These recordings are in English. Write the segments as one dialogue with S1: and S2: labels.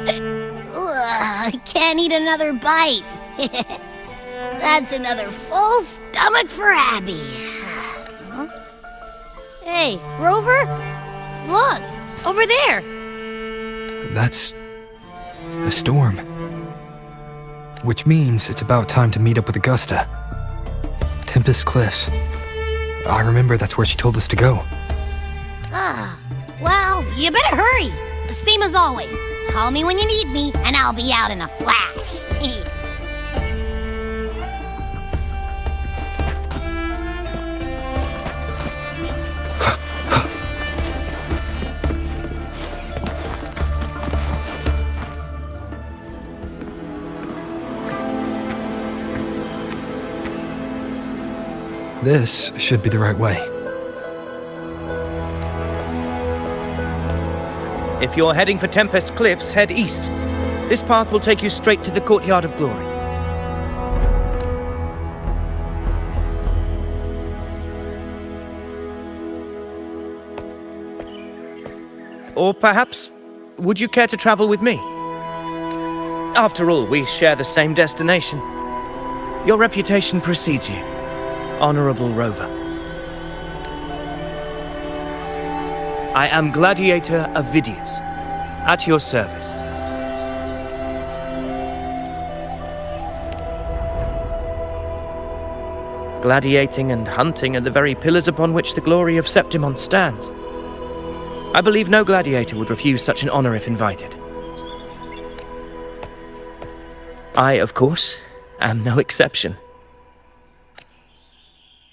S1: I can't eat another bite. That's another full stomach for Abby. Huh? Hey, Rover? Look, over there.
S2: That's a storm. Which means it's about time to meet up with Augusta. Tempest Cliffs. I remember that's where she told us to go.
S1: Well, you better hurry. Same as always. Call me when you need me, and I'll be out in a flash.
S2: This should be the right way.
S3: If you're heading for Tempest Cliffs, head east. This path will take you straight to the Courtyard of Glory. Or perhaps, would you care to travel with me? After all, we share the same destination. Your reputation precedes you, Honorable Rover. I am Gladiator Avidius, at your service. Gladiating and hunting are the very pillars upon which the glory of Septimon stands. I believe no gladiator would refuse such an honor if invited. I, of course, am no exception.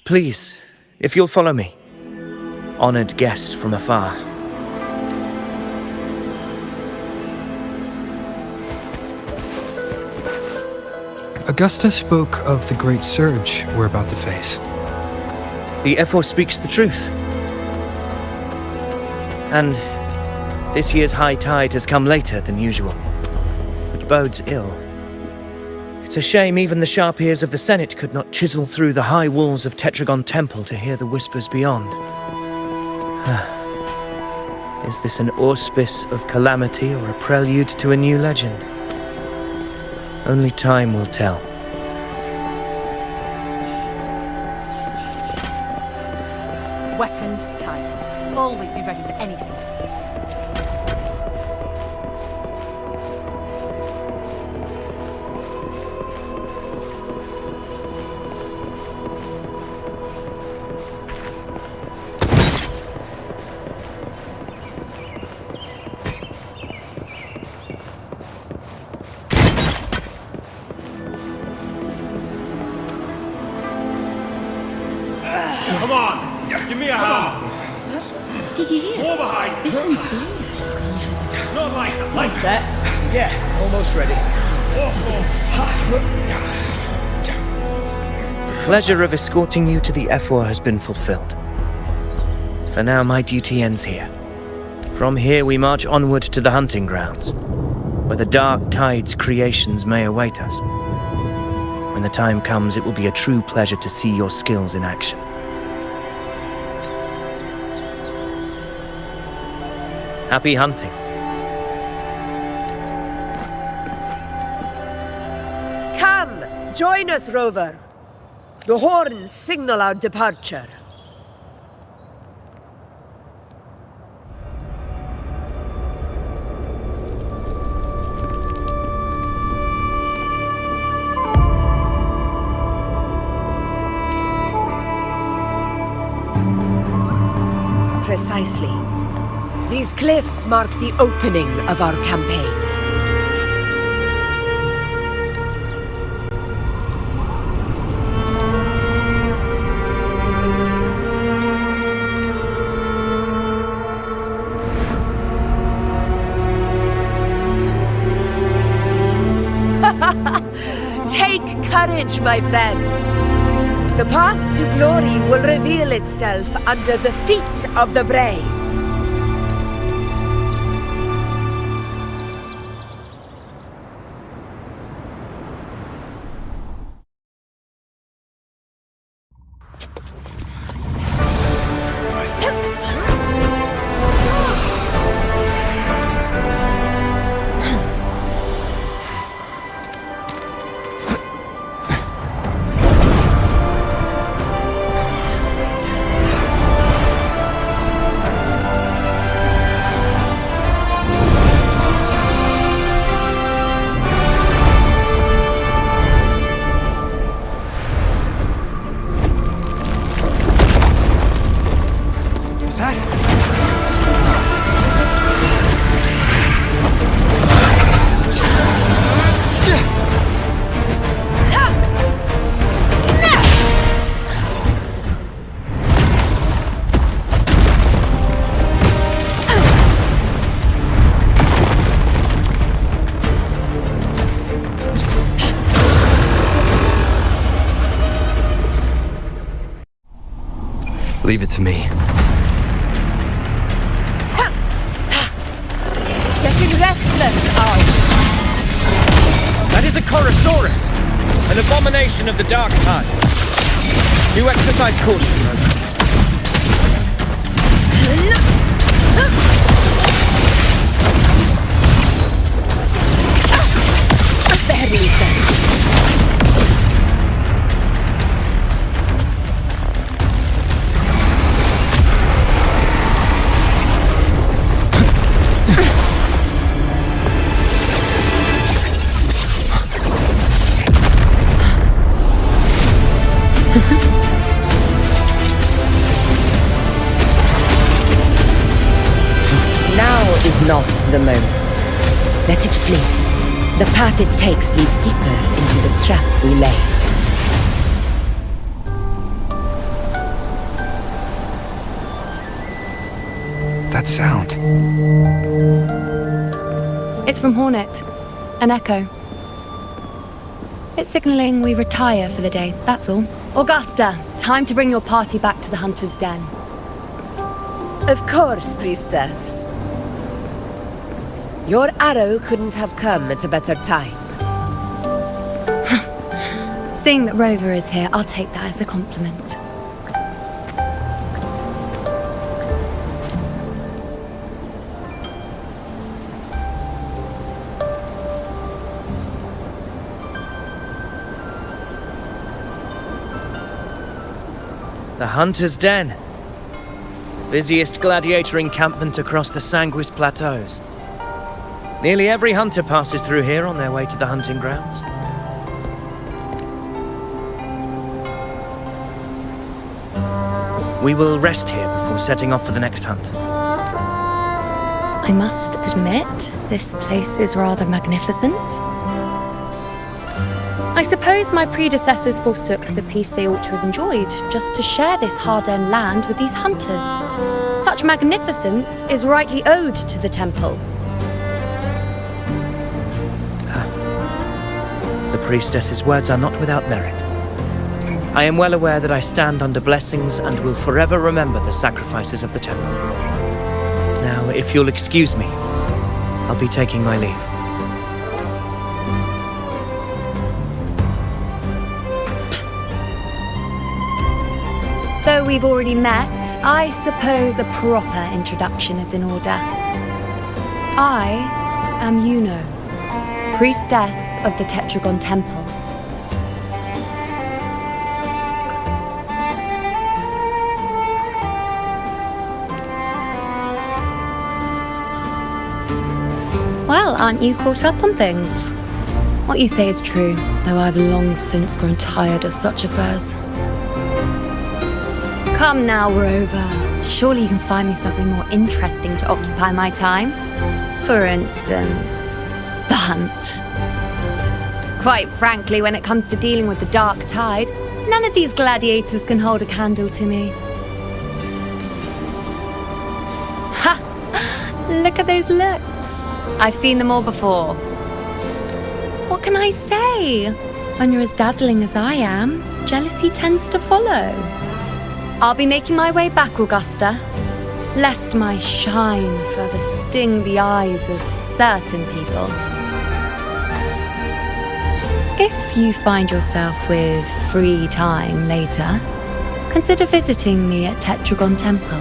S3: Please, if you'll follow me, honored guest from afar.
S2: Augusta spoke of the great surge we're about to face.
S3: The Ephor speaks the truth. And this year's high tide has come later than usual, which bodes ill. It's a shame even the sharp ears of the Senate could not chisel through the high walls of Tetragon Temple to hear the whispers beyond. Is this an auspice of calamity or a prelude to a new legend? Only time will tell.
S4: Weapons tight. Always be ready for anything.
S5: Come on! Give me a hand!
S4: Did you hear?
S5: More behind!
S4: This one's serious.
S5: Not like that! Like
S6: Set? Yeah, almost ready.
S3: The pleasure of escorting you to the Ephor has been fulfilled. For now, my duty ends here. From here, we march onward to the hunting grounds, where the dark tide's creations may await us. When the time comes, it will be a true pleasure to see your skills in action. Happy hunting.
S7: Come, join us, Rover. The horns signal our departure. Precisely. These cliffs mark the opening of our campaign. Take courage, my friends. The path to glory will reveal itself under the feet of the brave.
S2: Leave it to me.
S7: Getting restless, are you?
S3: That is a Chorosaurus, an abomination of the dark tide. You exercise caution, Rover.
S7: Very delicate. Now is not the moment. Let it flee. The path it takes leads deeper into the trap we laid.
S2: That sound.
S8: It's from Hornet. An echo. It's signaling we retire for the day, that's all. Augusta, time to bring your party back to the Hunter's Den.
S7: Of course, priestess. Your arrow couldn't have come at a better time.
S8: Seeing that Rover is here, I'll take that as a compliment.
S3: The Hunter's Den. Busiest gladiator encampment across the SANSHXY plateaus. Nearly every hunter passes through here on their way to the hunting grounds. We will rest here before setting off for the next hunt.
S8: I must admit, this place is rather magnificent. I suppose my predecessors forsook the peace they ought to have enjoyed just to share this hard-earned land with these hunters. Such magnificence is rightly owed to the temple.
S3: The priestess's words are not without merit. I am well aware that I stand under blessings and will forever remember the sacrifices of the temple. Now, if you'll excuse me, I'll be taking my leave.
S8: Though we've already met, I suppose a proper introduction is in order. I am Yuno, priestess of the Tetragon Temple. Well, aren't you caught up on things? What you say is true, though I've long since grown tired of such affairs. Come now, Rover. Surely you can find me something more interesting to occupy my time. For instance, the hunt. Quite frankly, when it comes to dealing with the dark tide, none of these gladiators can hold a candle to me. Ha! Look at those looks. I've seen them all before. What can I say? When you're as dazzling as I am, jealousy tends to follow. I'll be making my way back, Augusta, lest my shine further sting the eyes of certain people. If you find yourself with free time later, consider visiting me at Tetragon Temple.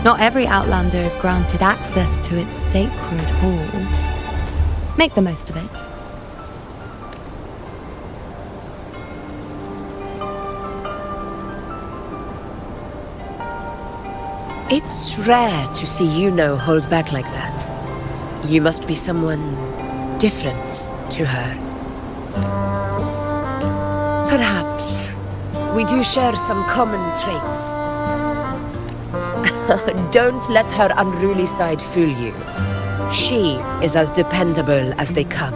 S8: Not every Outlander is granted access to its sacred halls. Make the most of it.
S7: It's rare to see Yuno hold back like that. You must be someone different to her. Perhaps we do share some common traits. Don't let her unruly side fool you. She is as dependable as they come.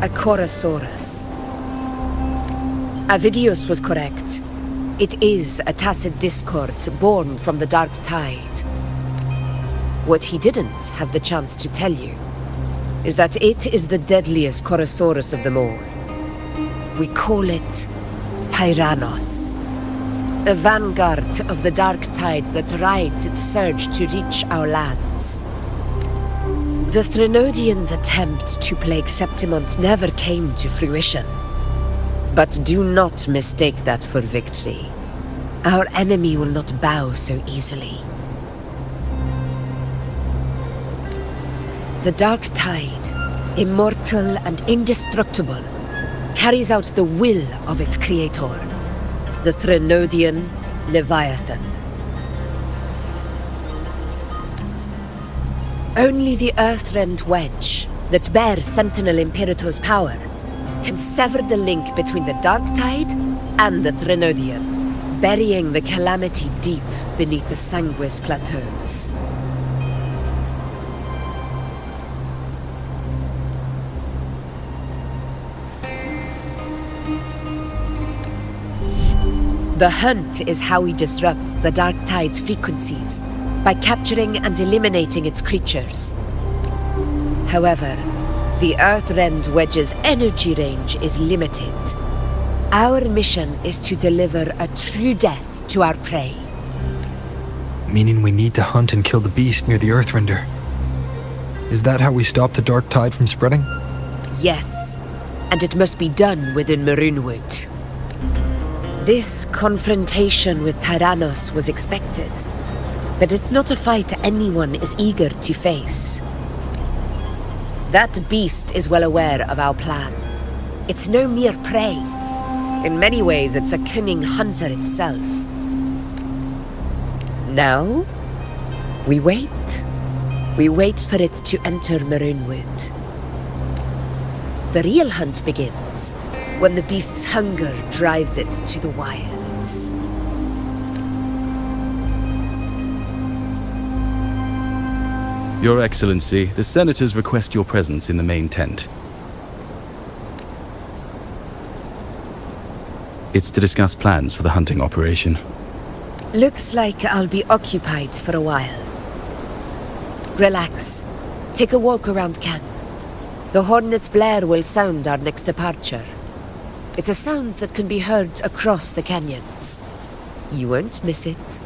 S7: A Chorosaurus. Avidius was correct. It is a tacit discord born from the dark tide. What he didn't have the chance to tell you is that it is the deadliest Chorosaurus of them all. We call it Tyrannos, a vanguard of the dark tide that rides its surge to reach our lands. The Threnodians' attempt to plague Septimont never came to fruition. But do not mistake that for victory. Our enemy will not bow so easily. The dark tide, immortal and indestructible, carries out the will of its creator, the Threnodian Leviathan. Only the Earthrend Wedge, that bears Sentinel Imperator's power, can sever the link between the dark tide and the Threnodian, burying the calamity deep beneath the SANSHXY plateaus. The hunt is how we disrupt the dark tide's frequencies, by capturing and eliminating its creatures. However, the Earthrend Wedge's energy range is limited. Our mission is to deliver a true death to our prey.
S2: Meaning we need to hunt and kill the beast near the Earthrender. Is that how we stop the dark tide from spreading?
S7: Yes, and it must be done within Maroonwood. This confrontation with Tyrannos was expected, but it's not a fight anyone is eager to face. That beast is well aware of our plan. It's no mere prey. In many ways, it's a cunning hunter itself. Now, we wait. We wait for it to enter Maroonwood. The real hunt begins when the beast's hunger drives it to the wilds.
S9: Your Excellency, the Senators request your presence in the main tent. It's to discuss plans for the hunting operation.
S7: Looks like I'll be occupied for a while. Relax. Take a walk around camp. The hornet's blare will sound our next departure. It's a sound that can be heard across the canyons. You won't miss it.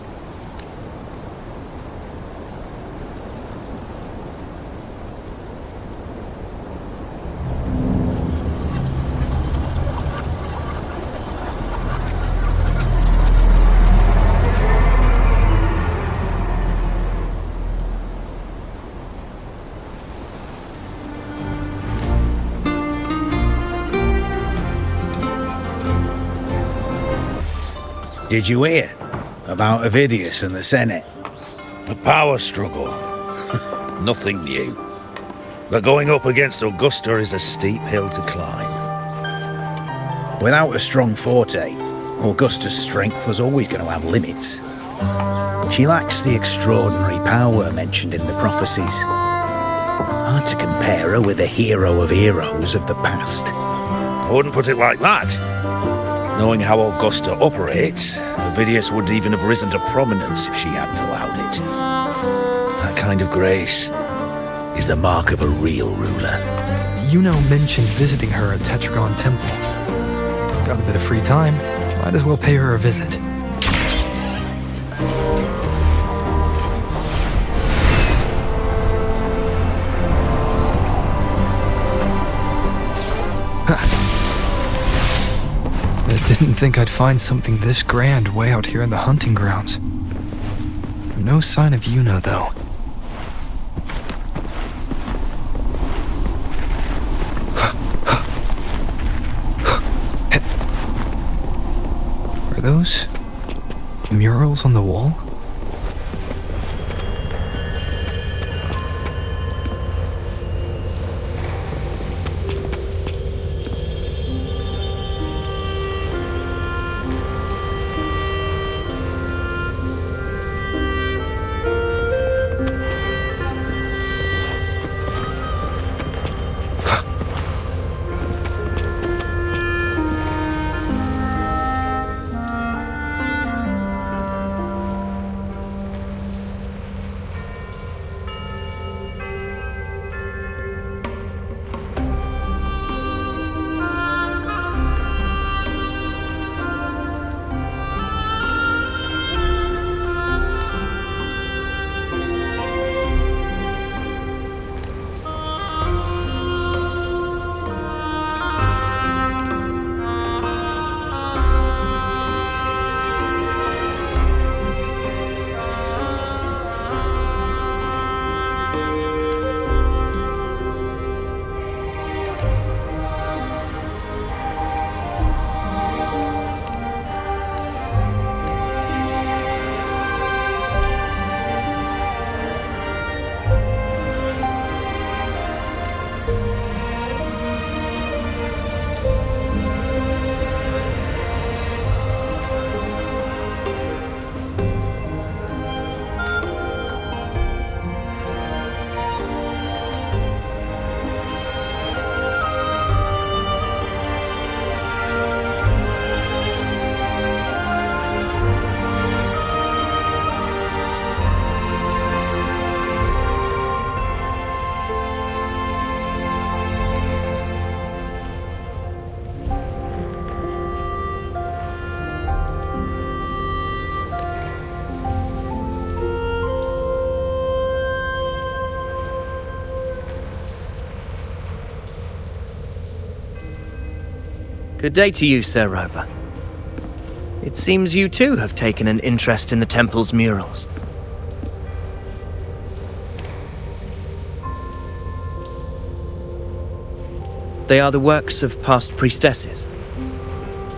S6: Did you hear about Ovidius and the Senate?
S10: A power struggle. Nothing new. But going up against Augusta is a steep hill to climb.
S6: Without a strong forte, Augusta's strength was always going to have limits. She lacks the extraordinary power mentioned in the prophecies. Hard to compare her with a hero of heroes of the past.
S10: I wouldn't put it like that. Knowing how Augusta operates, Ovidius would even have risen to prominence if she hadn't allowed it. That kind of grace is the mark of a real ruler.
S2: Yuno mentioned visiting her at Tetragon Temple. Got a bit of free time, might as well pay her a visit. I didn't think I'd find something this grand way out here in the hunting grounds. No sign of Yuno, though. Are those murals on the wall?
S3: Good day to you, Sir Rover. It seems you too have taken an interest in the temple's murals. They are the works of past priestesses.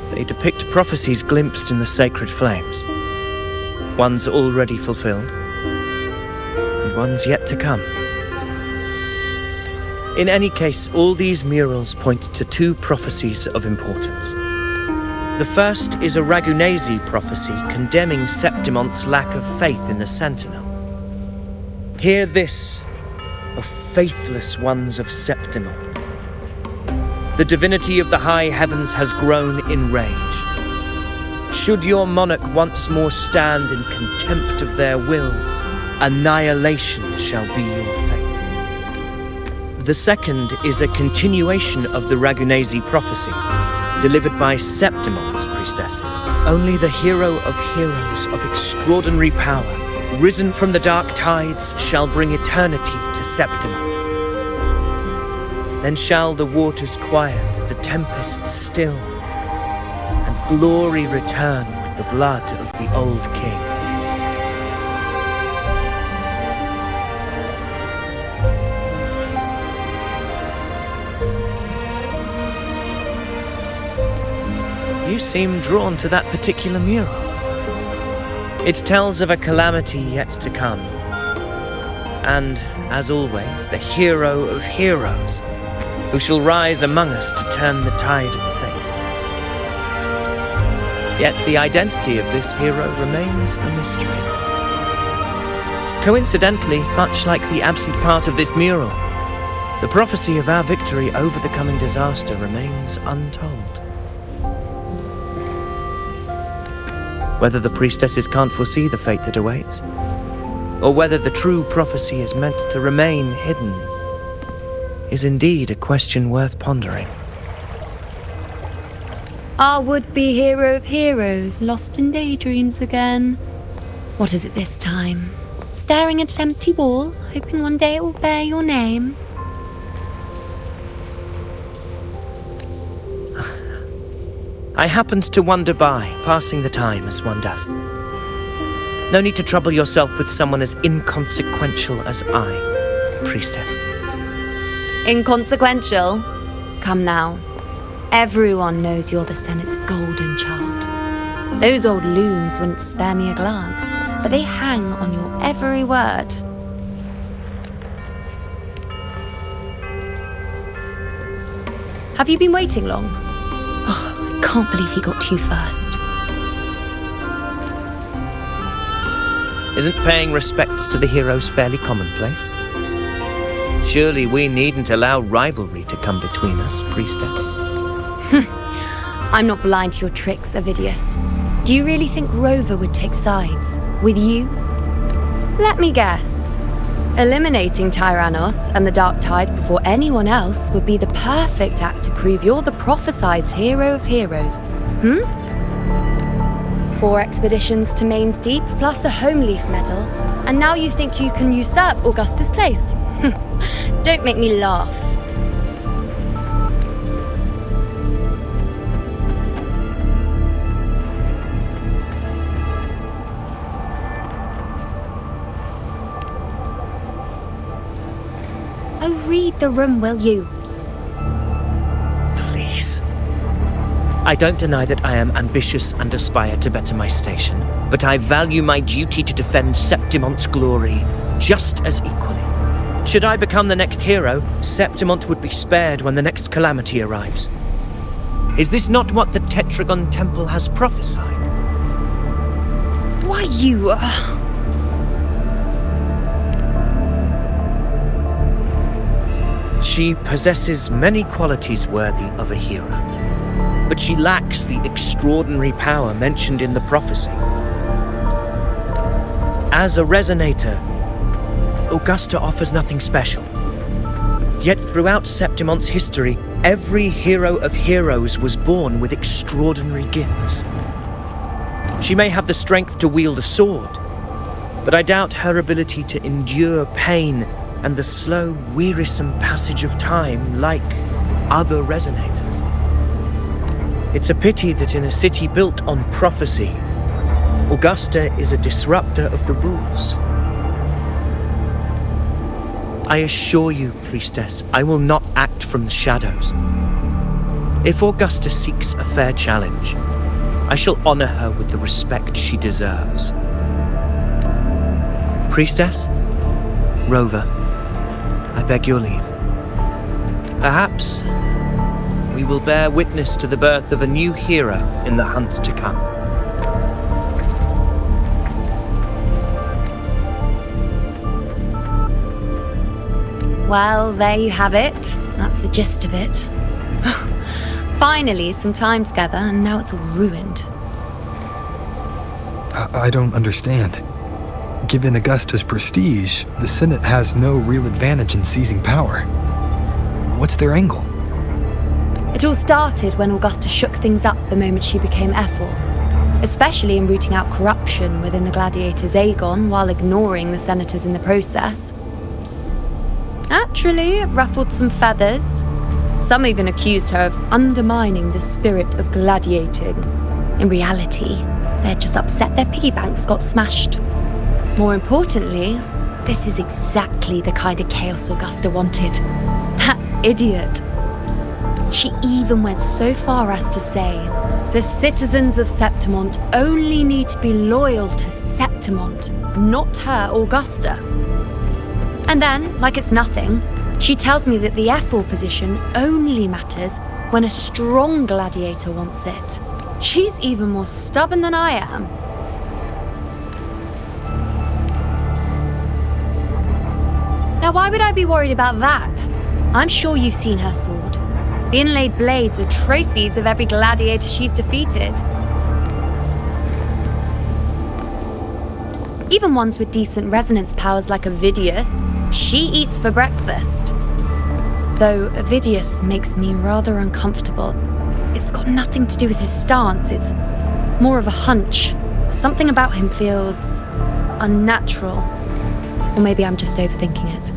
S3: They depict prophecies glimpsed in the sacred flames. Ones already fulfilled, and ones yet to come. In any case, all these murals point to two prophecies of importance. The first is a Ragunesi prophecy condemning Septimonte's lack of faith in the Sentinel. Hear this, O faithless ones of Septimont. The divinity of the high heavens has grown enraged. Should your monarch once more stand in contempt of their will, annihilation shall be your fate. The second is a continuation of the Ragunesi prophecy, delivered by Septimonte's priestesses. Only the hero of heroes of extraordinary power, risen from the dark tides, shall bring eternity to Septimont. Then shall the waters quiet, the tempest still, and glory return with the blood of the old king. You seem drawn to that particular mural. It tells of a calamity yet to come. And, as always, the hero of heroes, who shall rise among us to turn the tide of fate. Yet the identity of this hero remains a mystery. Coincidentally, much like the absent part of this mural, the prophecy of our victory over the coming disaster remains untold. Whether the priestesses can't foresee the fate that awaits, or whether the true prophecy is meant to remain hidden, is indeed a question worth pondering.
S8: Our would-be hero of heroes, lost in daydreams again. What is it this time? Staring at an empty wall, hoping one day it will bear your name?
S3: I happened to wander by, passing the time as one does. No need to trouble yourself with someone as inconsequential as I, priestess.
S8: Inconsequential? Come now. Everyone knows you're the Senate's golden child. Those old loons wouldn't spare me a glance, but they hang on your every word. Have you been waiting long? Oh, I can't believe he got to you first.
S3: Isn't paying respects to the heroes fairly commonplace? Surely we needn't allow rivalry to come between us, priestess.
S8: I'm not blind to your tricks, Avidius. Do you really think Rover would take sides with you? Let me guess. Eliminating Tyrannos and the Dark Tide before anyone else would be the perfect act to prove you're the prophesied hero of heroes. 4 expeditions to Main's Deep, plus a Home Leaf medal, and now you think you can usurp Augustus' place? Don't make me laugh. Oh, read the room, will you?
S3: Please. I don't deny that I am ambitious and aspire to better my station, but I value my duty to defend Septimonte's glory just as equally. Should I become the next hero, Septimont would be spared when the next calamity arrives. Is this not what the Tetragon Temple has prophesied?
S8: Why, you...
S3: She possesses many qualities worthy of a hero, but she lacks the extraordinary power mentioned in the prophecy. As a resonator, Augusta offers nothing special. Yet throughout Septimonte's history, every hero of heroes was born with extraordinary gifts. She may have the strength to wield a sword, but I doubt her ability to endure pain and the slow, wearisome passage of time like other resonators. It's a pity that in a city built on prophecy, Augusta is a disruptor of the rules. I assure you, priestess, I will not act from the shadows. If Augusta seeks a fair challenge, I shall honor her with the respect she deserves. Priestess, Rover, I beg your leave. Perhaps we will bear witness to the birth of a new hero in the hunt to come.
S8: Well, there you have it. That's the gist of it. Finally, some time together, and now it's all ruined.
S2: I don't understand. Given Augusta's prestige, the Senate has no real advantage in seizing power. What's their angle?
S8: It all started when Augusta shook things up the moment she became Ephor, especially in rooting out corruption within the gladiators' Aegon while ignoring the senators in the process. Naturally, it ruffled some feathers. Some even accused her of undermining the spirit of gladiating. In reality, they're just upset their piggy banks got smashed. More importantly, this is exactly the kind of chaos Augusta wanted. That idiot. She even went so far as to say, the citizens of Septimont only need to be loyal to Septimont, not her, Augusta. And then, like it's nothing, she tells me that the Ephor position only matters when a strong gladiator wants it. She's even more stubborn than I am. Now, why would I be worried about that? I'm sure you've seen her sword. The inlaid blades are trophies of every gladiator she's defeated. Even ones with decent resonance powers like Ovidius, she eats for breakfast. Though Ovidius makes me rather uncomfortable. It's got nothing to do with his stance, it's more of a hunch. Something about him feels unnatural. Or maybe I'm just overthinking it.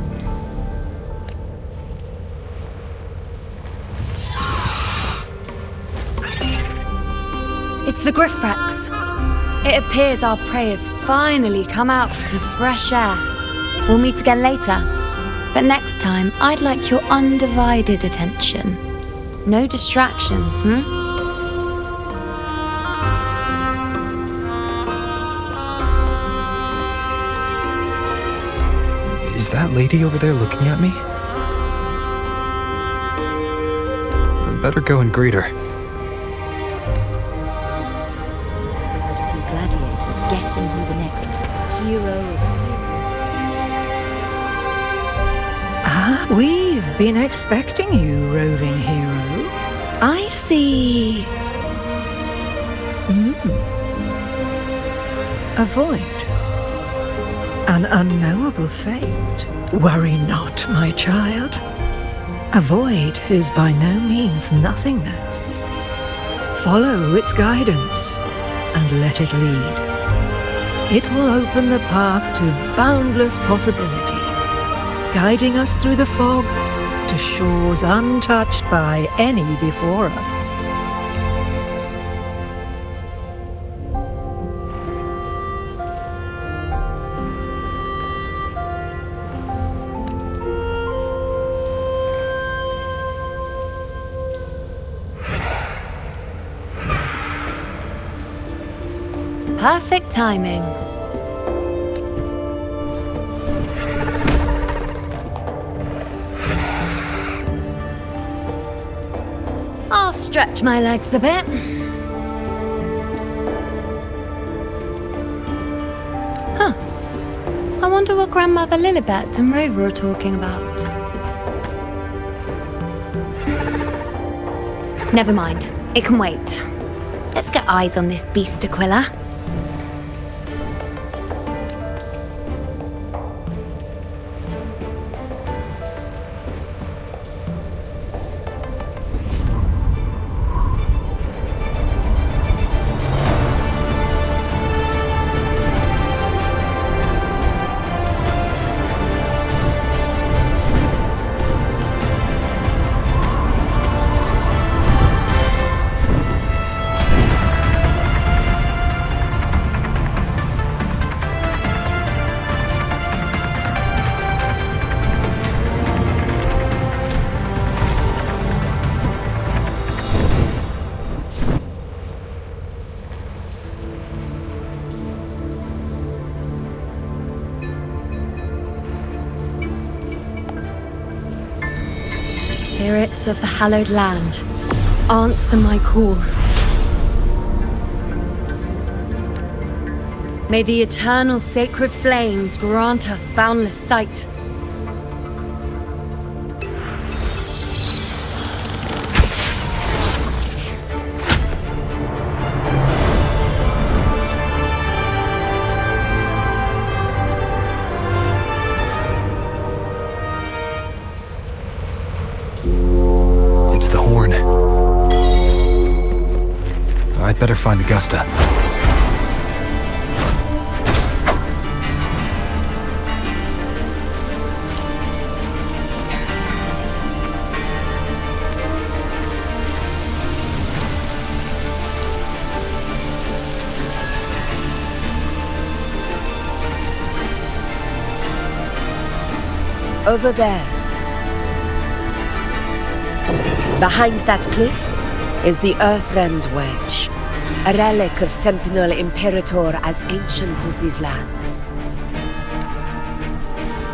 S8: It's the Griffrex. It appears our prey has finally come out for some fresh air. We'll meet again later. But next time, I'd like your undivided attention. No distractions,
S2: Is that lady over there looking at me? I better go and greet her.
S1: Gladiators guessing who the next hero of
S11: Ah, we've been expecting you, roving hero. I see. A void. An unknowable fate. Worry not, my child. A void is by no means nothingness. Follow its guidance and let it lead. It will open the path to boundless possibility, guiding us through the fog to shores untouched by any before us.
S8: Perfect timing. I'll stretch my legs a bit. Huh. I wonder what Grandmother Lilibet and Rover are talking about. Never mind. It can wait. Let's get eyes on this beast, Aquila. Spirits of the hallowed land, answer my call. May the eternal sacred flames grant us boundless sight.
S2: It's the horn. I'd better find Augusta.
S7: Over there. Behind that cliff is the Earthrend Wedge, a relic of Sentinel Imperator as ancient as these lands.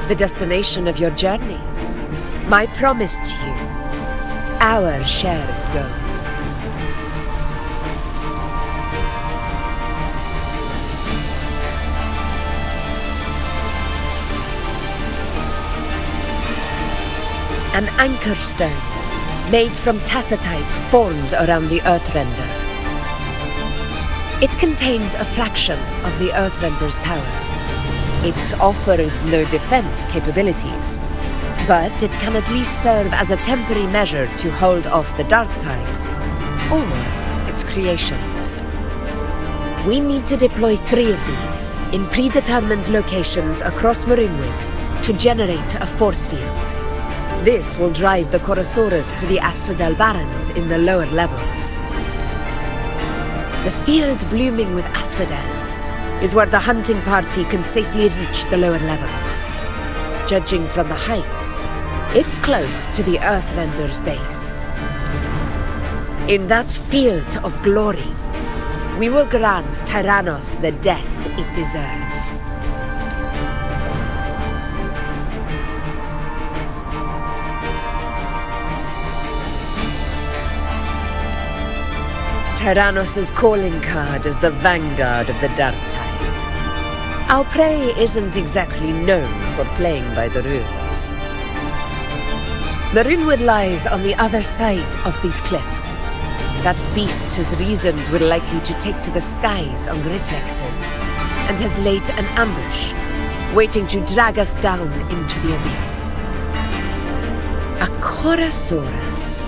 S7: The destination of your journey, my promise to you, our shared goal. An anchor stone, made from tacitite formed around the Earthrender. It contains a fraction of the Earthrender's power. It offers no defense capabilities, but it can at least serve as a temporary measure to hold off the dark tide, or its creations. We need to deploy 3 of these in predetermined locations across Marinwood to generate a force field. This will drive the Chorosaurus to the Asphodel Barrens in the lower levels. The field blooming with asphodels is where the hunting party can safely reach the lower levels. Judging from the height, it's close to the Earthrender's base. In that field of glory, we will grant Tyrannos the death it deserves. Tyrannos' calling card is the vanguard of the Dark Tide. Our prey isn't exactly known for playing by the rules. Marinwood lies on the other side of these cliffs. That beast has reasoned we're likely to take to the skies on reflexes, and has laid an ambush, waiting to drag us down into the abyss. A Chorosaurus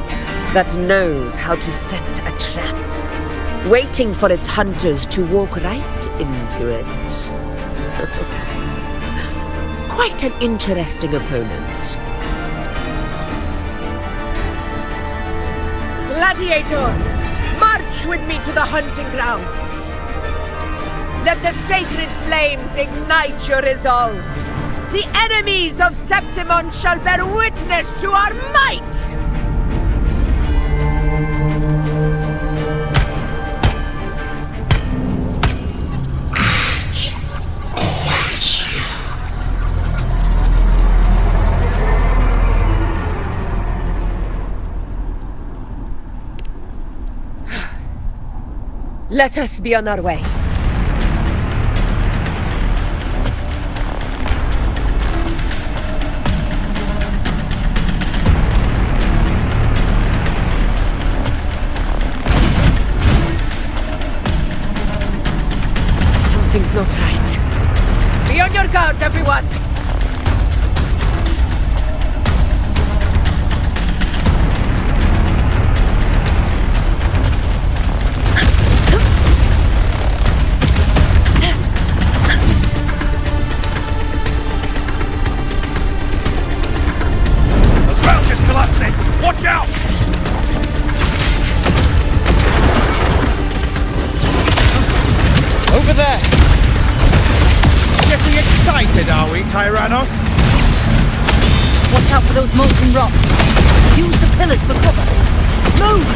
S7: that knows how to set a trap, waiting for its hunters to walk right into it. Quite an interesting opponent. Gladiators, march with me to the hunting grounds. Let the sacred flames ignite your resolve. The enemies of Septimon shall bear witness to our might! Let us be on our way. Something's not right. Be on your guard, everyone!
S10: Watch out!
S6: Over there! Getting excited, are we, Tyrannos?
S4: Watch out for those molten rocks. Use the pillars for cover. Move!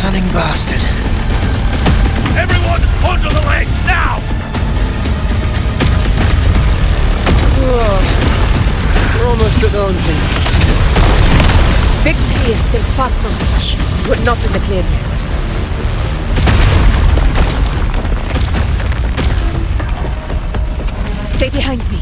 S6: Cunning bastard.
S10: Everyone, onto the ledge!
S7: still far from reach. We're not in the clear yet. Stay behind me.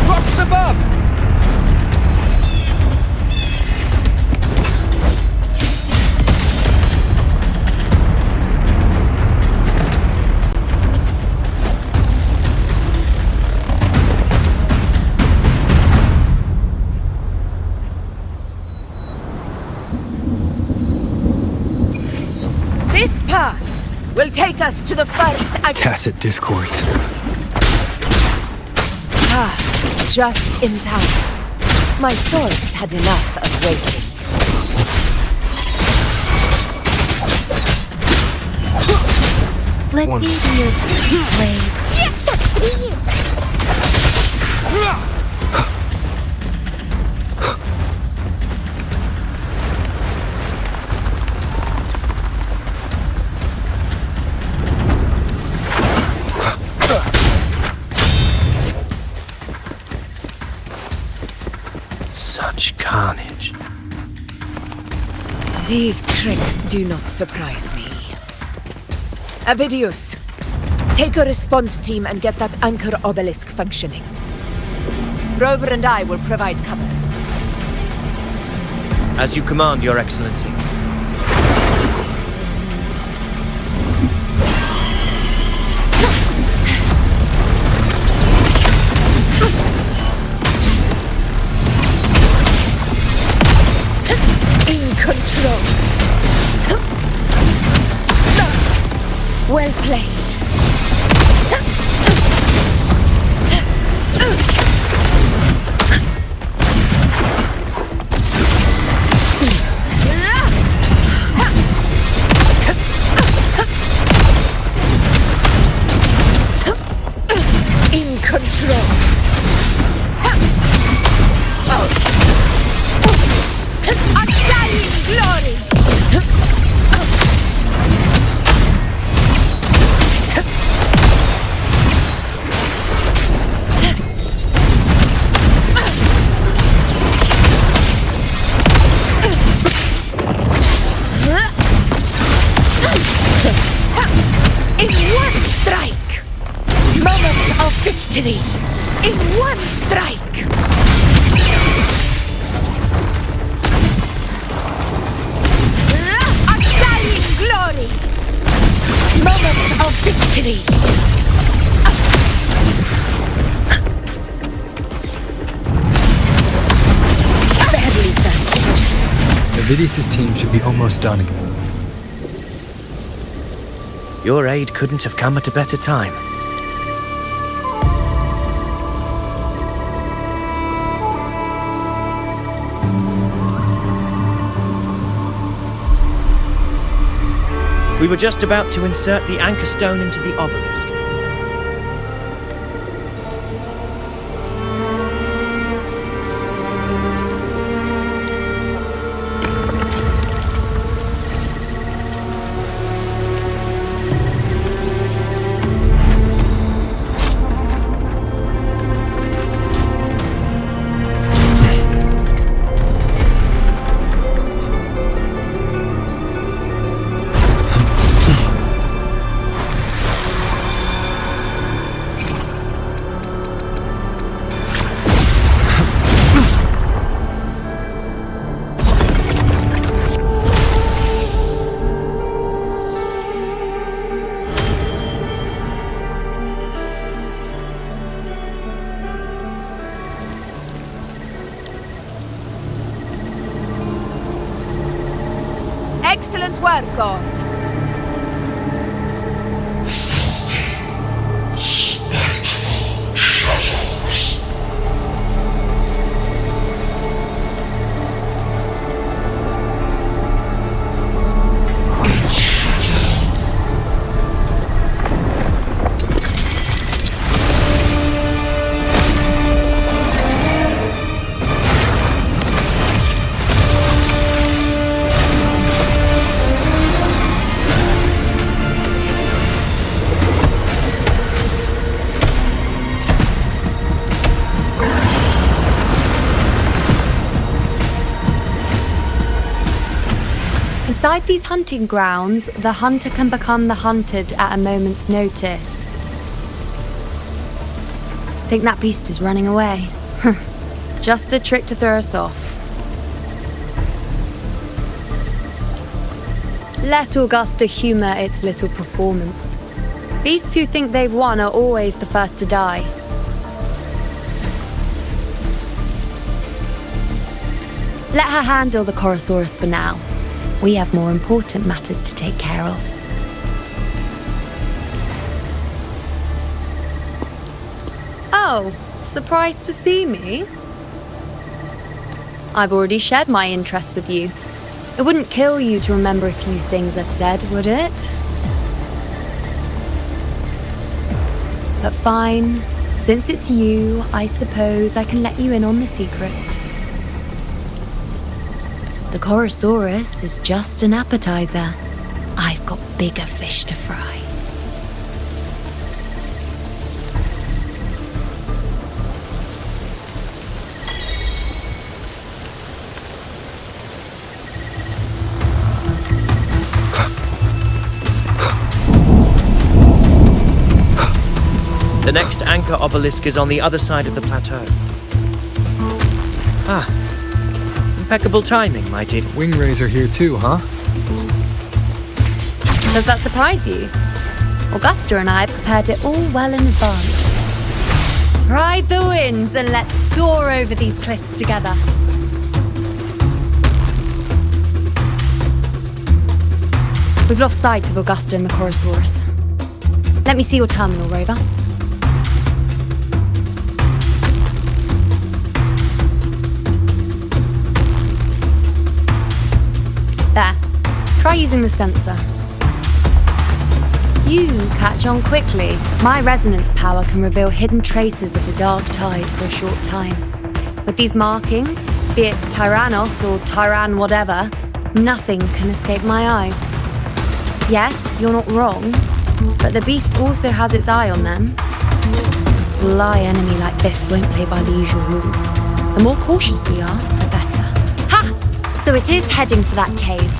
S2: Rocks above!
S7: This path will take us to the first
S2: Tacit discords.
S7: Ah, just in time. My swords had enough of waiting.
S8: Let
S2: One.
S8: me be your blade.
S1: Yes, sucks to be you.
S3: Such carnage.
S7: These tricks do not surprise me. Avidius, take a response team and get that anchor obelisk functioning. Rover and I will provide cover.
S3: As you command, Your Excellency.
S7: In control. Well played. In control. A dying glory. In one strike! Moment of victory! In one strike! A dying glory! Moment of victory! Badly done.
S2: Avidius' team should be almost done again.
S3: Your aid couldn't have come at a better time. We were just about to insert the anchor stone into the obelisk.
S7: Excellent work, Gorn.
S8: Inside these hunting grounds, the hunter can become the hunted at a moment's notice. Think that beast is running away? Just a trick to throw us off. Let Augusta humor its little performance. Beasts who think they've won are always the first to die. Let her handle the Chorosaurus for now. We have more important matters to take care of. Oh, surprised to see me? I've already shared my interest with you. It wouldn't kill you to remember a few things I've said, would it? But fine, since it's you, I suppose I can let you in on the secret. The Chorosaurus is just an appetizer. I've got bigger fish to fry.
S3: The next anchor obelisk is on the other side of the plateau. Ah, impeccable timing, my dear.
S2: Wing rays are here too, huh?
S8: Does that surprise you? Augusta and I prepared it all well in advance. Ride the winds and let's soar over these cliffs together. We've lost sight of Augusta and the Chorosaurus. Let me see your terminal, Rover. There. Try using the sensor. You catch on quickly. My resonance power can reveal hidden traces of the dark tide for a short time. With these markings, be it Tyrannos or Tyran whatever, nothing can escape my eyes. Yes, you're not wrong, but the beast also has its eye on them. A sly enemy like this won't play by the usual rules. The more cautious we are, the better. Ha! So it is heading for that cave.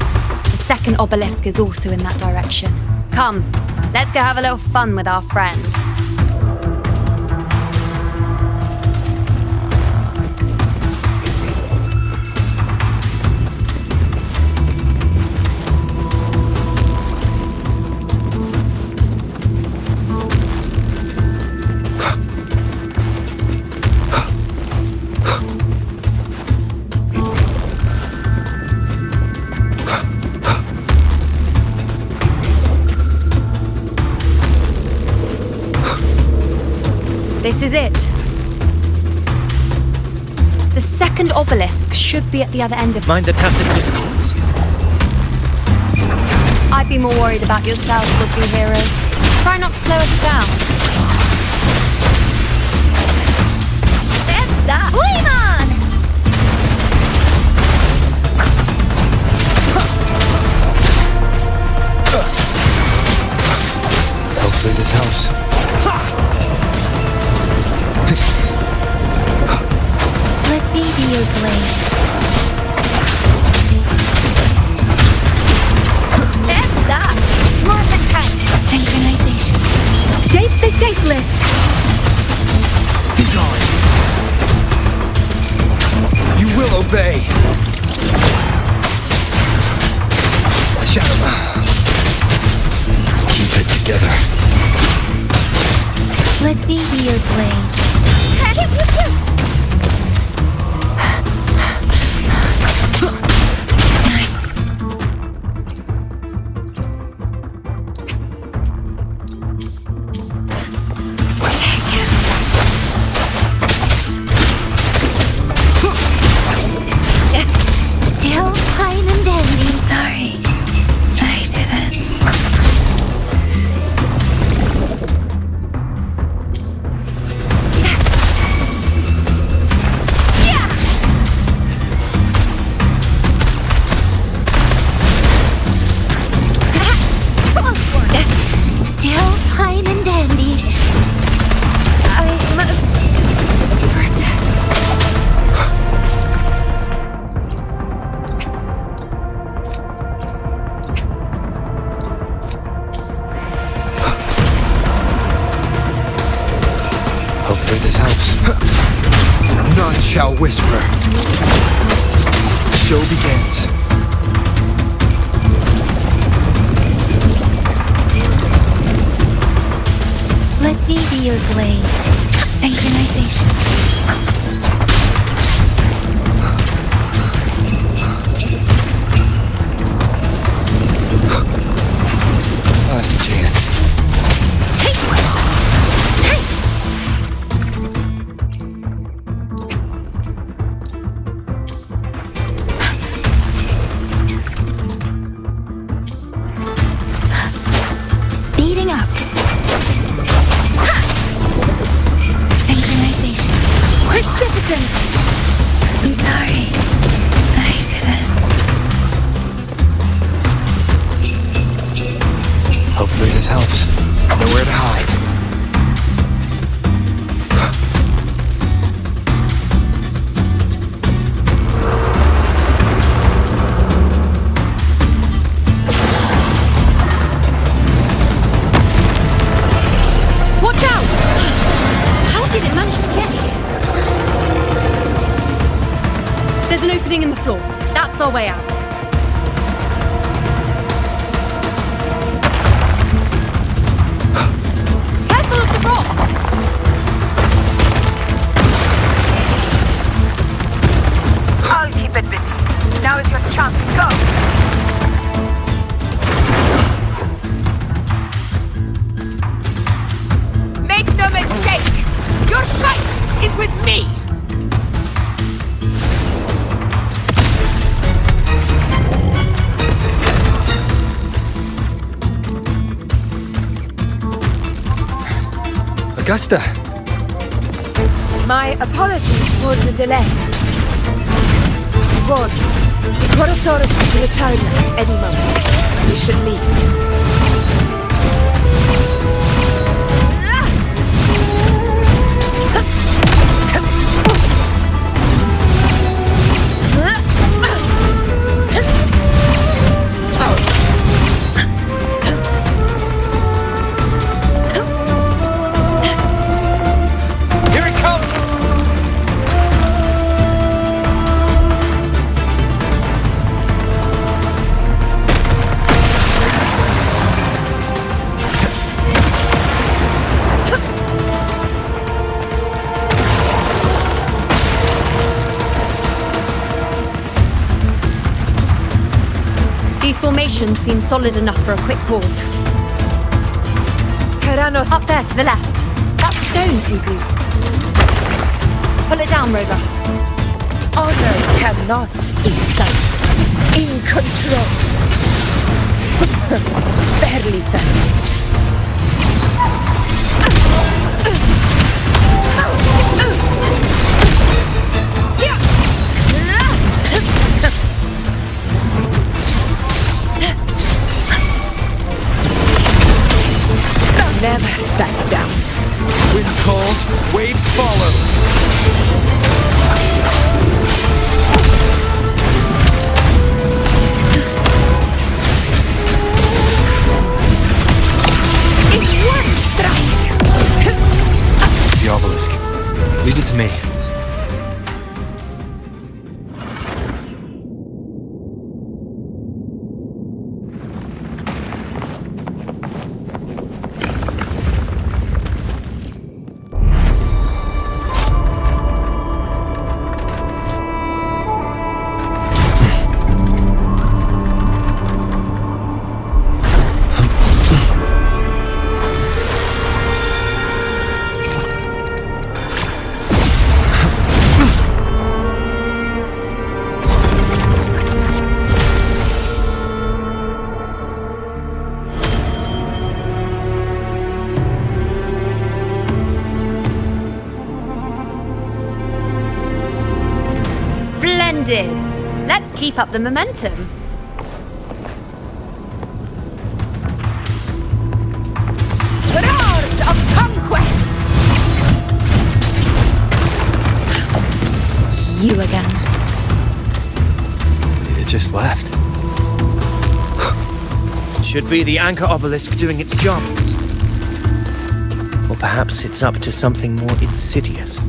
S8: The second obelisk is also in that direction. Come, let's go have a little fun with our friend. This is it. The second obelisk should be at the other end of...
S3: Mind the tacit discords.
S8: I'd be more worried about yourself, would-be hero. Try not to slow us down.
S1: That's the Huimon!
S2: Hopefully this helps.
S1: Let me be your blade. That's that! Smart but tight. Synchronization.
S4: Shape the shapeless!
S2: Be gone. You will obey. Shadow. Keep it together.
S1: Let me be your blade. Still fine and dandy. Sorry, I didn't.
S2: whisper. The show begins.
S8: Let me be your blade. Synchronization.
S2: Last chance.
S8: Speeding up. Synchronization. Precipitant. I'm sorry. I didn't.
S2: Hopefully this helps. Nowhere to hide.
S8: Watch out! How did it manage to get here? There's an opening in the floor. That's our way out. Careful of the rocks!
S11: I'll keep it busy. Now is your chance. Go! Make no mistake! Your fight is with me!
S2: Augusta!
S7: My apologies for the delay. Warned, the Chorosaurus could return at any moment. We should leave.
S2: Here it comes!
S8: These formations seem solid enough for a quick pause.
S7: Tyrannos,
S8: Up there to the left. That stone seems loose. Pull it down, Rover.
S7: honor cannot be safe. In control. Barely found it. Never back down.
S2: Wind calls, waves follow.
S7: In one strike.
S2: The obelisk. Leave it to me.
S8: Splendid! Let's keep up the momentum.
S7: Roars of conquest.
S8: You again.
S2: It just left.
S3: Should be the anchor obelisk doing its job. Or perhaps it's up to something more insidious.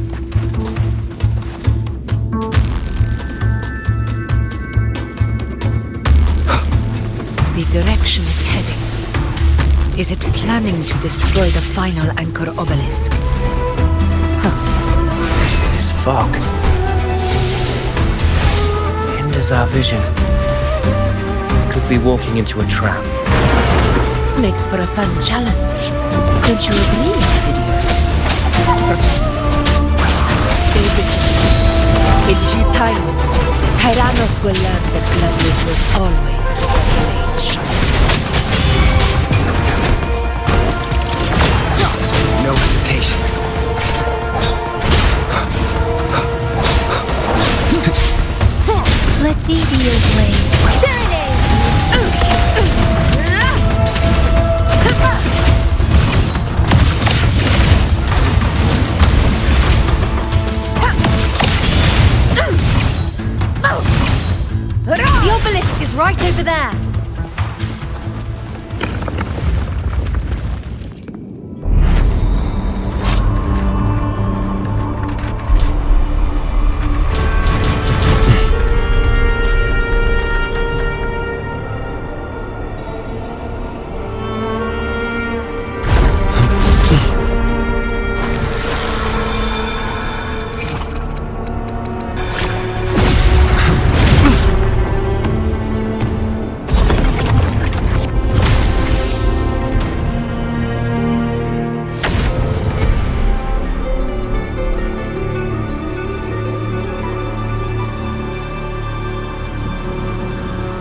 S7: direction it's heading. Is it planning to destroy the final anchor obelisk?
S3: There's this fog. Hinders our vision. Could be walking into a trap.
S7: Makes for a fun challenge. Don't you agree, Videos? Stay vigilant. In due time, Tyrannos will learn that gladiators always keep their blades sharp.
S2: No hesitation.
S1: Let me be your blade.
S8: The obelisk is right over there.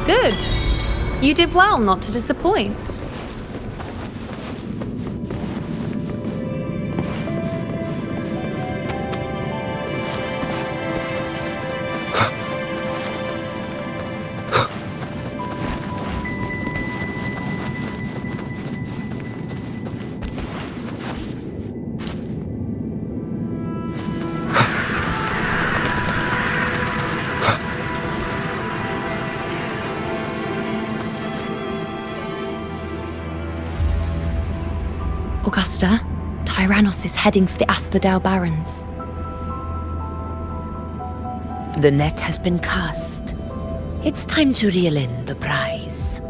S8: Good. You did well not to disappoint. Augusta, Tyrannos is heading for the Asphodel Barrens.
S7: The net has been cast. It's time to reel in the prize.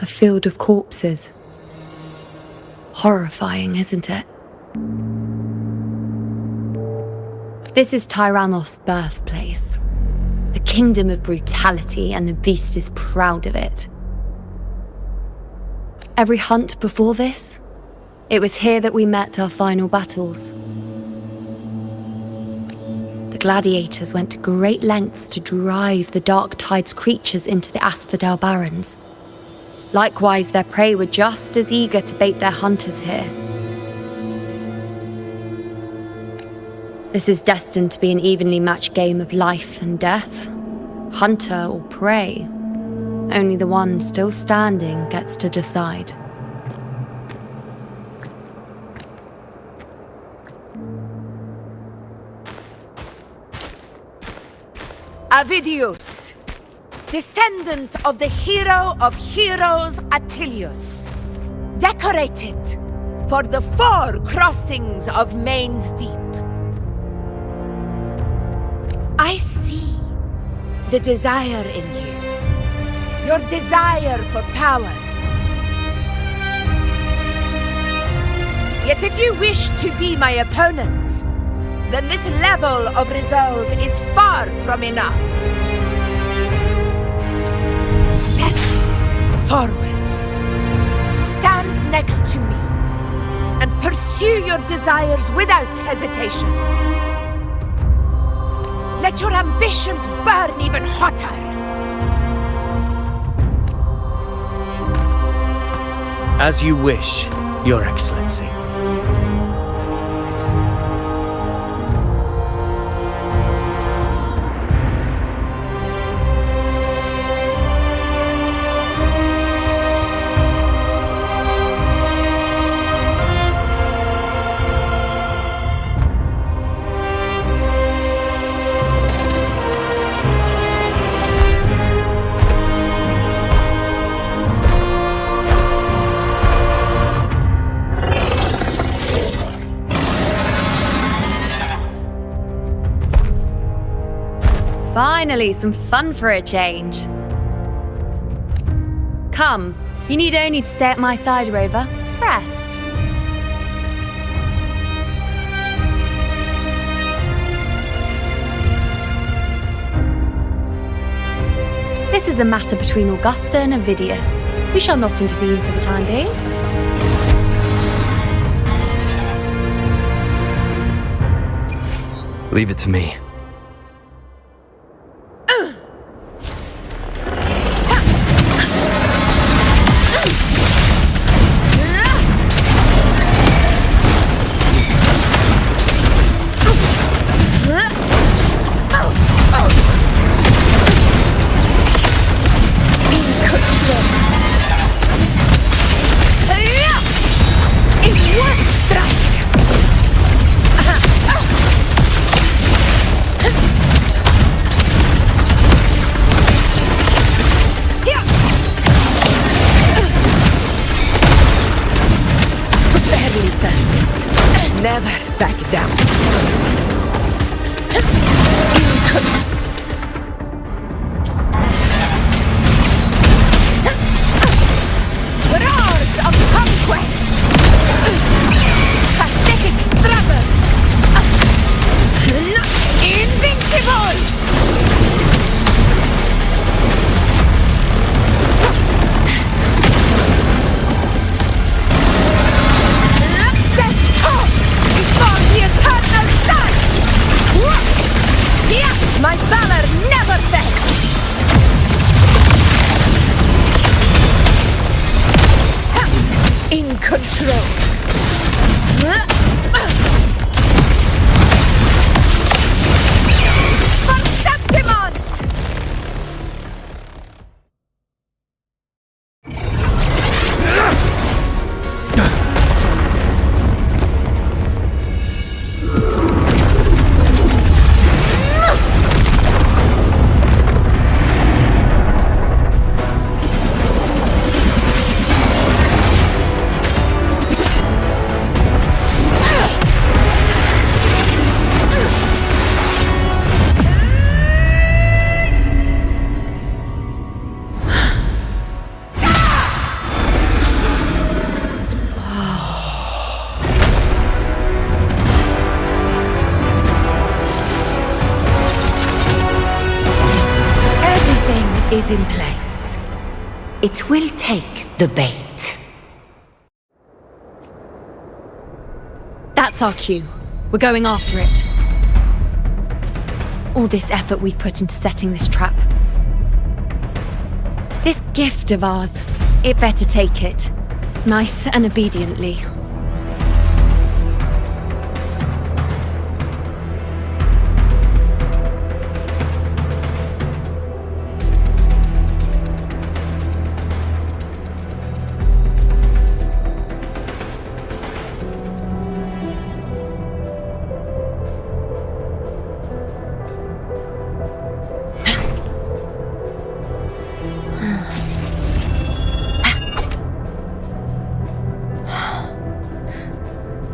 S8: A field of corpses. Horrifying, isn't it? This is Tyrannos' birthplace. A kingdom of brutality, and the beast is proud of it. Every hunt before this, it was here that we met our final battles. The gladiators went to great lengths to drive the Dark Tide's creatures into the Asphodel Barrens. Likewise, their prey were just as eager to bait their hunters here. This is destined to be an evenly matched game of life and death. Hunter or prey. Only the one still standing gets to decide.
S7: Avidius, descendant of the hero of heroes Attilius, decorated for the 4 crossings of Main's Deep. I see the desire in you, your desire for power. Yet if you wish to be my opponent, then this level of resolve is far from enough. Step forward. Stand next to me and pursue your desires without hesitation. Let your ambitions burn even hotter.
S3: As you wish, Your Excellency.
S8: Finally, some fun for a change. Come, you need only to stay at my side, Rover. Rest. This is a matter between Augusta and Avidius. We shall not intervene for the time being.
S2: Leave it to me.
S7: Never back down.
S4: Roars of conquest! ashhhxstudio! Invincible! My valor never fails! In control.
S7: Is in place. It will take the bait.
S8: That's our cue. We're going after it. All this effort we've put into setting this trap. This gift of ours, it better take it. Nice and obediently.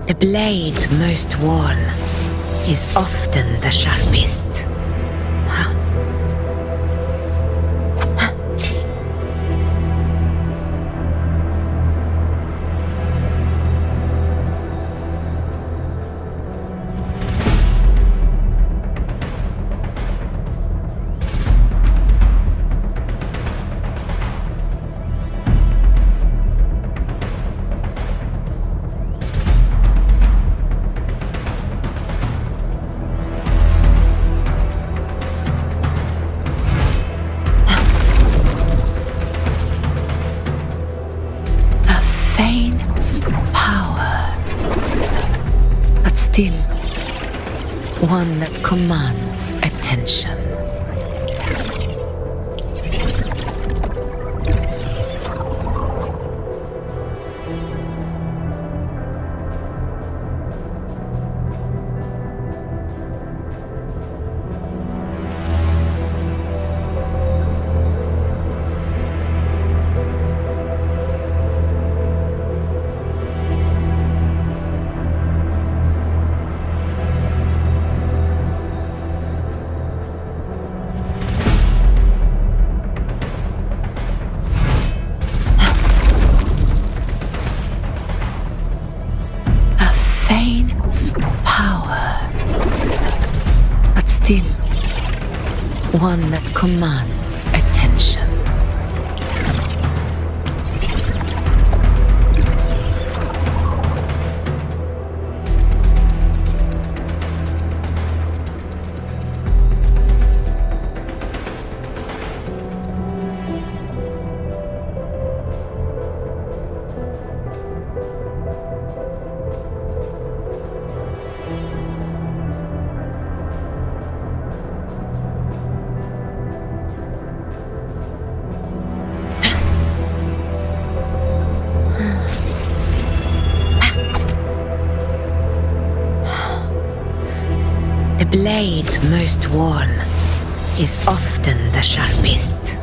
S7: The blade most worn is often the sharpest. Still, one that commands attention. still one that commands attention. The blade most worn is often the sharpest.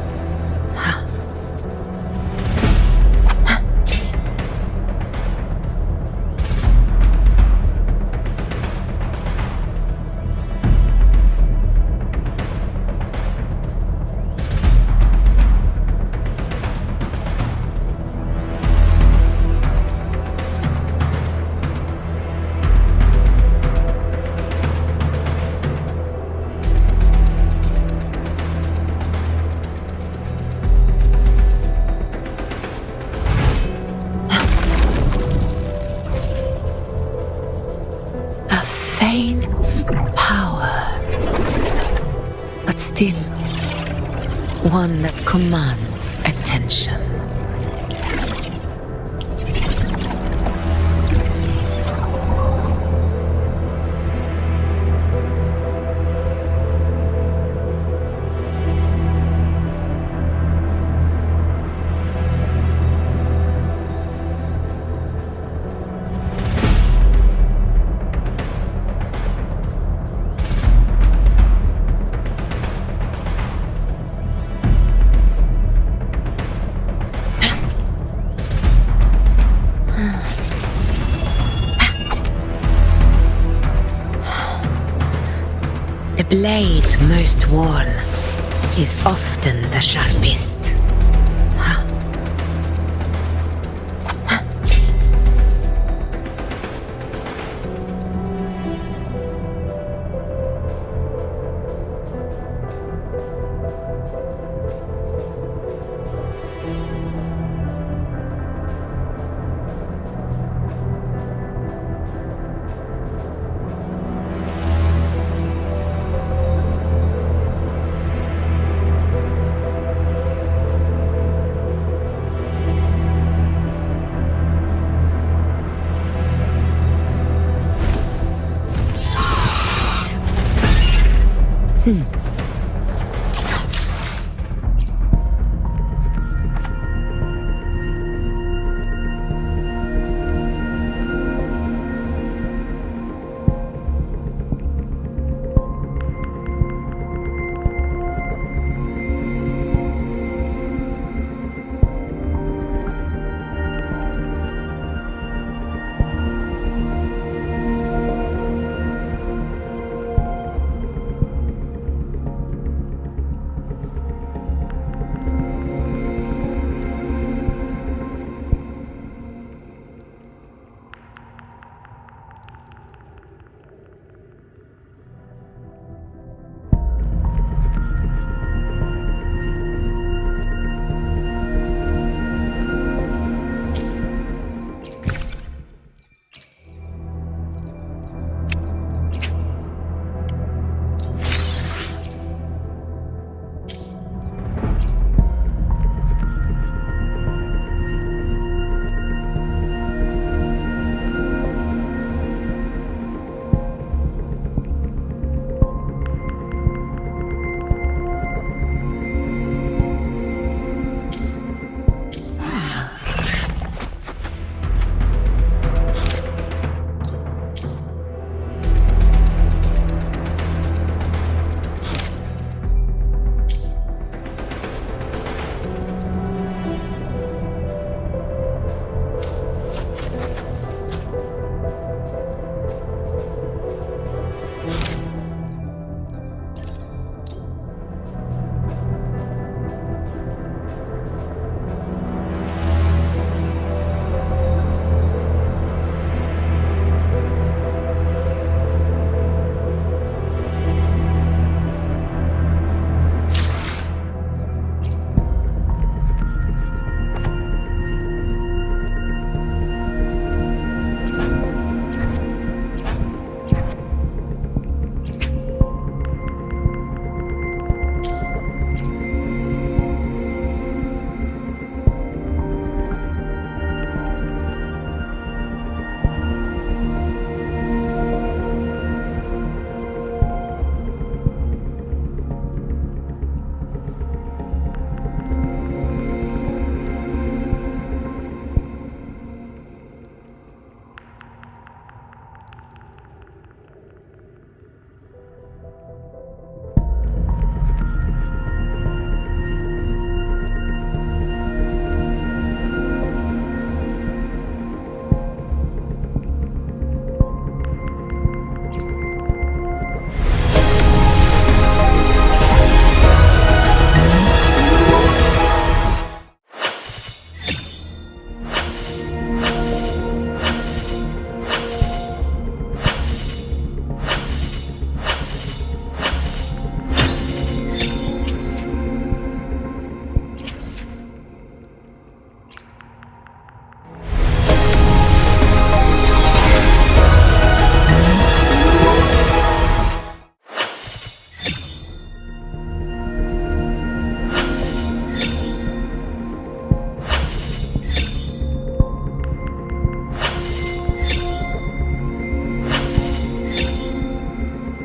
S7: Power, but still one that commands attention. The blade most worn is often the sharpest.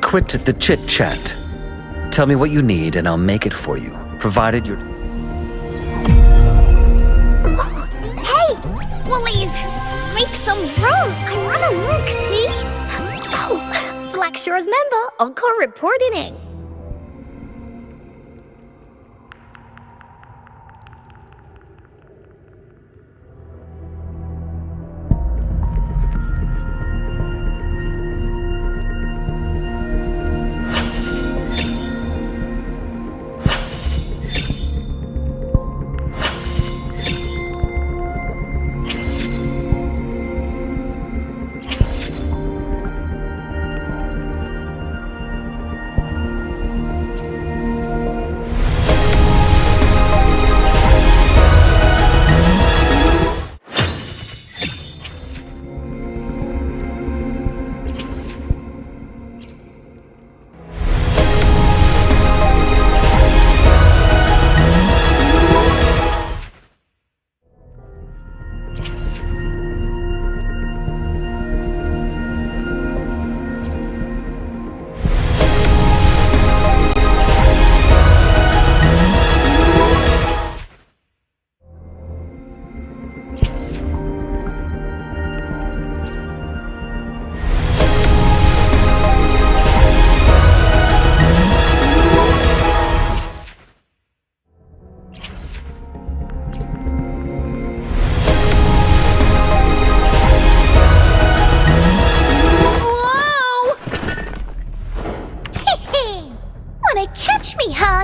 S12: quit the chit-chat. Tell me what you need and I'll make it for you, provided you're...
S1: Hey! Woolies! Make some room! I wanna look, see? Oh, Black Shore's member, Encore reporting.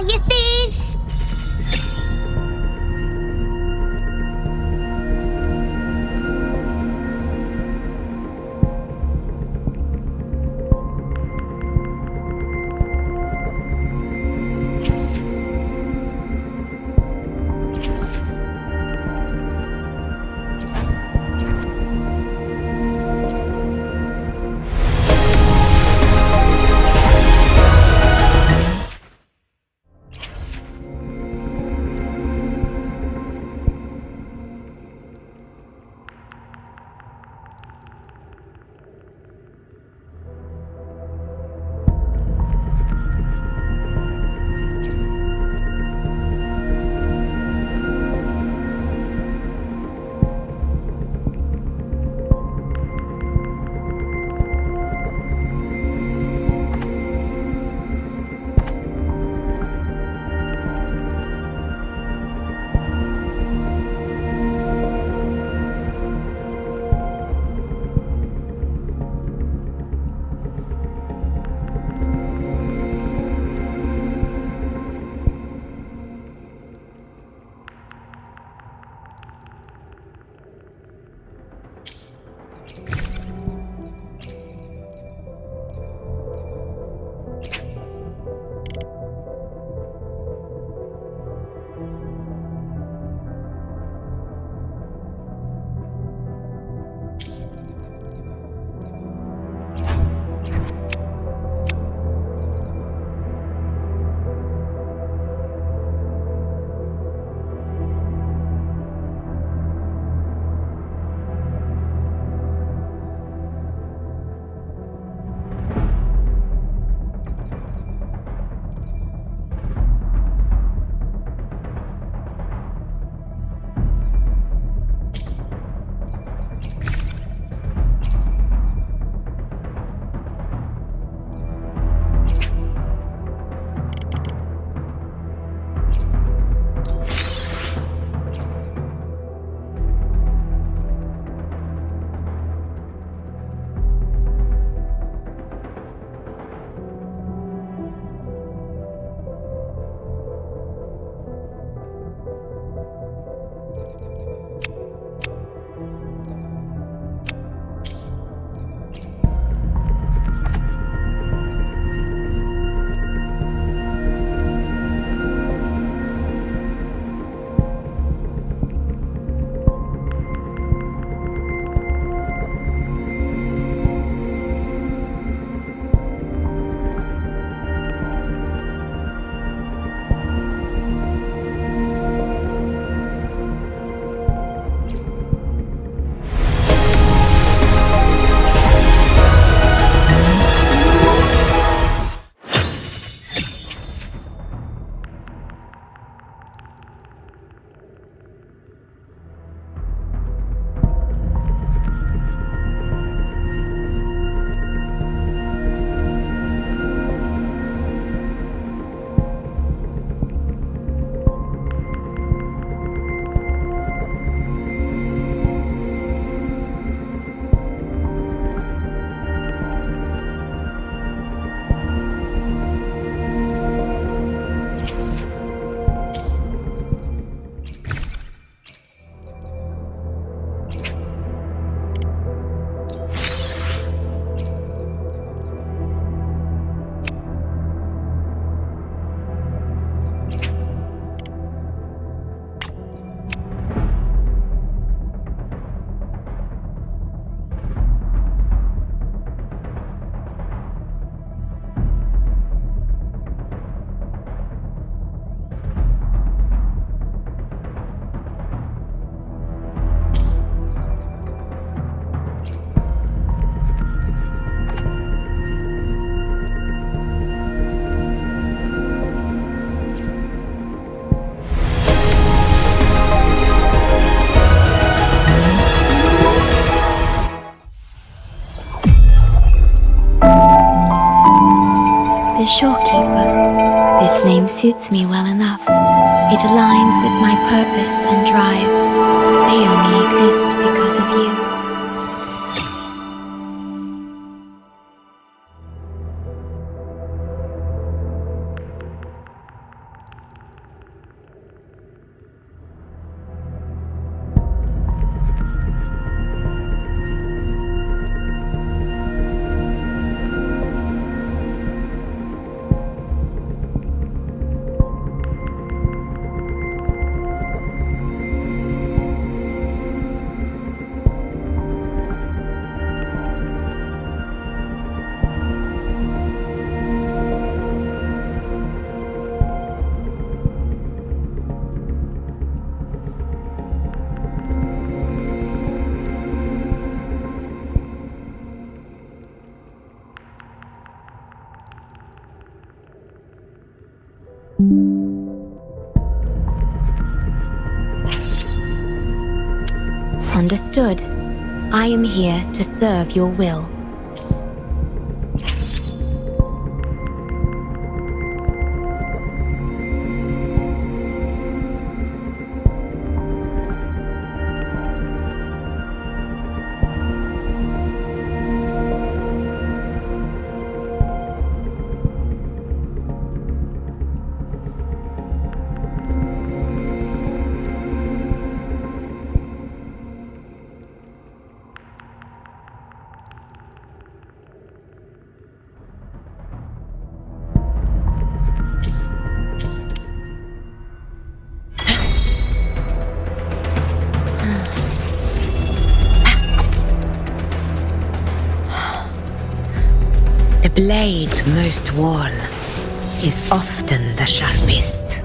S1: You thieves! the Shorekeeper. This name suits me well enough. It aligns with my purpose and drive. They only exist because of you. Understood. I am here to serve your will.
S7: The blade most worn is often the sharpest.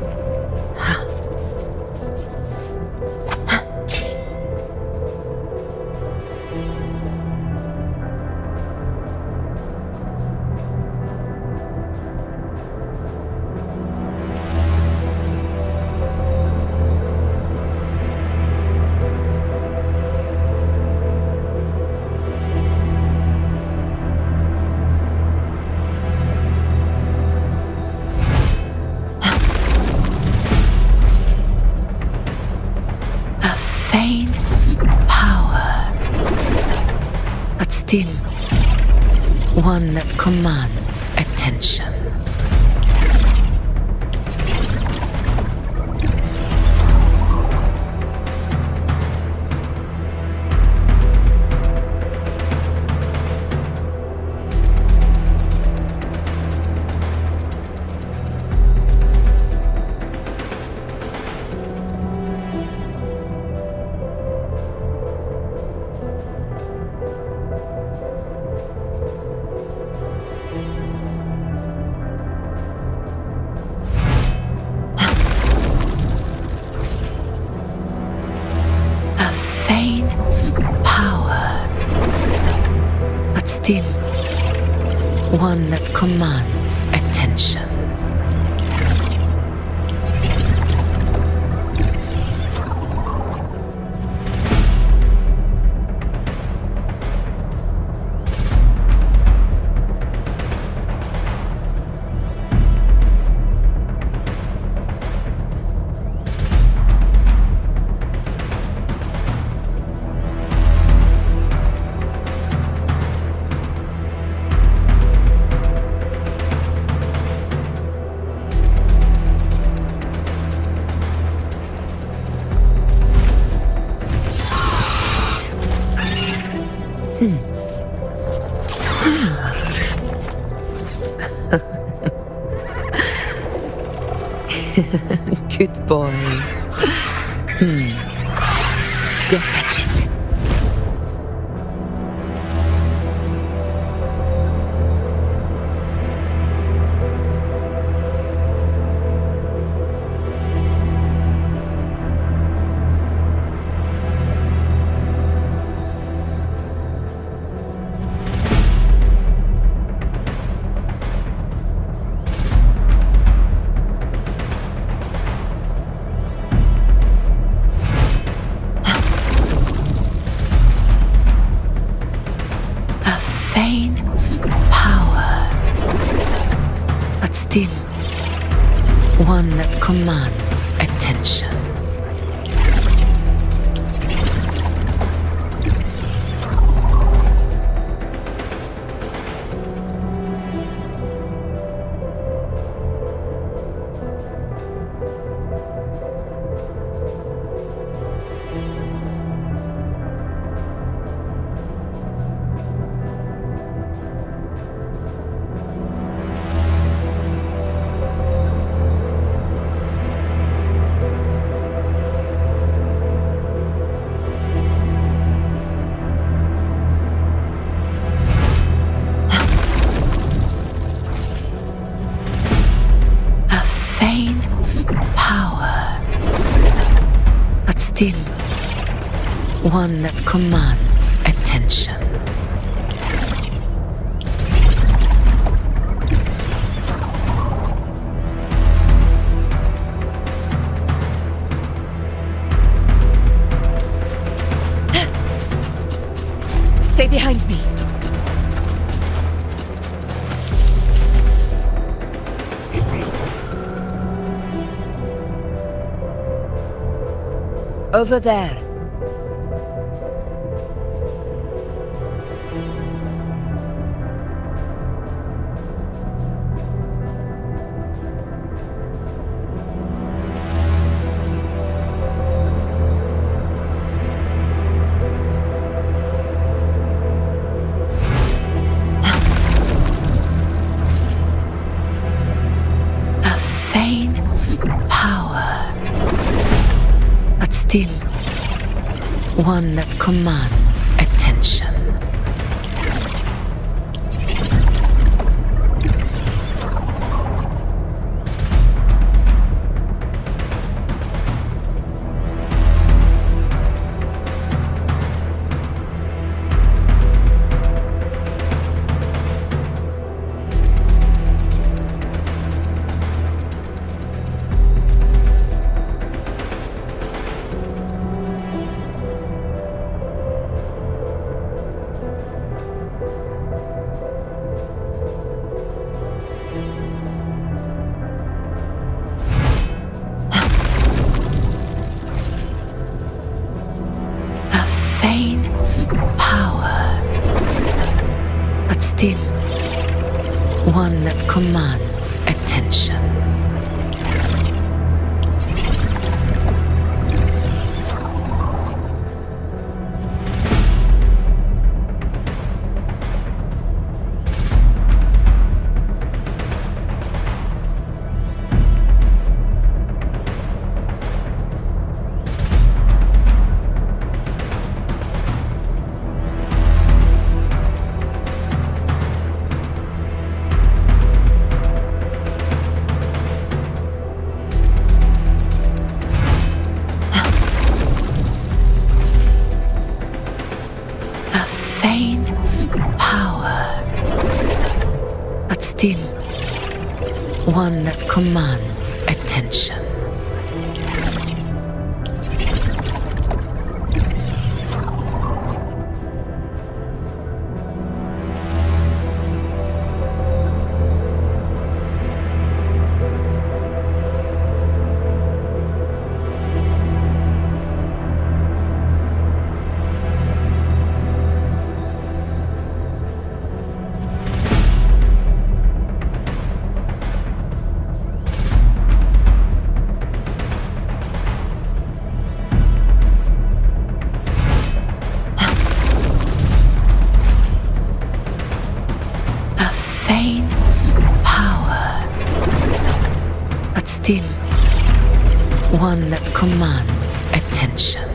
S7: Still, one that commands attention. Still, one that commands attention. Good boy. Go fetch it. still one that commands attention. Still, one that commands attention. Stay behind me. Over there. A faint power, but still one that commands attention. Power, but still one that commands attention. Power, but still one that commands attention. Still, one that commands attention.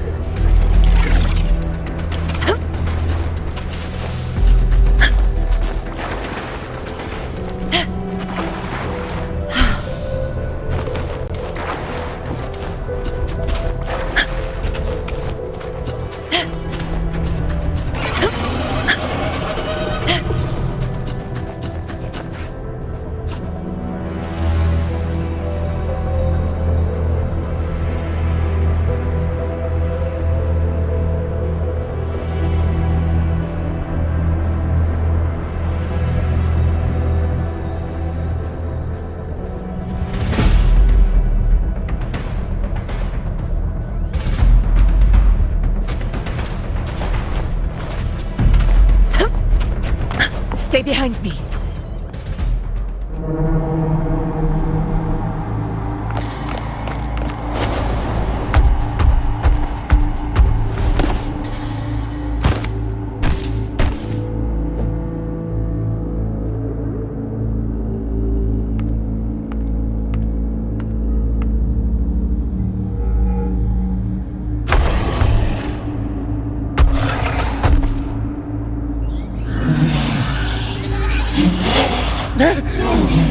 S7: Stay behind me.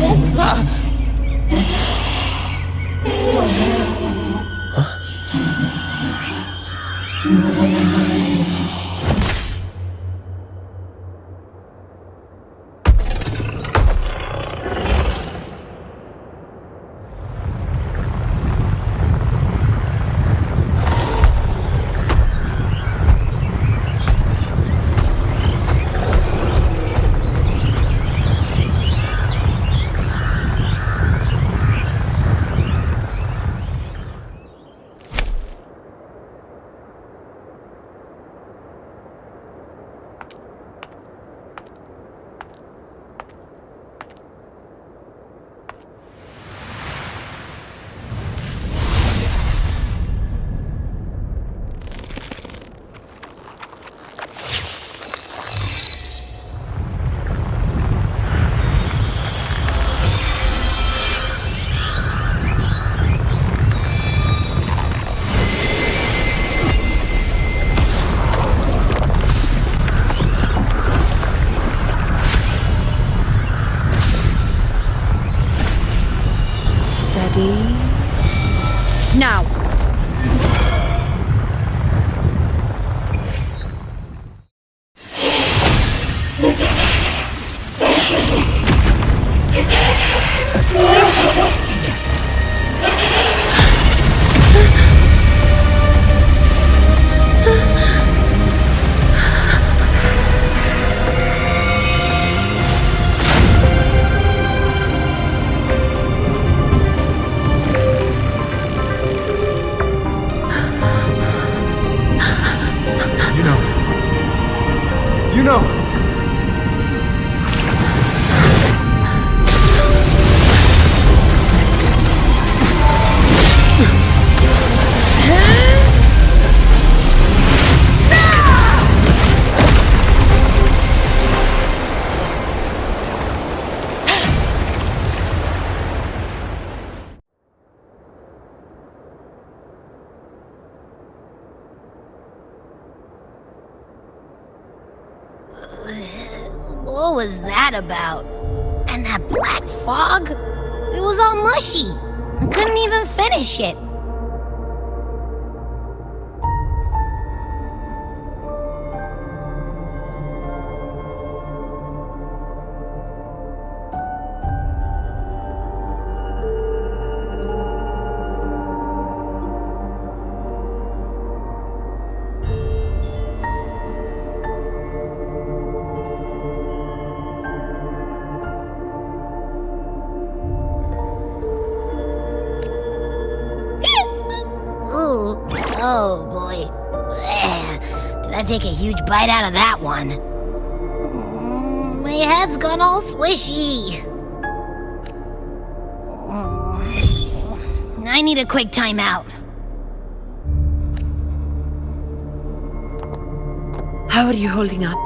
S13: What was that?
S8: Now!
S2: You know.
S1: What was that about? And that black fog? It was all mushy. I couldn't even finish it. Oh boy. Did I take a huge bite out of that one? My head's gone all swishy. I need a quick timeout.
S7: How are you holding up?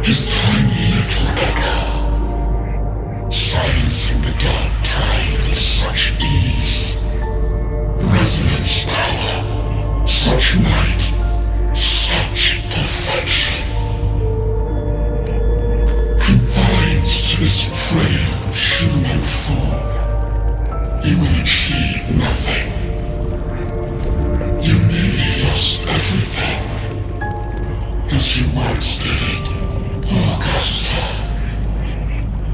S14: His tiny little echo, silencing the dark tide with such ease. Resonance power, such might, such perfection. Confined to this frail human form, you will achieve nothing. You nearly lost everything, as you once did. Augusta,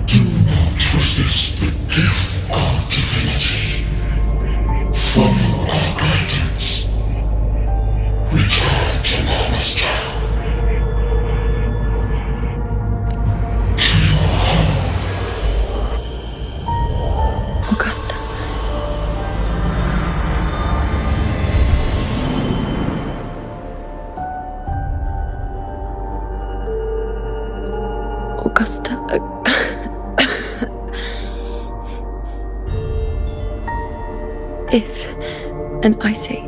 S14: do not resist the gift of divinity. Follow our guidance.
S8: Augusta. If, and I say,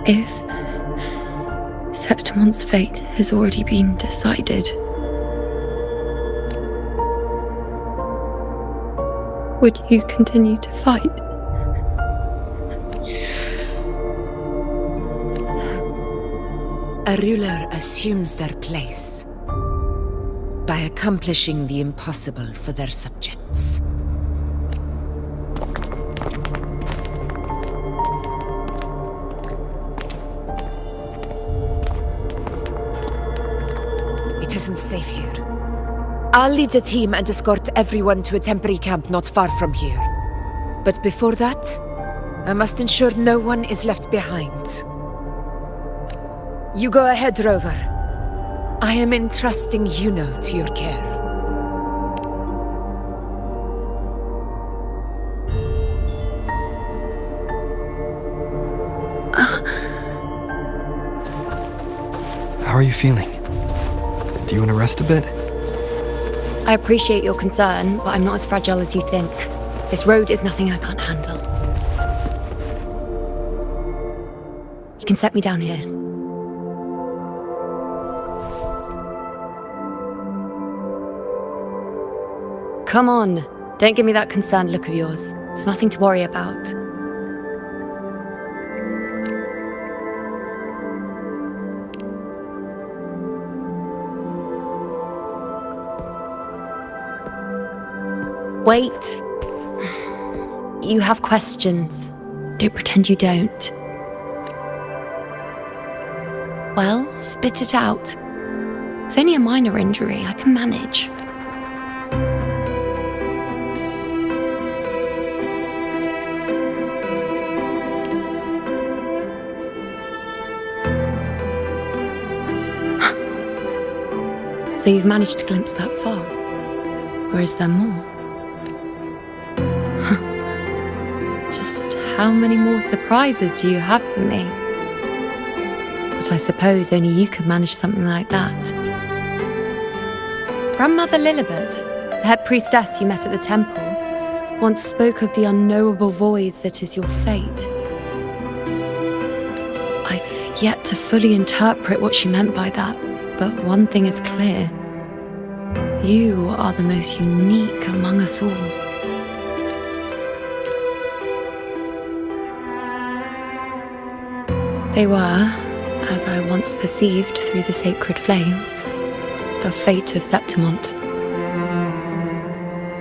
S8: if Septimon's fate has already been decided, would you continue to fight?
S7: A ruler assumes their place by accomplishing the impossible for their subjects. It isn't safe here. I'll lead a team and escort everyone to a temporary camp not far from here. But before that, I must ensure no one is left behind. You go ahead, Rover. I am entrusting Yuno to your care.
S2: How are you feeling? Do you want to rest a bit?
S8: I appreciate your concern, but I'm not as fragile as you think. This road is nothing I can't handle. You can set me down here. Come on, don't give me that concerned look of yours. It's nothing to worry about. Wait. You have questions. Don't pretend you don't. Well, spit it out. It's only a minor injury. I can manage. So you've managed to glimpse that far? Or is there more? Just how many more surprises do you have for me? But I suppose only you could manage something like that. Grandmother Lilibet, the head priestess you met at the temple, once spoke of the unknowable void that is your fate. I've yet to fully interpret what she meant by that, but one thing is clear. You are the most unique among us all. They were, as I once perceived through the sacred flames, the fate of Septimont.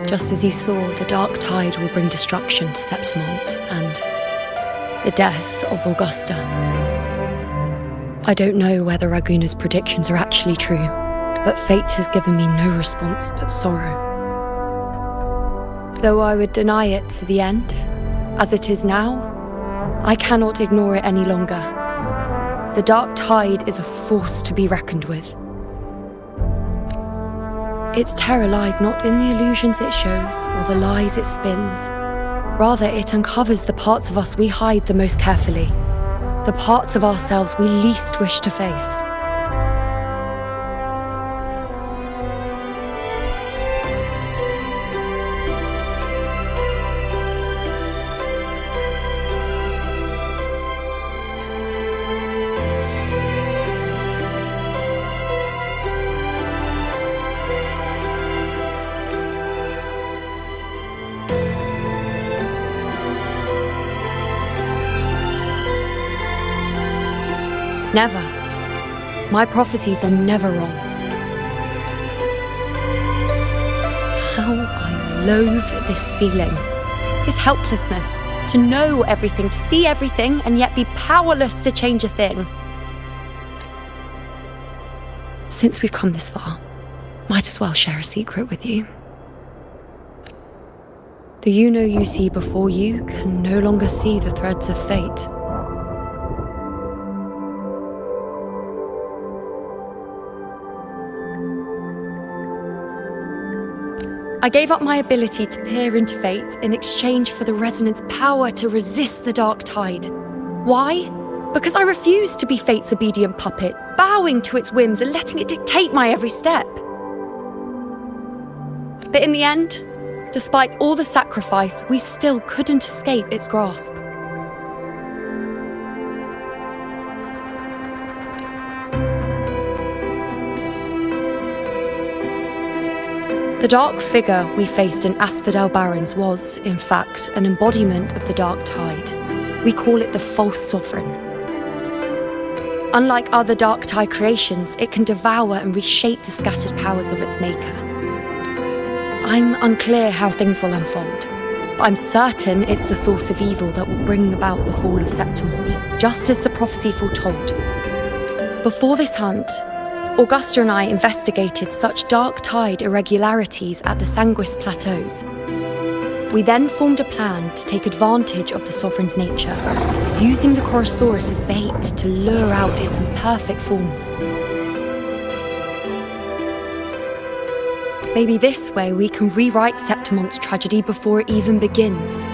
S8: Just as you saw, the dark tide will bring destruction to Septimont and the death of Augusta. I don't know whether Raguna's predictions are actually true, but fate has given me no response but sorrow. Though I would deny it to the end, as it is now, I cannot ignore it any longer. The dark tide is a force to be reckoned with. Its terror lies not in the illusions it shows or the lies it spins. Rather, it uncovers the parts of us we hide the most carefully, the parts of ourselves we least wish to face. Never. My prophecies are never wrong. How I loathe this feeling. This helplessness. To know everything, to see everything, and yet be powerless to change a thing. Since we've come this far, might as well share a secret with you. The Yuno you see before you can no longer see the threads of fate. I gave up my ability to peer into fate in exchange for the resonance power to resist the dark tide. Why? Because I refused to be fate's obedient puppet, bowing to its whims and letting it dictate my every step. But in the end, despite all the sacrifice, we still couldn't escape its grasp. The dark figure we faced in Asphodel Barrens was, in fact, an embodiment of the dark tide. We call it the false sovereign. Unlike other dark tide creations, it can devour and reshape the scattered powers of its maker. I'm unclear how things will unfold, but I'm certain it's the source of evil that will bring about the fall of Septimont, just as the prophecy foretold. Before this hunt, Augusta and I investigated such dark tide irregularities at the SANSHXY plateaus. We then formed a plan to take advantage of the Sovereign's nature, using the Chorosaurus as bait to lure out its imperfect form. Maybe this way we can rewrite Septimont's tragedy before it even begins.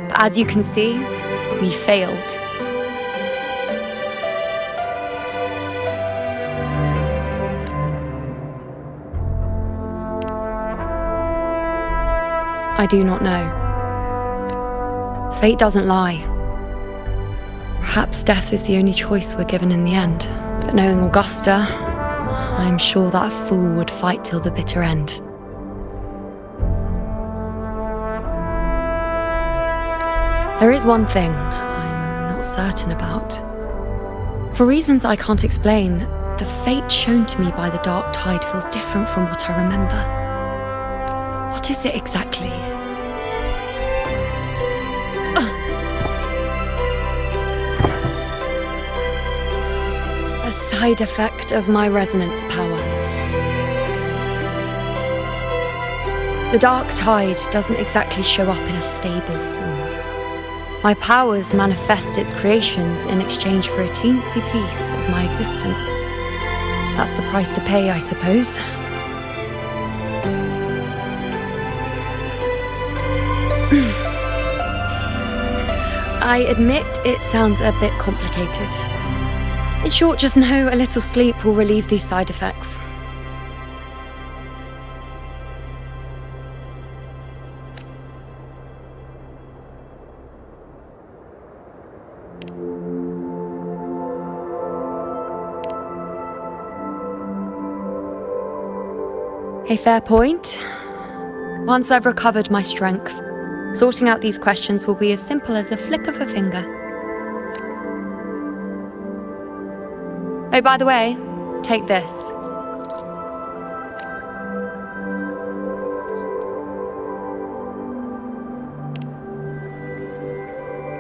S8: But as you can see, we failed. I do not know. Fate doesn't lie. Perhaps death is the only choice we're given in the end. But knowing Augusta, I'm sure that fool would fight till the bitter end. There is one thing I'm not certain about. For reasons I can't explain, the fate shown to me by the dark tide feels different from what I remember. What is it exactly? A side effect of my resonance power. The dark tide doesn't exactly show up in a stable form. My powers manifest its creations in exchange for a teensy piece of my existence. That's the price to pay, I suppose. I admit it sounds a bit complicated. In short, just know a little sleep will relieve these side effects. A fair point. Once I've recovered my strength, sorting out these questions will be as simple as a flick of a finger. Oh, by the way, take this.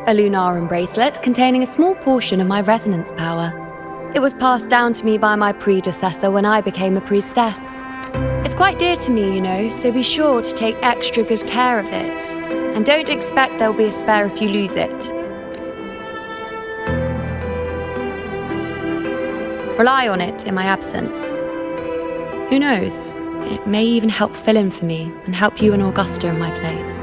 S8: A Lunarum bracelet containing a small portion of my resonance power. It was passed down to me by my predecessor when I became a priestess. It's quite dear to me, you know, so be sure to take extra good care of it. And don't expect there'll be a spare if you lose it. Rely on it in my absence. Who knows? It may even help fill in for me and help you and Augusta in my place.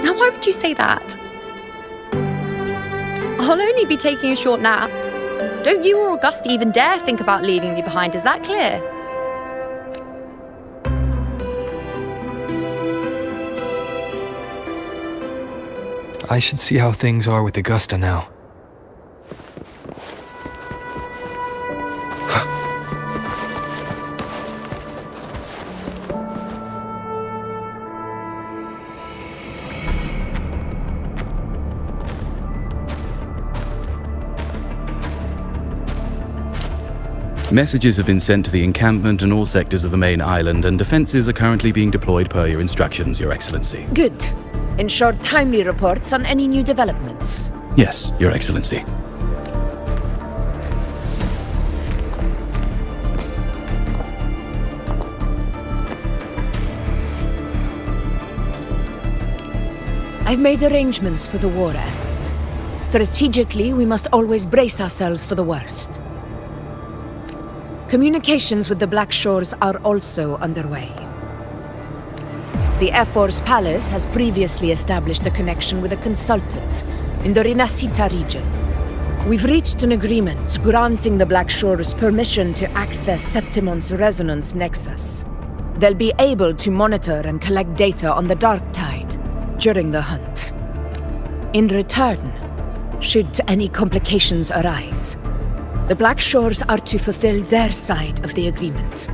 S8: Now, why would you say that? I'll only be taking a short nap. Don't you or Augusta even dare think about leaving me behind, is that clear?
S2: I should see how things are with Augusta now.
S9: Messages have been sent to the encampment and all sectors of the main island, and defenses are currently being deployed per your instructions, Your Excellency.
S7: Good. Ensure timely reports on any new developments.
S9: Yes, Your Excellency.
S7: I've made arrangements for the war effort. Strategically, we must always brace ourselves for the worst. Communications with the Black Shores are also underway. The F4's palace has previously established a connection with a consultant in the Renacita region. We've reached an agreement granting the Black Shores permission to access Septimon's resonance nexus. They'll be able to monitor and collect data on the Dark Tide during the hunt. In return, should any complications arise, the Black Shores are to fulfill their side of the agreement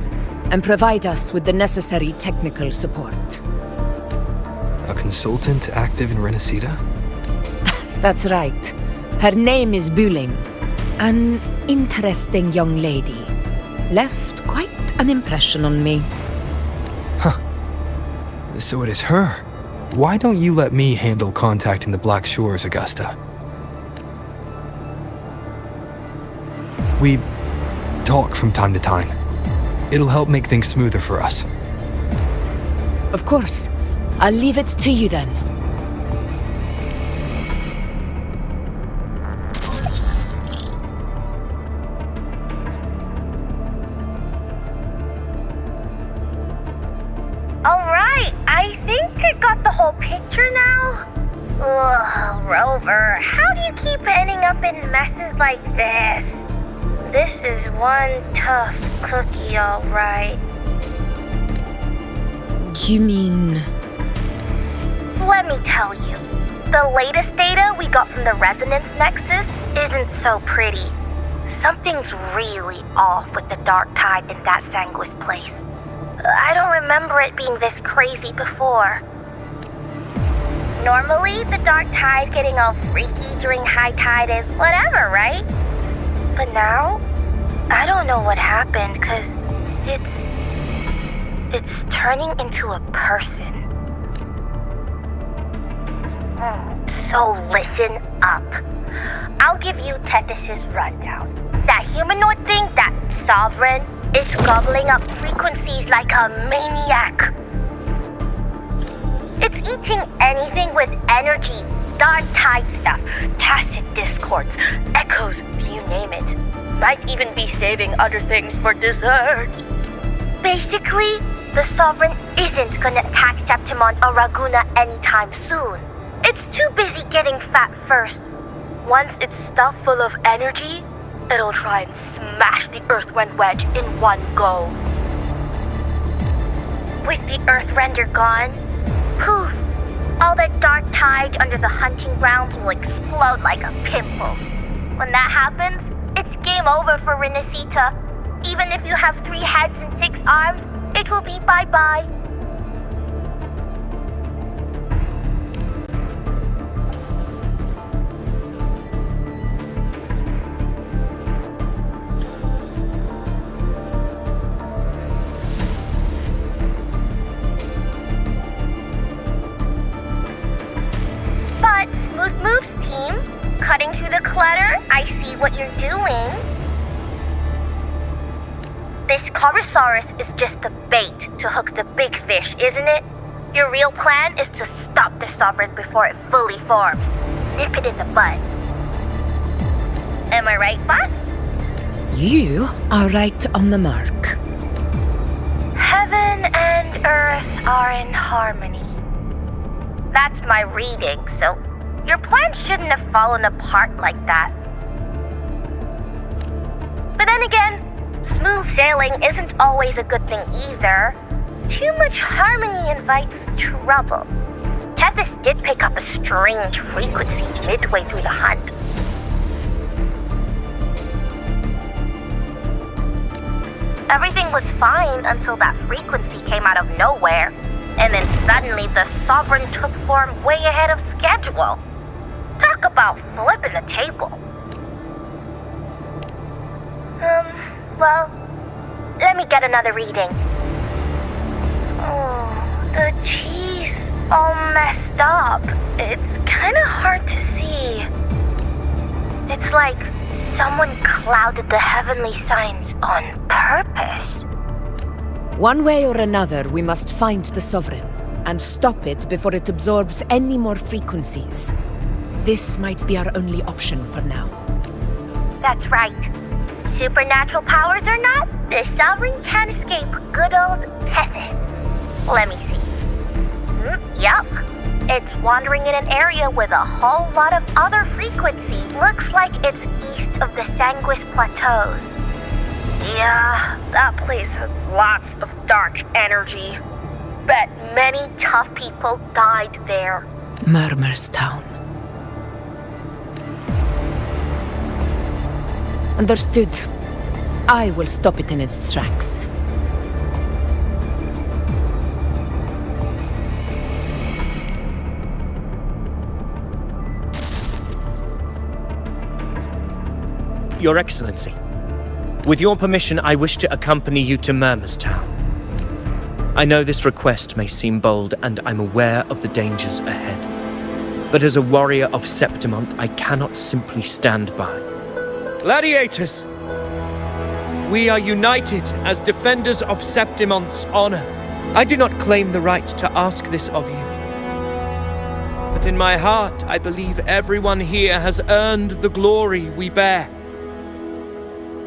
S7: and provide us with the necessary technical support.
S2: A consultant active in Renacita?
S7: That's right. Her name is Buling. An interesting young lady. Left quite an impression on me.
S2: So it is her. Why don't you let me handle contacting the Black Shores, Augusta? We talk from time to time. It'll help make things smoother for us.
S7: Of course. I'll leave it to you then.
S1: Alright, I think I got the whole picture now. Ugh, Rover, how do you keep ending up in messes like this? This is one tough cookie, alright.
S7: You mean...
S1: Let me tell you, the latest data we got from the Resonance Nexus isn't so pretty. Something's really off with the Dark Tide in that SANSHXY place. I don't remember it being this crazy before. Normally, the Dark Tide getting all freaky during high tide is whatever, right? But now, I don't know what happened, cause it's turning into a person. So listen up. I'll give you Tethys' rundown. That humanoid thing, that Sovereign, is gobbling up frequencies like a maniac. It's eating anything with energy, Dark Tide stuff, tacit discords, echoes, you name it. Might even be saving other things for dessert. Basically, the Sovereign isn't gonna attack Septimon or Raguna anytime soon. It's too busy getting fat first. Once it's stuffed full of energy, it'll try and smash the Earthwind wedge in one go. With the Earthrender gone, poof, all that Dark Tide under the hunting grounds will explode like a pimple. When that happens, it's game over for Renacita. Even if you have 3 heads and 6 arms, it will be bye-bye. But Smooth Moves team, cutting through the clutter, I see what you're doing. This Corosaurus is just the bait to hook the big fish, isn't it? Your real plan is to stop the Sovereign before it fully forms. Nip it in the bud. Am I right, boss?
S7: You are right on the mark.
S1: Heaven and Earth are in harmony. That's my reading, so your plan shouldn't have fallen apart like that. But then again, smooth sailing isn't always a good thing either. Too much harmony invites trouble. Tethys did pick up a strange frequency midway through the hunt. Everything was fine until that frequency came out of nowhere, and then suddenly the Sovereign took form way ahead of schedule. Talk about flipping the table. Well, let me get another reading. Oh, the cheese all messed up. It's kind of hard to see. It's like someone clouded the heavenly signs on purpose.
S7: One way or another, we must find the Sovereign and stop it before it absorbs any more frequencies. This might be our only option for now.
S1: That's right. Supernatural powers or not, the Sovereign can't escape good old Tethys. Let me see. It's wandering in an area with a whole lot of other frequencies. Looks like it's east of the SANSHXY plateaus. Yeah, that place has lots of dark energy. Bet many tough people died there.
S7: Murmur's Town. Understood. I will stop it in its tracks.
S3: Your Excellency, with your permission, I wish to accompany you to Murmur's Town. I know this request may seem bold, and I'm aware of the dangers ahead. But as a warrior of Septimont, I cannot simply stand by. Gladiators! We are united as defenders of Septimont's honor. I do not claim the right to ask this of you. But in my heart, I believe everyone here has earned the glory we bear.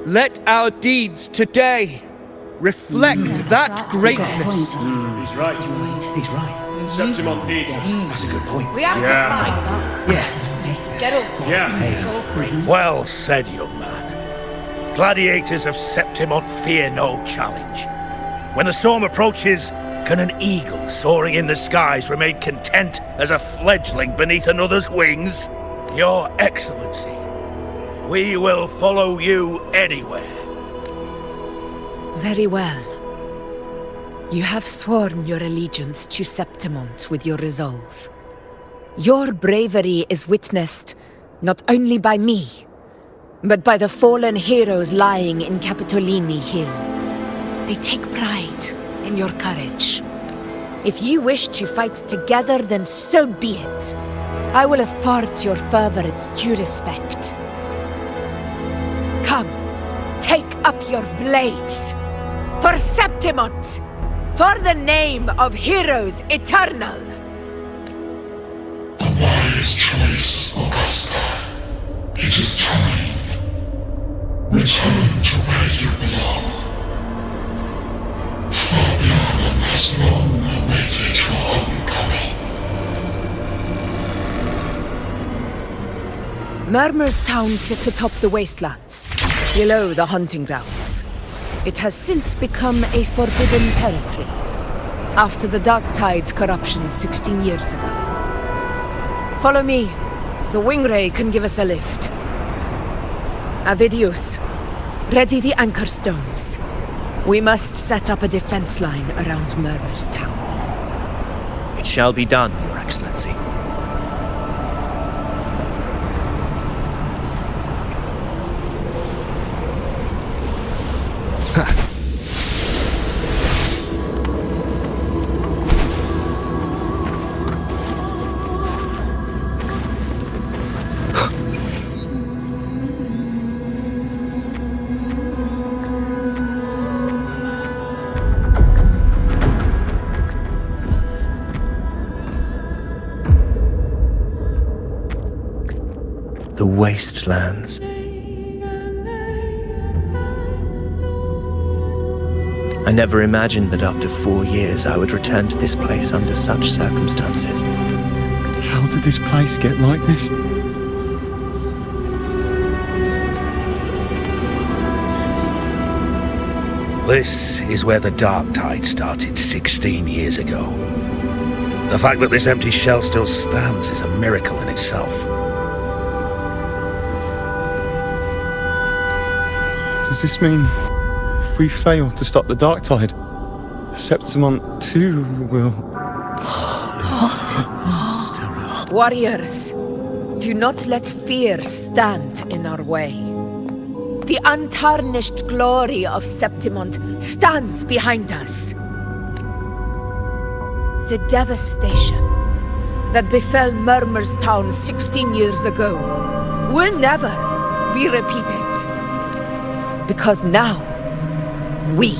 S3: Let our deeds today reflect that greatness.
S5: He's right.
S6: He's right.
S5: Septimont needs us.
S6: That's a good point.
S4: We have to fight.
S6: Yeah.
S4: Get up.
S5: Yeah.
S10: Well said, young man. Gladiators of Septimont fear no challenge. When the storm approaches, can an eagle soaring in the skies remain content as a fledgling beneath another's wings? Your Excellency, we will follow you anywhere.
S7: Very well. You have sworn your allegiance to Septimont with your resolve. Your bravery is witnessed not only by me, but by the fallen heroes lying in Capitolini Hill. They take pride in your courage. If you wish to fight together, then so be it. I will afford your fervor its due respect. Come, take up your blades. For Septimont! For the name of heroes eternal!
S14: A wise choice, Augusta. It is time. Return to where you belong. Fabianum has long awaited your homecoming.
S7: Murmur's Town sits atop the wastelands, below the hunting grounds. It has since become a forbidden territory, after the Dark Tide's corruption 16 years ago. Follow me. The Wingray can give us a lift. Avidius, ready the anchor stones. We must set up a defense line around Murmur's Town.
S3: It shall be done, Your Excellency. The wastelands. I never imagined that after 4 years I would return to this place under such circumstances.
S13: How did this place get like this?
S10: This is where the Dark Tide started 16 years ago. The fact that this empty shell still stands is a miracle in itself.
S13: Does this mean if we fail to stop the Dark Tide, Septimont too will...
S7: Warriors, do not let fear stand in our way. The untarnished glory of Septimont stands behind us. The devastation that befell Murmur's Town 16 years ago will never be repeated. Because now, we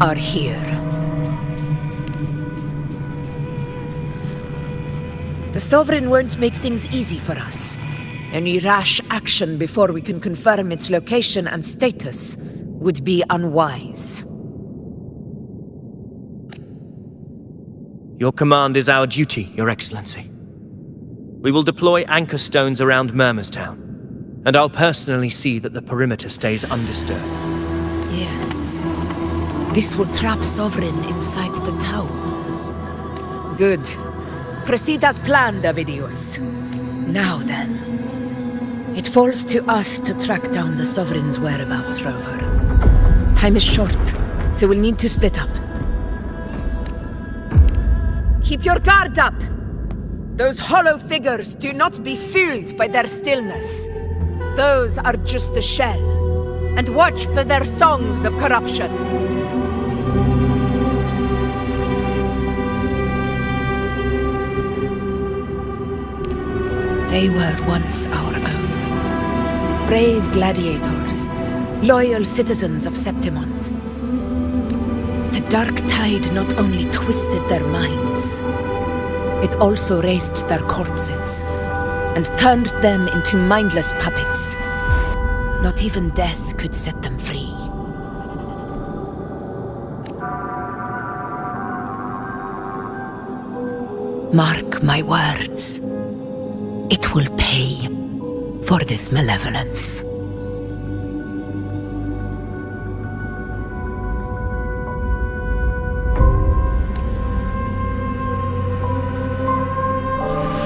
S7: are here. The Sovereign won't make things easy for us. Any rash action before we can confirm its location and status would be unwise.
S3: Your command is our duty, Your Excellency. We will deploy anchor stones around Murmurstown, and I'll personally see that the perimeter stays undisturbed.
S7: Yes. This will trap Sovereign inside the town. Good. Proceed as planned, Avidius. Now then. It falls to us to track down the Sovereign's whereabouts, Rover. Time is short, so we'll need to split up. Keep your guard up! Those hollow figures do not be fooled by their stillness. Those are just the shell. And watch for their songs of corruption. They were once our own. Brave gladiators, loyal citizens of Septimont. The dark tide not only twisted their minds, it also raised their corpses and turned them into mindless puppets. Not even death could set them free. Mark my words. It will pay for this malevolence.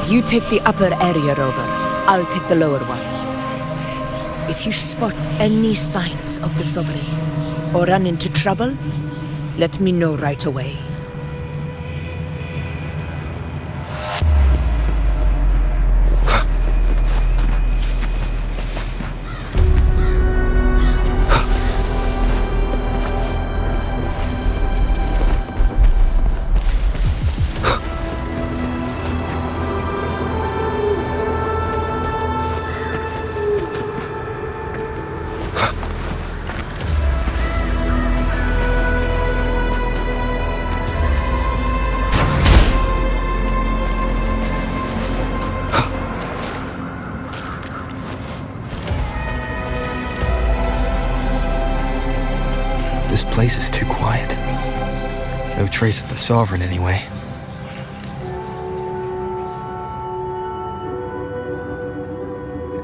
S7: You take the upper area, Rover. I'll take the lower one. If you spot any signs of the Sovereign, or run into trouble, let me know right away.
S2: This place is too quiet. No trace of the Sovereign, anyway.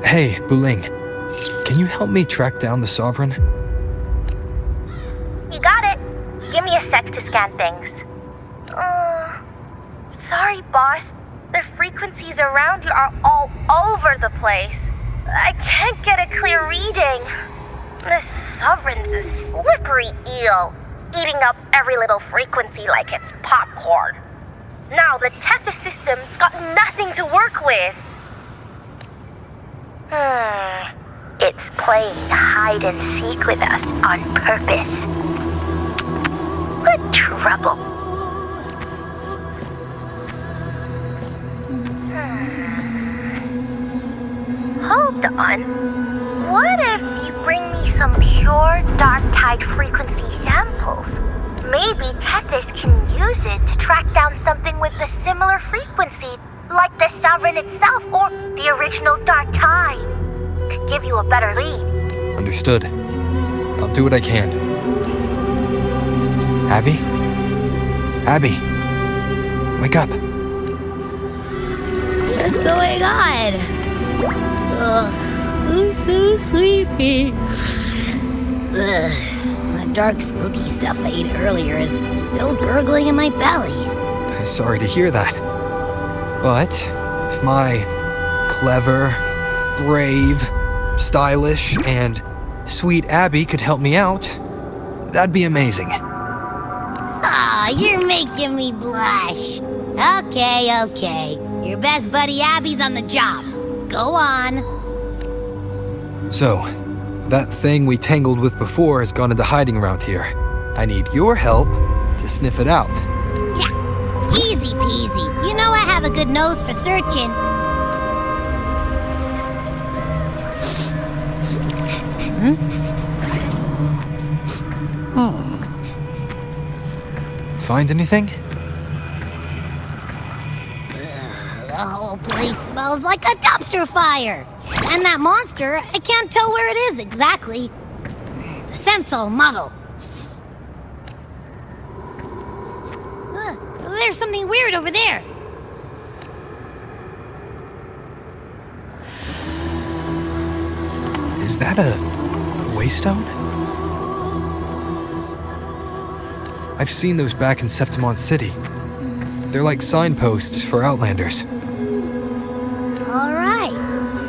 S2: Hey, Buling. Can you help me track down the Sovereign?
S1: You got it. Give me a sec to scan things. Sorry, boss. The frequencies around you are all over the place. I can't get a clear reading. The Sovereign's a slippery eel, eating up every little frequency like it's popcorn. Now the Tethys system's got nothing to work with. It's playing hide and seek with us on purpose. What trouble. Hold on. What if you bring me some pure dark tide frequency samples? Maybe Tethys can use it to track down something with a similar frequency, like the Sovereign itself or the original dark tide. Could give you a better lead.
S2: Understood. I'll do what I can. Abby? Abby! Wake up!
S15: What's going on? Ugh. I'm so sleepy. Ugh. The dark, spooky stuff I ate earlier is still gurgling in my belly.
S2: Sorry to hear that. But if my clever, brave, stylish, and sweet Abby could help me out, that'd be amazing.
S15: Aw, you're making me blush. Okay. Your best buddy Abby's on the job. Go on.
S2: So, that thing we tangled with before has gone into hiding around here. I need your help to sniff it out.
S15: Yeah, easy peasy. You know I have a good nose for searching.
S2: Find anything?
S15: The whole place smells like a dumpster fire. And that monster, I can't tell where it is exactly. The scent's all muddled. there's something weird over there.
S2: Is that a waystone? I've seen those back in Septimont City. They're like signposts for Outlanders.
S15: All right,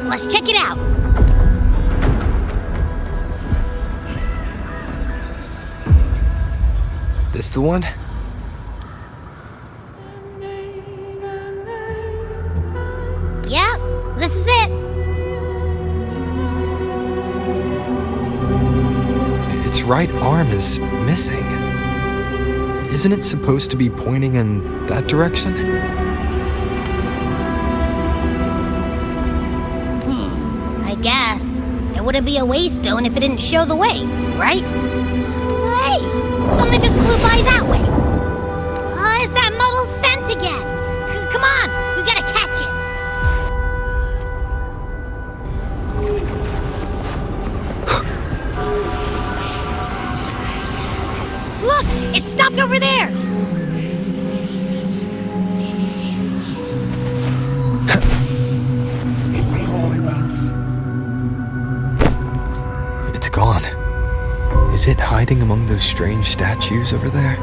S15: let's check it out.
S2: This the one?
S15: Yep, this is it.
S2: Its right arm is missing. Isn't it supposed to be pointing in that direction?
S15: I guess. It wouldn't be a waystone if it didn't show the way, right? Hey, something just flew by that way. It's that muddled scent again. Come on, we gotta catch it. Look, it stopped over there.
S2: It's gone. Is it hiding among those strange statues over there?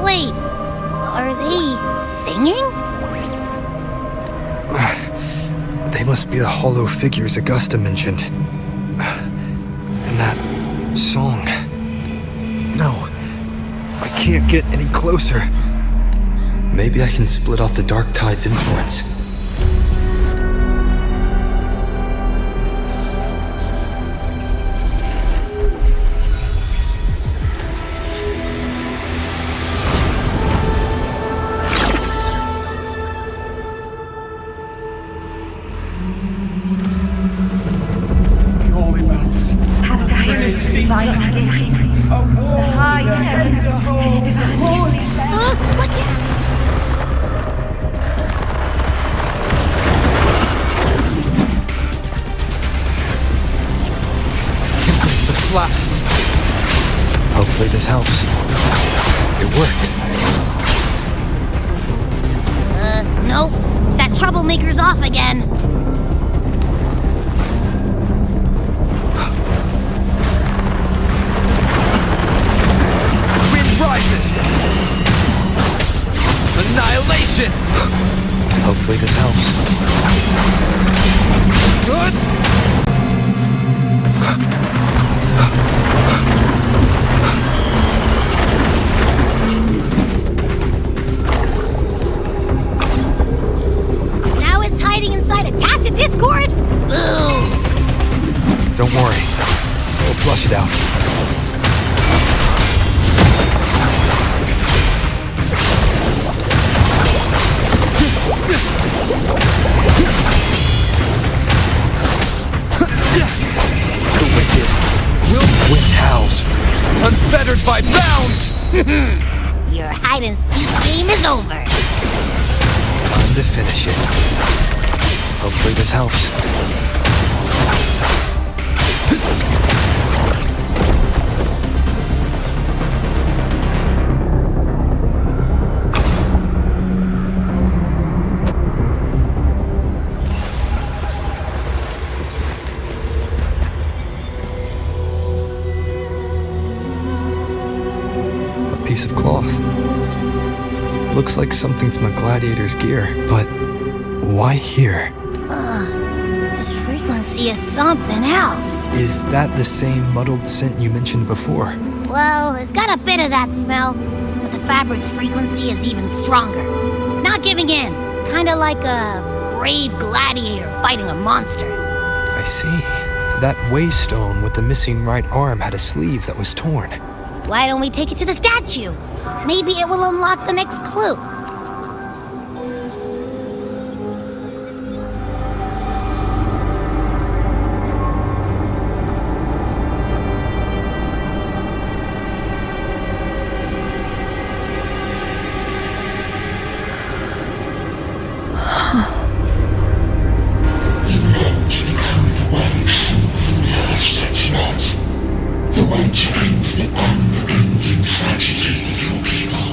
S15: Wait, are they singing?
S2: They must be the hollow figures Augusta mentioned. And that song. No, I can't get any closer. Maybe I can split off the Dark Tide's influence. Hopefully this helps. It worked.
S15: Nope. That troublemaker's off again.
S2: Wind rises! Annihilation! Hopefully this helps. Good!
S15: Inside a tacit discord? Ooh.
S2: Don't worry. We'll flush it out. The wicked will wind howls, unfettered by bounds!
S15: Your hide-and-seek game is over.
S2: Time to finish it. Hopefully this helps. A piece of cloth. Looks like something from a gladiator's gear, but why here?
S15: This frequency is something else.
S2: Is that the same muddled scent you mentioned before?
S15: Well, it's got a bit of that smell, but the fabric's frequency is even stronger. It's not giving in, kinda like a brave gladiator fighting a monster.
S2: I see. That waystone with the missing right arm had a sleeve that was torn.
S15: Why don't we take it to the statue? Maybe it will unlock the next clue.
S14: The way to end the unending tragedy of your people.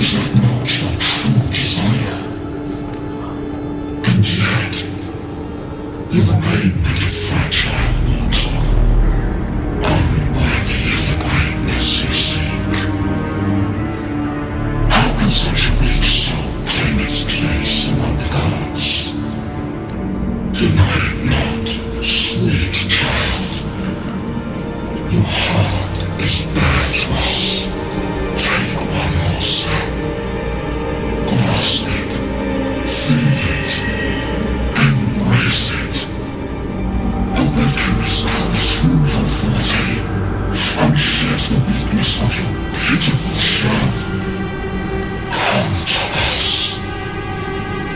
S14: Is that not You remain but a fragile mortal, unworthy of the greatness you seek. How can such a weak soul claim its place among the gods? Deny it not, sweet child. Your heart is bare to us. Take one more step. Grasp it, feel it, embrace it. Awaken its power through your forte, and shed the weakness of your pitiful shell. Come to us.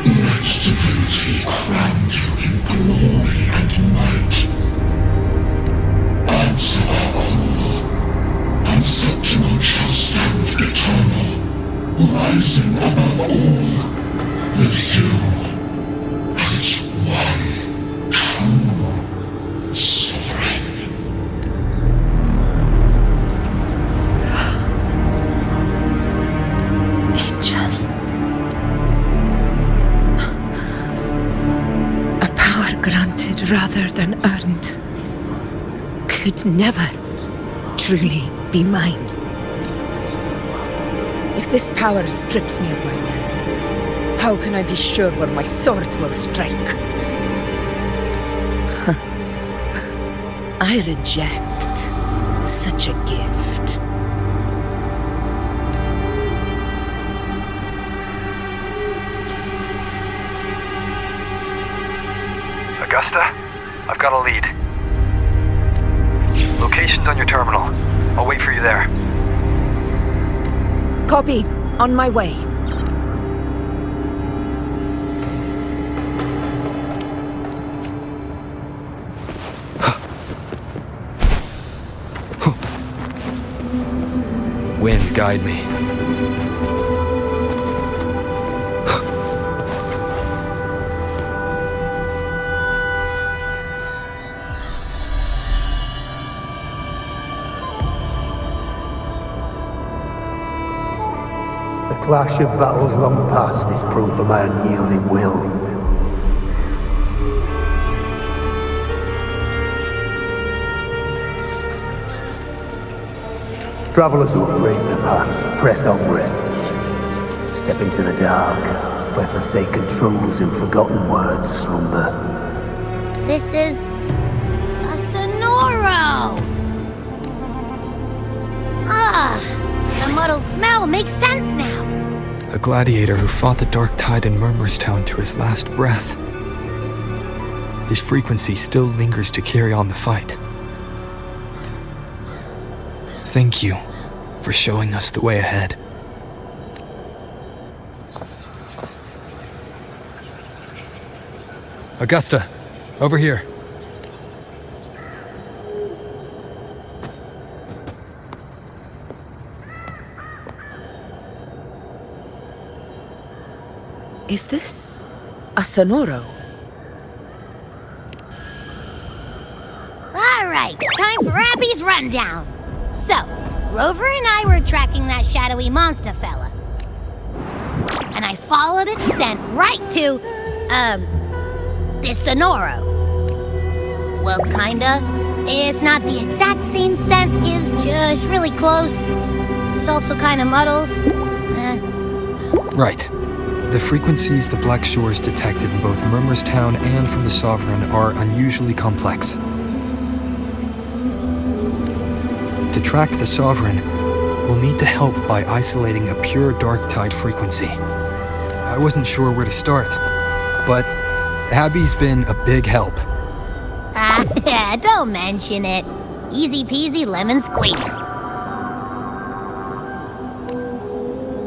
S14: Let divinity crown you in glory and might. Answer our call, and Septimon shall stand eternal, rising above all, with you as its one true sovereign.
S11: Angel. A power granted rather than earned could never truly be mine.
S7: If this power strips me of my will, how can I be sure where my sword will strike? I reject such a gift.
S2: Augusta, I've got a lead. Location's on your terminal. I'll wait for you there.
S7: Copy. On my way.
S2: Wind, guide me.
S16: The clash of battles long past is proof of my unyielding will. Travellers who have braved the path, press onward. Step into the dark, where forsaken truths and forgotten words slumber.
S15: This is a Sonoro! Ah, the muddled smell makes sense now.
S2: A gladiator who fought the dark tide in Murmurstown to his last breath. His frequency still lingers to carry on the fight. Thank you for showing us the way ahead. Augusta, over here.
S7: Is this a Sonoro?
S15: Alright, time for Abby's rundown. So, Rover and I were tracking that shadowy monster fella. And I followed its scent right to, this Sonoro. Well, kinda. It's not the exact same scent, it's just really close. It's also kinda muddled.
S2: Right. The frequencies the Black Shores detected in both Murmurstown and from the Sovereign are unusually complex. To track the Sovereign, we'll need to help by isolating a pure dark tide frequency. I wasn't sure where to start, but Abby's been a big help.
S15: Don't mention it. Easy peasy lemon squeezy.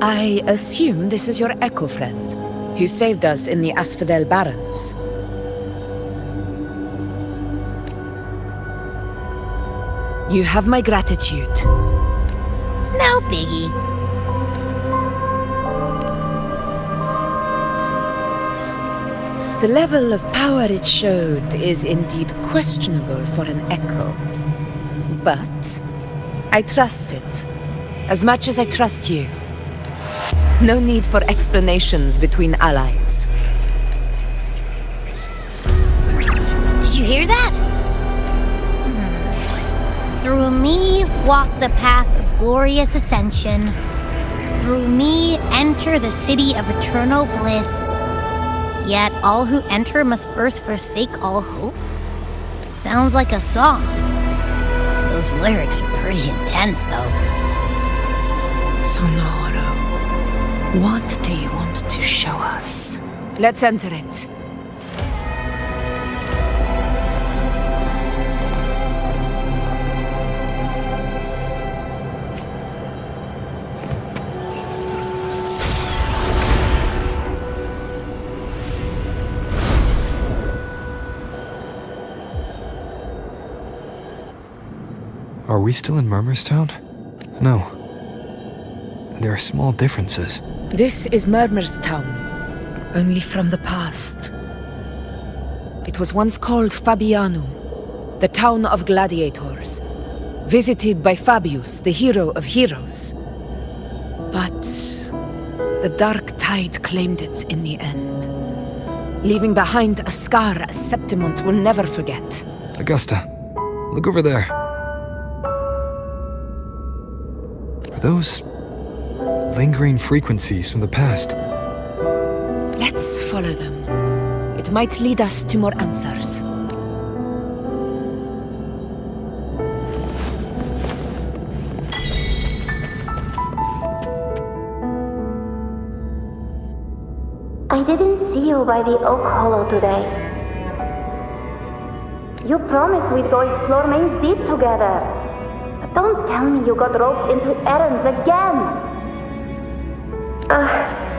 S7: I assume this is your Echo friend, who saved us in the Asphodel Barrens. You have my gratitude.
S15: No biggie.
S7: The level of power it showed is indeed questionable for an Echo. But I trust it, as much as I trust you. No need for explanations between allies.
S15: you hear that? Through me walk the path of glorious ascension. Through me enter the city of eternal bliss. Yet all who enter must first forsake all hope? Sounds like a song. Those lyrics are pretty intense, though.
S11: Sonoro, what do you want to show us?
S7: Let's enter it.
S2: Are we still in Murmurstown? No. There are small differences.
S7: This is Murmurstown, only from the past. It was once called Fabianum, the town of gladiators, visited by Fabius, the hero of heroes. But the dark tide claimed it in the end, leaving behind a scar Septimont will never forget.
S2: Augusta, look over there. Are those lingering frequencies from the past?
S7: Let's follow them. It might lead us to more answers.
S1: I didn't see you by the Oak Hollow today. You promised we'd go explore Main's Deep together. But don't tell me you got roped into errands again.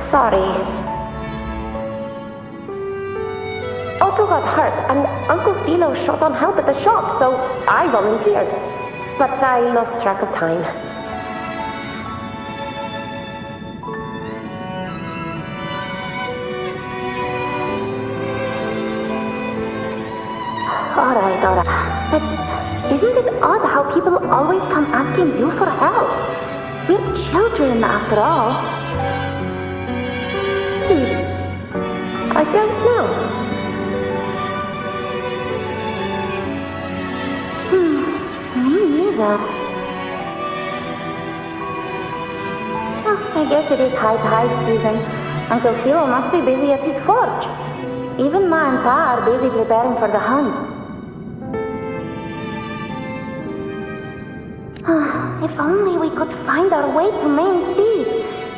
S1: Sorry. Otto got hurt, and Uncle Philo shot on help at the shop, so I volunteered. But I lost track of time. Alright. But isn't it odd how people always come asking you for help? We're children, after all. I don't know. Me neither. I guess it is high tide season. Uncle Philo must be busy at his forge. Even Ma and Pa are busy preparing for the hunt. If only we could find our way to Main's Deep.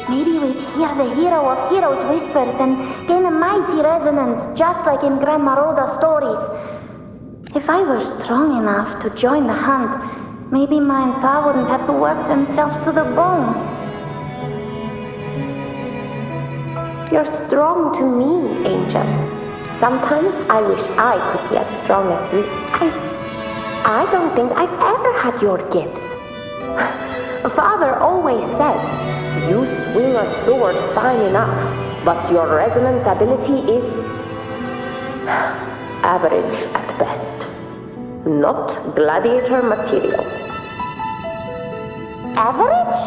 S1: Maybe we'd hear the hero of heroes whispers and gain a mighty resonance, just like in Grandma Rosa's stories. If I were strong enough to join the hunt, maybe Ma and Pa wouldn't have to work themselves to the bone. You're strong to me, Angel. Sometimes I wish I could be as strong as you. I don't think I've ever had your gifts. Father always said, you swing a sword fine enough, but your resonance ability is average at best. Not gladiator material. Average?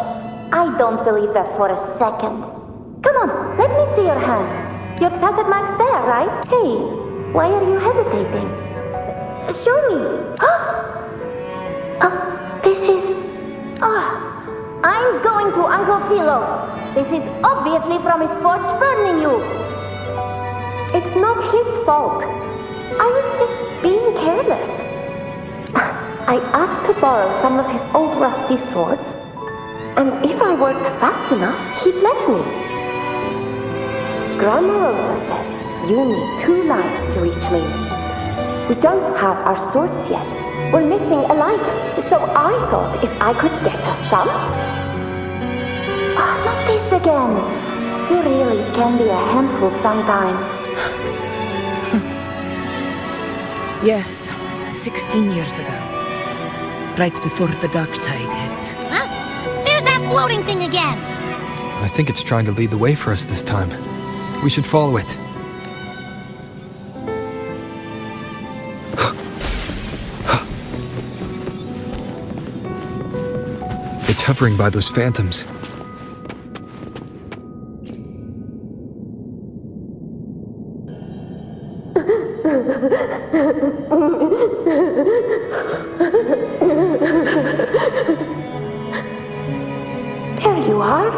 S1: I don't believe that for a second. Come on, let me see your hand. Your tacit mark's there, right? Hey, why are you hesitating? Show me. This is... I'm going to Uncle Philo. This is obviously from his forge burning you. It's not his fault. I was just being careless. I asked to borrow some of his old rusty swords, and if I worked fast enough, he'd let me. Grandma Rosa said you need 2 lives to reach me. We don't have our swords yet. We're missing a life, so I thought if I could get us some... not this again. You really can be a handful sometimes.
S7: Yes, 16 years ago. Right before the dark tide hit.
S15: Huh? There's that floating thing again!
S2: I think it's trying to lead the way for us this time. We should follow it. It's hovering by those phantoms.
S1: There you are.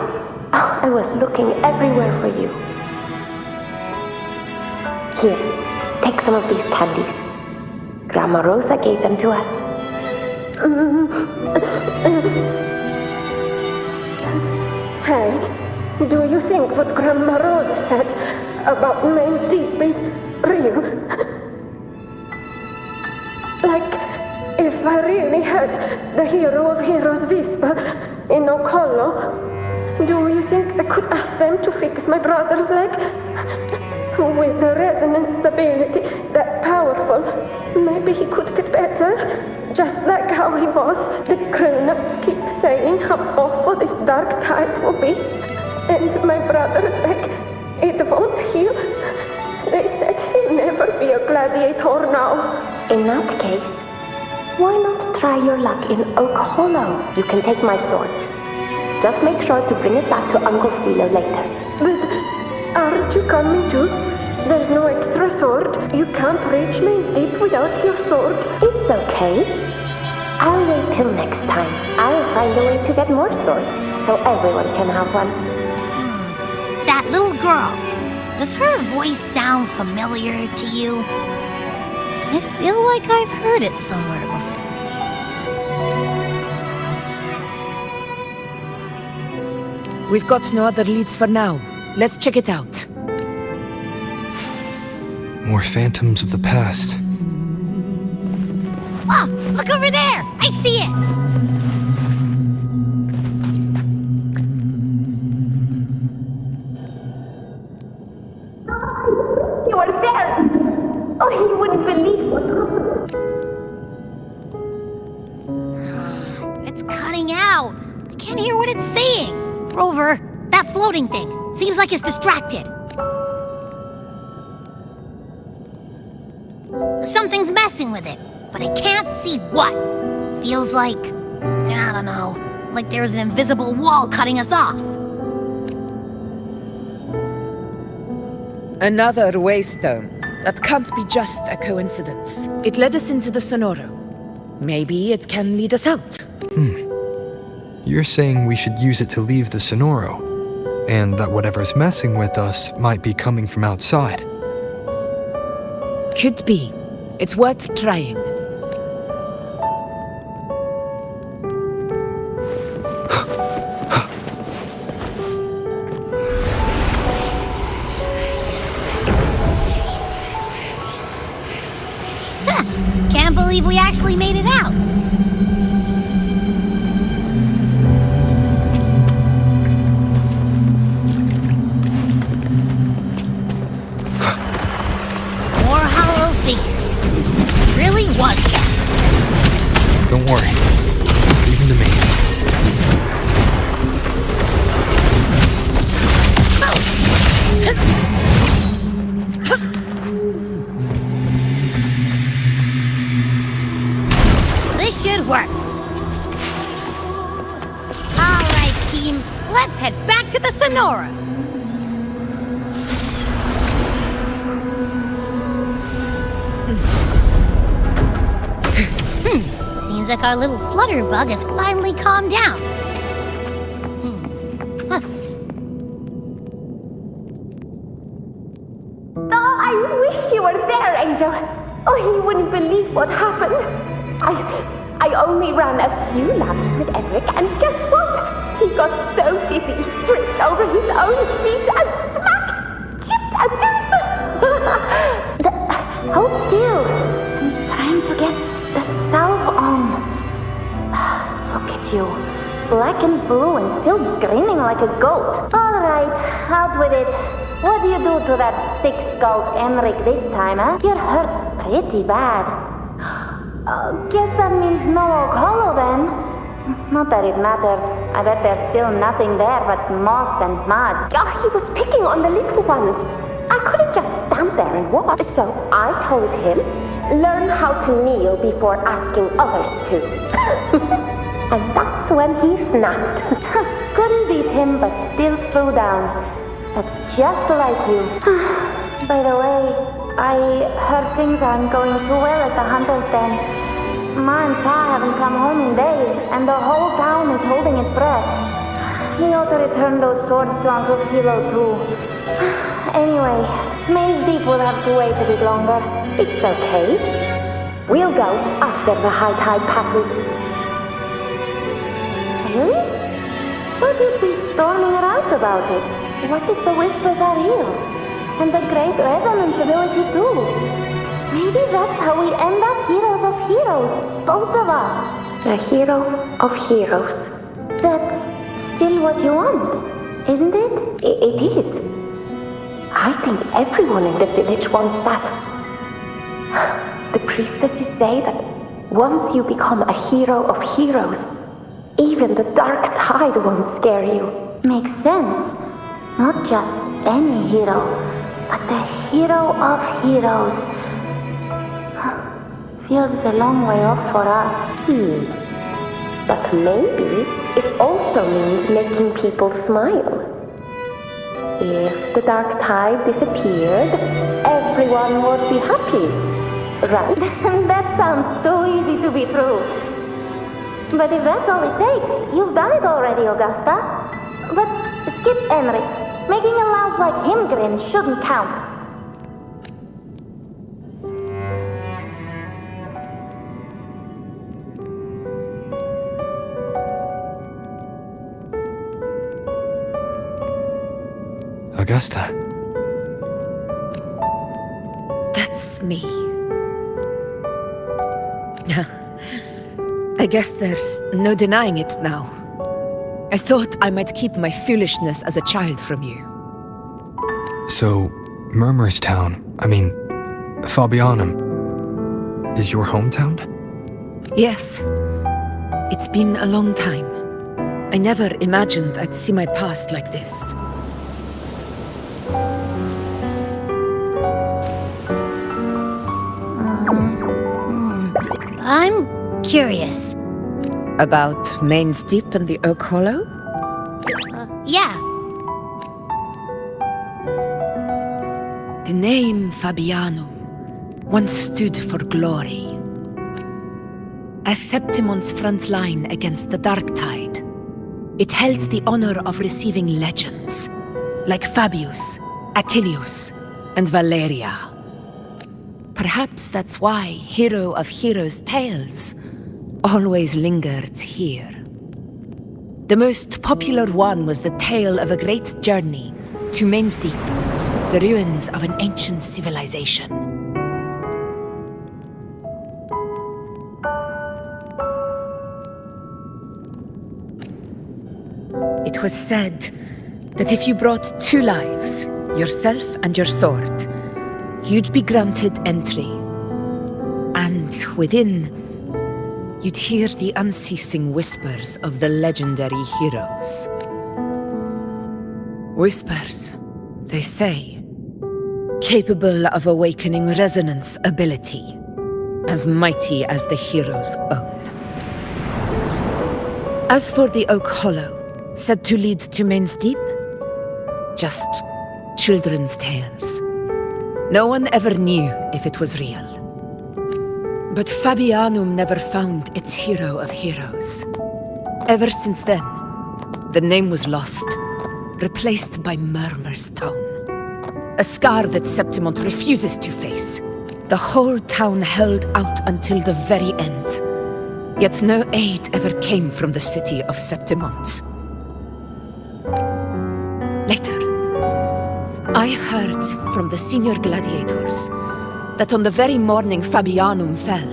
S1: Oh, I was looking everywhere for you. Here, take some of these candies. Grandma Rosa gave them to us. Hey, do you think what Grandma Rosa said about Main's Deep is real? Like, if I really had the hero of heroes whisper in Okolo, do you think I could ask them to fix my brother's leg? With the resonance ability that powerful, maybe he could get better. Just like how he was. The grown-ups keep saying how awful this dark tide will be. And my brother's leg, it won't heal. They said he'll never be a gladiator now. In that case, why not try your luck in Oak Hollow? You can take my sword. Just make sure to bring it back to Uncle Philo later. But aren't you coming too? There's no extra sword. You can't reach Main's Deep without your sword. It's okay. I'll wait till next time. I'll find a way to get more swords, so everyone can have one.
S15: That little girl. Does her voice sound familiar to you? I feel like I've heard it somewhere before.
S7: We've got no other leads for now. Let's check it out.
S2: More phantoms of the past.
S15: Oh, look over there! I see it!
S1: You are there! Oh, you wouldn't believe what happened.
S15: It's cutting out. I can't hear what it's saying. Rover, that floating thing. Seems like it's distracted. Something's messing with it, but I can't see what. Feels like, I don't know, like there's an invisible wall cutting us off.
S7: Another waystone. That can't be just a coincidence. It led us into the Sonoro. Maybe it can lead us out.
S2: You're saying we should use it to leave the Sonoro, and that whatever's messing with us might be coming from outside.
S7: Could be. It's worth trying.
S15: Can't believe we actually made it out. More hollow figures. Really was that.
S2: Don't worry. Leave them to me.
S15: This should work. All right, team. Let's head back to the Sonora. Seems like our little flutterbug has finally calmed down.
S1: Oh, I wish you were there, Angel. Oh, you wouldn't believe what happened. I only ran a few laps with Eric, and guess what? He got so dizzy he tripped over his own feet and chipped a tooth. Hold still. I'm trying to get the salve on. Look at you. Black and blue and still grinning like a goat. All right, out with it. What do you do to that thick-skulled Emmerich this time, huh? You're hurt pretty bad. Guess that means no Oak Hollow then. Not that it matters. I bet there's still nothing there but moss and mud. Oh, he was picking on the little ones. I couldn't just stand there and watch. So I told him, learn how to kneel before asking others to. And that's when he snapped. Couldn't beat him, but still threw down. That's just like you. By the way, I heard things aren't going too well at the Hunter's Den. Ma and Pa haven't come home in days, and the whole town is holding its breath. We ought to return those swords to Uncle Philo, too. Anyway, Maze Deep will have to wait a bit longer. It's okay. We'll go after the high tide passes. Really? What if we storming around about it? What if the whispers are real? And the great resonance ability too? Maybe that's how we end up heroes of heroes, both of us. A hero of heroes. That's still what you want, isn't it? It is. I think everyone in the village wants that. The priestesses say that once you become a hero of heroes, even the dark tide won't scare you. Makes sense. Not just any hero, but the hero of heroes. Feels a long way off for us. But maybe it also means making people smile. If the dark tide disappeared, everyone would be happy, right? That sounds too easy to be true. But if that's all it takes, you've done it already, Augusta. But skip Enric. Making a louse like him grin shouldn't count.
S2: Augusta.
S7: That's me. I guess there's no denying it now. I thought I might keep my foolishness as a child from you.
S2: So, Murmurstown, Fabianum, is your hometown?
S7: Yes. It's been a long time. I never imagined I'd see my past like this.
S15: I'm curious.
S7: About Main's Deep and the Oak Hollow?
S15: Yeah.
S7: The name Fabianum once stood for glory. As Septimon's front line against the Dark Tide, it held the honor of receiving legends, like Fabius, Attilius, and Valeria. Perhaps that's why Hero of Heroes' tales always lingered here. The most popular one was the tale of a great journey to Main's Deep, the ruins of an ancient civilization. It was said that if you brought 2 lives, yourself and your sword, you'd be granted entry. And within, you'd hear the unceasing whispers of the legendary heroes. Whispers, they say, capable of awakening resonance ability, as mighty as the hero's own. As for the Oak Hollow, said to lead to Main's Deep, just children's tales. No one ever knew if it was real. But Fabianum never found its hero of heroes. Ever since then, the name was lost, replaced by Murmurstown. A scar that Septimont refuses to face. The whole town held out until the very end. Yet no aid ever came from the city of Septimont. Later, I heard from the senior gladiators that on the very morning Fabianum fell,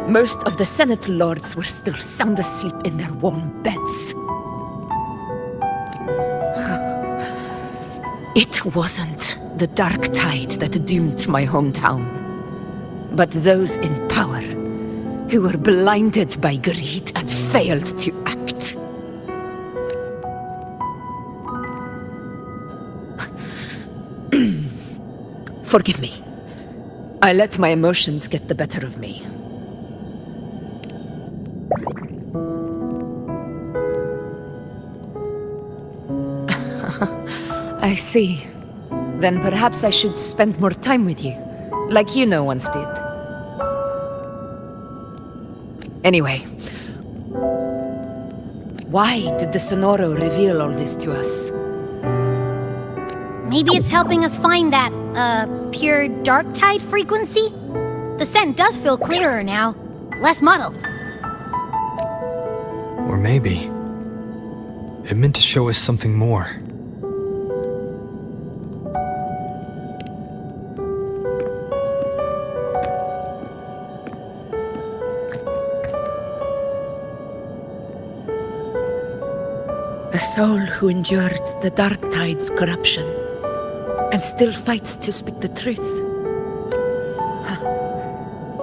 S7: most of the Senate lords were still sound asleep in their warm beds. It wasn't the Dark Tide that doomed my hometown, but those in power who were blinded by greed and failed to act. Forgive me. I let my emotions get the better of me. I see. Then perhaps I should spend more time with you, like you once did. Anyway, why did the Sonoro reveal all this to us?
S15: Maybe it's helping us find that, pure dark tide frequency? The scent does feel clearer now, less muddled.
S2: Or maybe it meant to show us something more.
S7: A soul who endured the dark tide's corruption and still fights to speak the truth.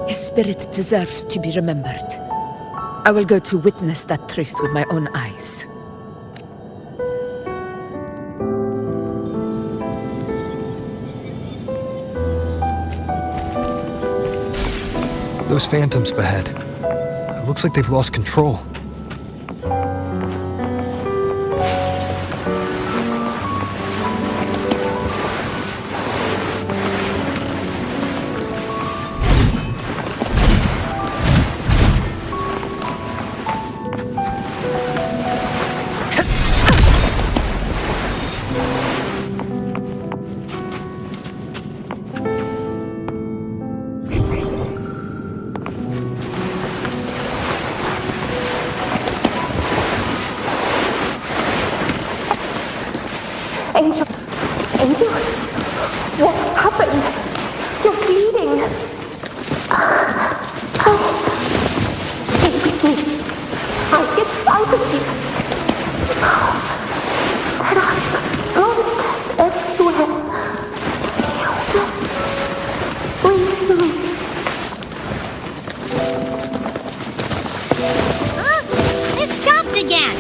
S7: His spirit deserves to be remembered. I will go to witness that truth with my own eyes.
S2: Those phantoms ahead. It looks like they've lost control.
S1: Angel, what happened? You're bleeding. Stay with me. I'll get out of here. There are blood everywhere. Breathe.
S15: Huh? It stopped again.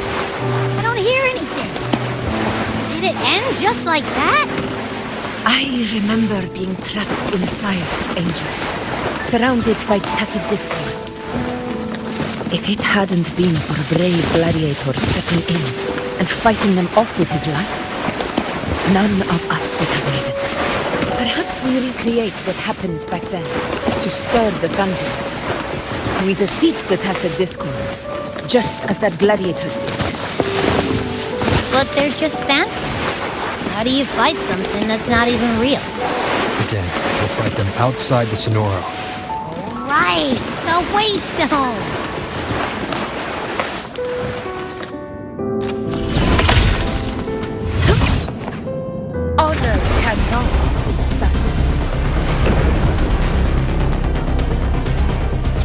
S15: I don't hear anything. Did it end just like that?
S7: I remember being trapped inside, Angel, surrounded by tacit discords. If it hadn't been for a brave gladiator stepping in and fighting them off with his life, none of us would have made it. Perhaps we recreate what happened back then, to stir the phantoms. We defeat the tacit discords, just as that gladiator did.
S15: But they're just phantoms. How do you fight something that's not even real?
S2: Again, we'll fight them outside the Sonoro.
S15: Right, the Waystone!
S7: Honor cannot be sacrificed.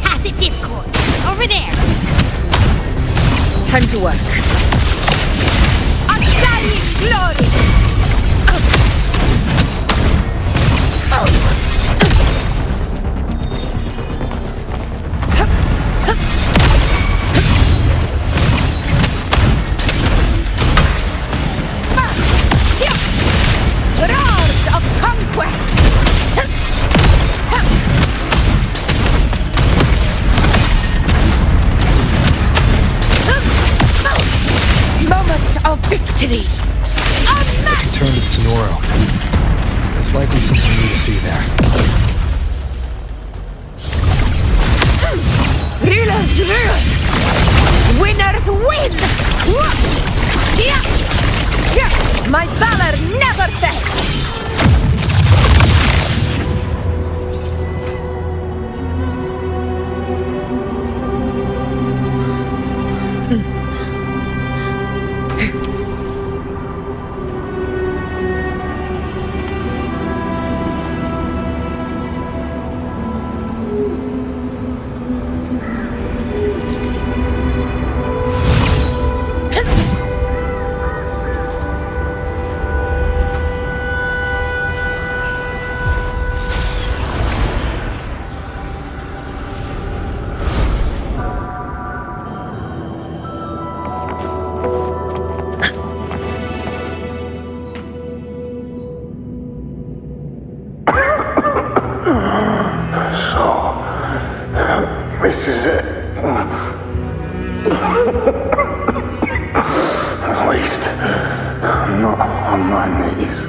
S15: Tacit discord! Over there!
S7: Time to work. Undying glory! Roars of conquest! Moment of victory!
S2: Return to the Sonoro. There's likely something new to see there.
S7: Rulers rule! Winners win! My valor never fails!
S14: This is it. At least, I'm not on my knees.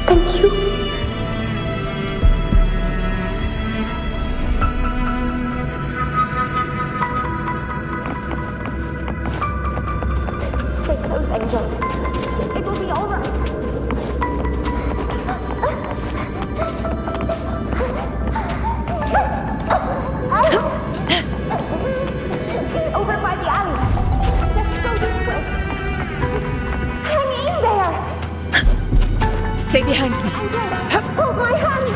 S1: Thank you. Stay close, Angel. It will be all right. Over by the alley. Let's go this way. Hang in there.
S7: Stay behind me.
S1: Hold my hand.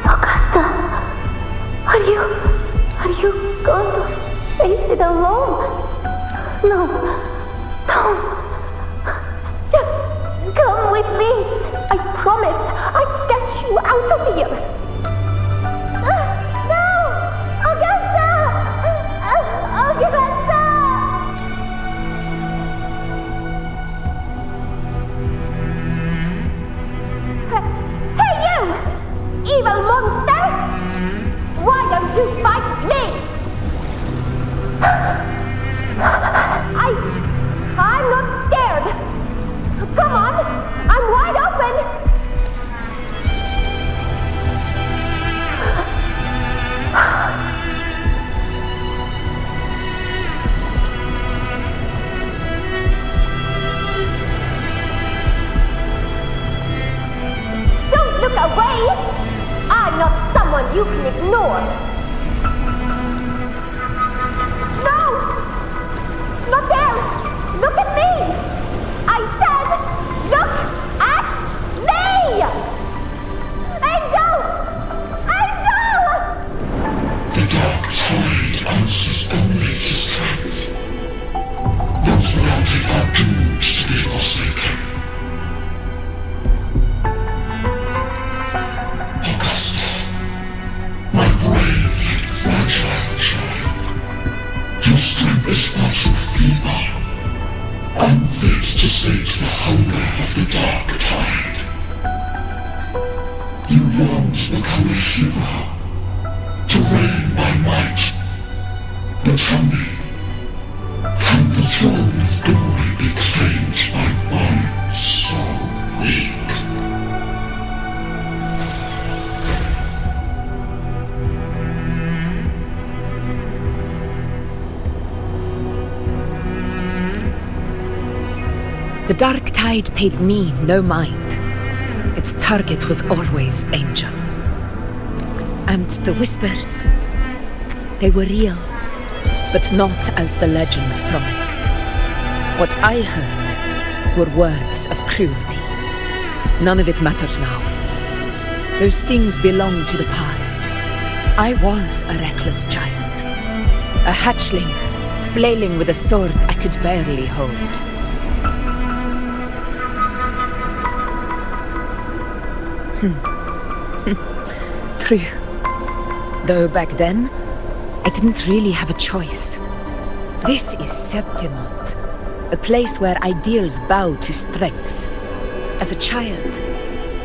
S1: Augusta, are you going to face it alone? No, don't. Just come with me. I promised I'd get you out of here. No, Augusta, Augusta. Hey you! Evil monster! Why don't you fight me? I'm not scared. Come on, I'm wide open. Don't look away! I'm not someone you can ignore! No! Not there! Look at me! I said, look at me! Angel! Angel!
S14: The dark tide answers only to strength. Those without it are doomed to be forsaken. Augusta, my brave yet fragile child, your strength is far too feeble, unfit to sate the hunger of the dark tide. You long to become a hero, to reign by might. But tell me, can the throne of glory be claimed by one so weak?
S7: The dark tide paid me no mind. Its target was always Angel. And the whispers, they were real, but not as the legends promised. What I heard were words of cruelty. None of it matters now. Those things belong to the past. I was a reckless child, a hatchling, flailing with a sword I could barely hold. True. Though back then, I didn't really have a choice. This is Septimont, a place where ideals bow to strength. As a child,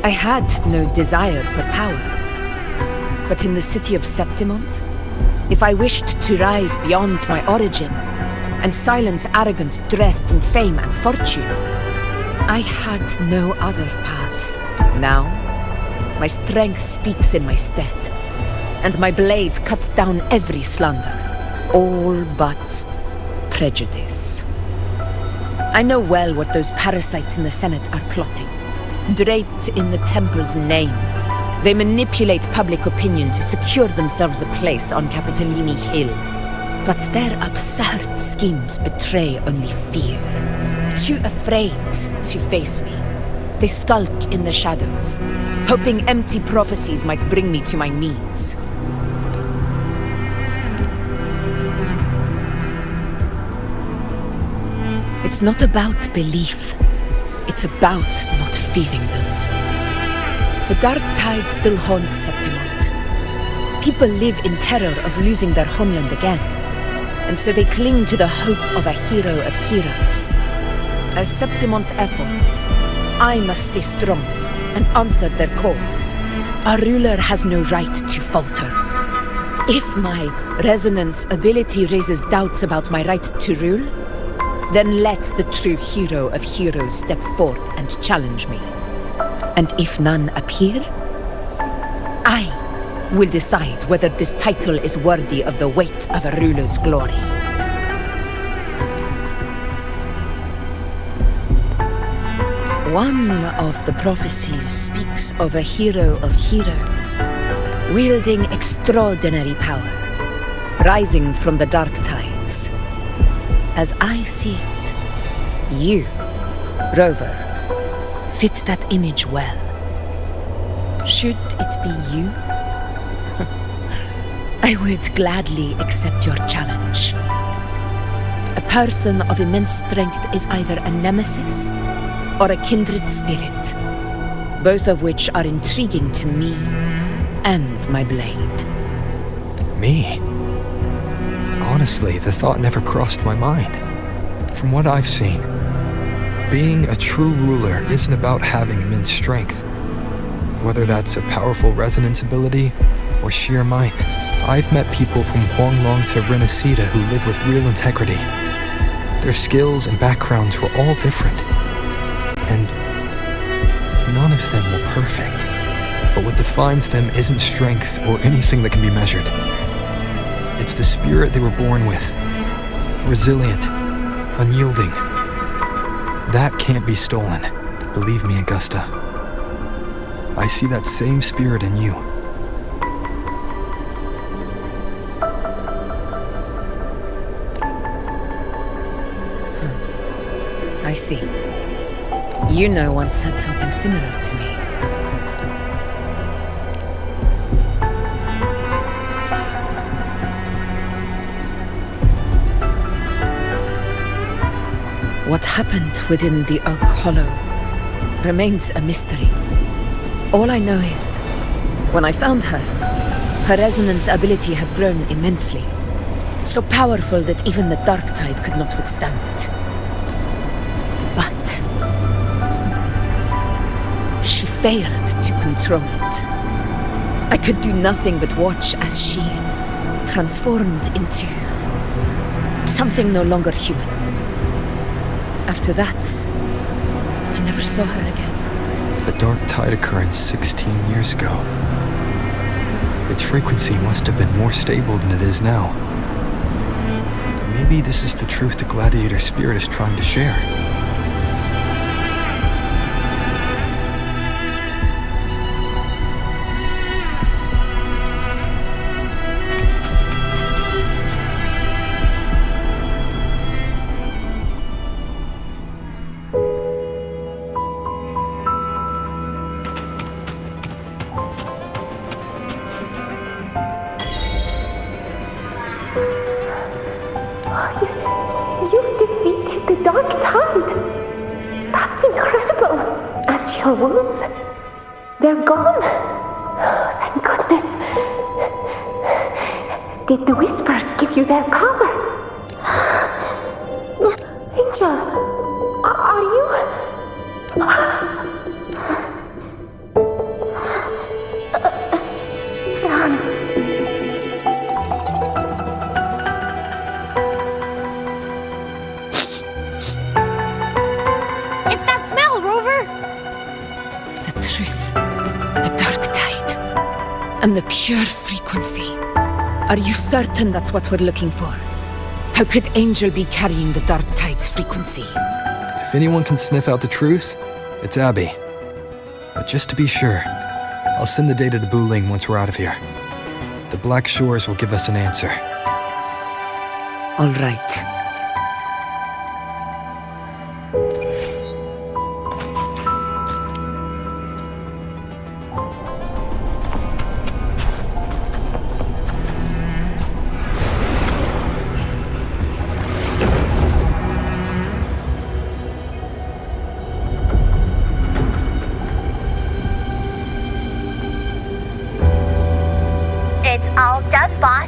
S7: I had no desire for power. But in the city of Septimont, if I wished to rise beyond my origin and silence arrogance dressed in fame and fortune, I had no other path. Now, my strength speaks in my stead, and my blade cuts down every slander, all but prejudice. I know well what those parasites in the Senate are plotting. Draped in the Temple's name, they manipulate public opinion to secure themselves a place on Capitolini Hill. But their absurd schemes betray only fear. Too afraid to face me, they skulk in the shadows, hoping empty prophecies might bring me to my knees. It's not about belief. It's about not fearing them. The dark tide still haunts Septimont. People live in terror of losing their homeland again, and so they cling to the hope of a hero of heroes. As Septimont's ephor, I must stay strong and answer their call. Our ruler has no right to falter. If my resonance ability raises doubts about my right to rule, then let the true hero of heroes step forth and challenge me. And if none appear, I will decide whether this title is worthy of the weight of a ruler's glory. One of the prophecies speaks of a hero of heroes, wielding extraordinary power, rising from the dark tides. As I see it, you, Rover, fit that image well. Should it be you? I would gladly accept your challenge. A person of immense strength is either a nemesis or a kindred spirit, both of which are intriguing to me and my blade.
S2: Me? Honestly, the thought never crossed my mind. From what I've seen, being a true ruler isn't about having immense strength. Whether that's a powerful resonance ability or sheer might. I've met people from Huanglong to Renacida who live with real integrity. Their skills and backgrounds were all different. And none of them were perfect. But what defines them isn't strength or anything that can be measured. It's the spirit they were born with. Resilient, unyielding. That can't be stolen. Believe me, Augusta. I see that same spirit in you.
S7: I see. You know once said something similar to me. What happened within the Oak Hollow remains a mystery. All I know is, when I found her, her resonance ability had grown immensely, so powerful that even the dark tide could not withstand it. But she failed to control it. I could do nothing but watch as she transformed into something no longer human. After that, I never saw her again.
S2: The dark tide occurrence 16 years ago. Its frequency must have been more stable than it is now. Maybe this is the truth the gladiator spirit is trying to share.
S1: You've defeated the Dark Tide! That's incredible! And your wounds? They're gone! Thank goodness! Did the Whispers give you their cover? Angel, are you...
S15: It's that smell, Rover!
S7: The truth, the dark tide, and the pure frequency. Are you certain that's what we're looking for? How could Angel be carrying the dark tide's frequency?
S2: If anyone can sniff out the truth, it's Abby. But just to be sure, I'll send the data to Buling once we're out of here. The Black Shores will give us an answer.
S7: All right.
S1: It's all done, boss.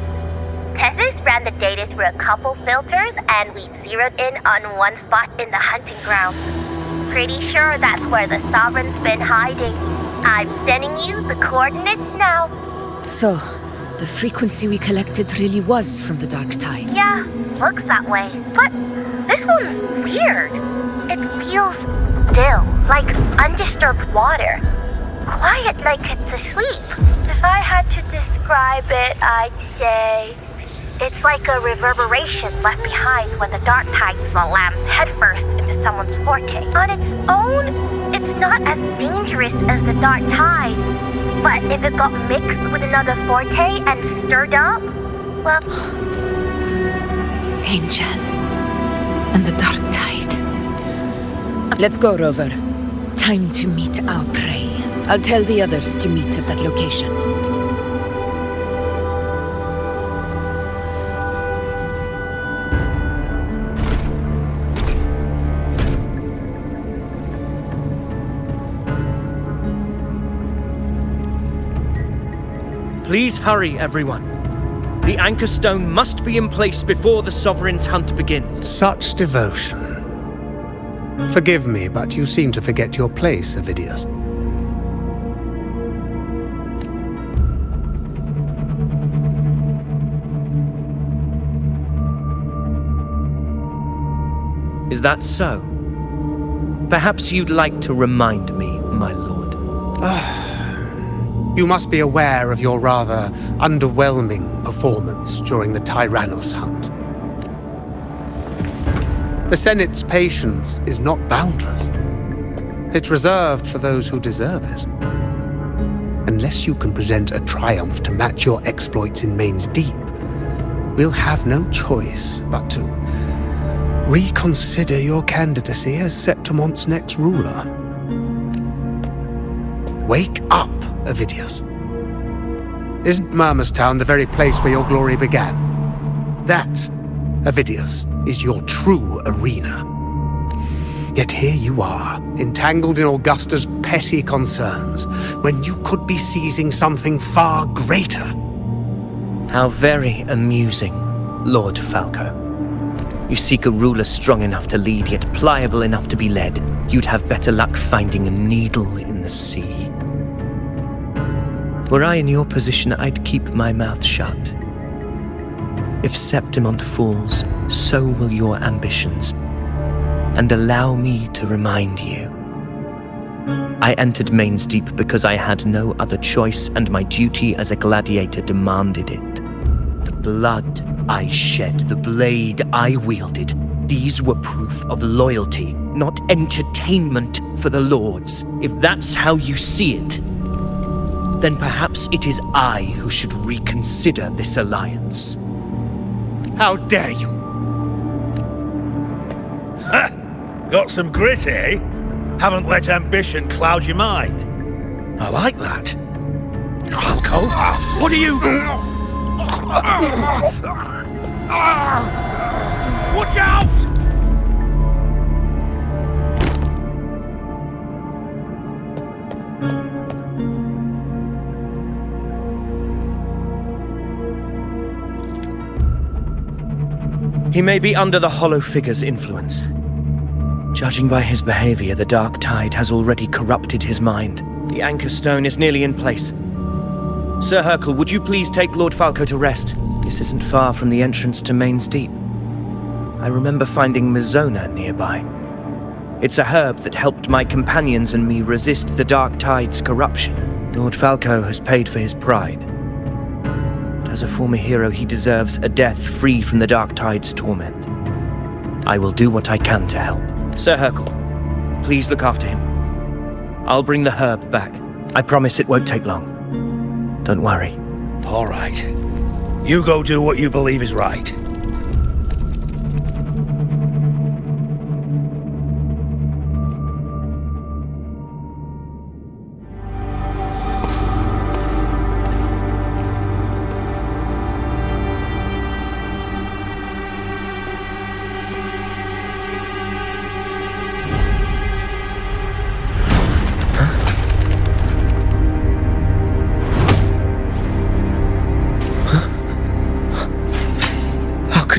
S1: Tethys ran the data through a couple filters, and we zeroed in on one spot in the hunting ground. Pretty sure that's where the Sovereign's been hiding. I'm sending you the coordinates now.
S7: So, the frequency we collected really was from the Dark Tide.
S1: Yeah, looks that way. But this one's weird. It feels still, like undisturbed water. Quiet like it's asleep. If I had to describe it, I'd say it's like a reverberation left behind when the Dark Tide slams headfirst into someone's forte. On its own, it's not as dangerous as the Dark Tide. But if it got mixed with another forte and stirred up, well...
S7: Angel and the Dark Tide. Let's go, Rover. Time to meet our prey. I'll tell the others to meet at that location.
S3: Please hurry, everyone. The anchor stone must be in place before the Sovereign's hunt begins.
S17: Such devotion. Forgive me, but you seem to forget your place, Avidius.
S3: Is that so? Perhaps you'd like to remind me, my lord.
S17: You must be aware of your rather underwhelming performance during the Tyrannos hunt. The Senate's patience is not boundless. It's reserved for those who deserve it. Unless you can present a triumph to match your exploits in Main's Deep, we'll have no choice but to reconsider your candidacy as Septimon's next ruler. Wake up, Avidius. Isn't Murmustown the very place where your glory began? That, Avidius, is your true arena. Yet here you are, entangled in Augusta's petty concerns, when you could be seizing something far greater.
S3: How very amusing, Lord Falco. You seek a ruler strong enough to lead, yet pliable enough to be led. You'd have better luck finding a needle in the sea. Were I in your position, I'd keep my mouth shut. If Septimont falls, so will your ambitions. And allow me to remind you. I entered Main's Deep because I had no other choice, and my duty as a gladiator demanded it. The blood I shed, the blade I wielded, these were proof of loyalty, not entertainment for the Lords. If that's how you see it, then perhaps it is I who should reconsider this alliance.
S17: How dare you!
S10: Ha! Got some grit, eh? Haven't let ambition cloud your mind. I like that. Falco, what are you... Watch out!
S3: He may be under the Hollow Figure's influence. Judging by his behavior, the Dark Tide has already corrupted his mind. The anchor stone is nearly in place. Sir Hercule, would you please take Lord Falco to rest? This isn't far from the entrance to Main's Deep. I remember finding Mizona nearby. It's a herb that helped my companions and me resist the Dark Tide's corruption. Lord Falco has paid for his pride. But as a former hero, he deserves a death free from the Dark Tide's torment. I will do what I can to help. Sir Hercule, please look after him. I'll bring the herb back. I promise it won't take long. Don't worry.
S10: All right. You go do what you believe is right.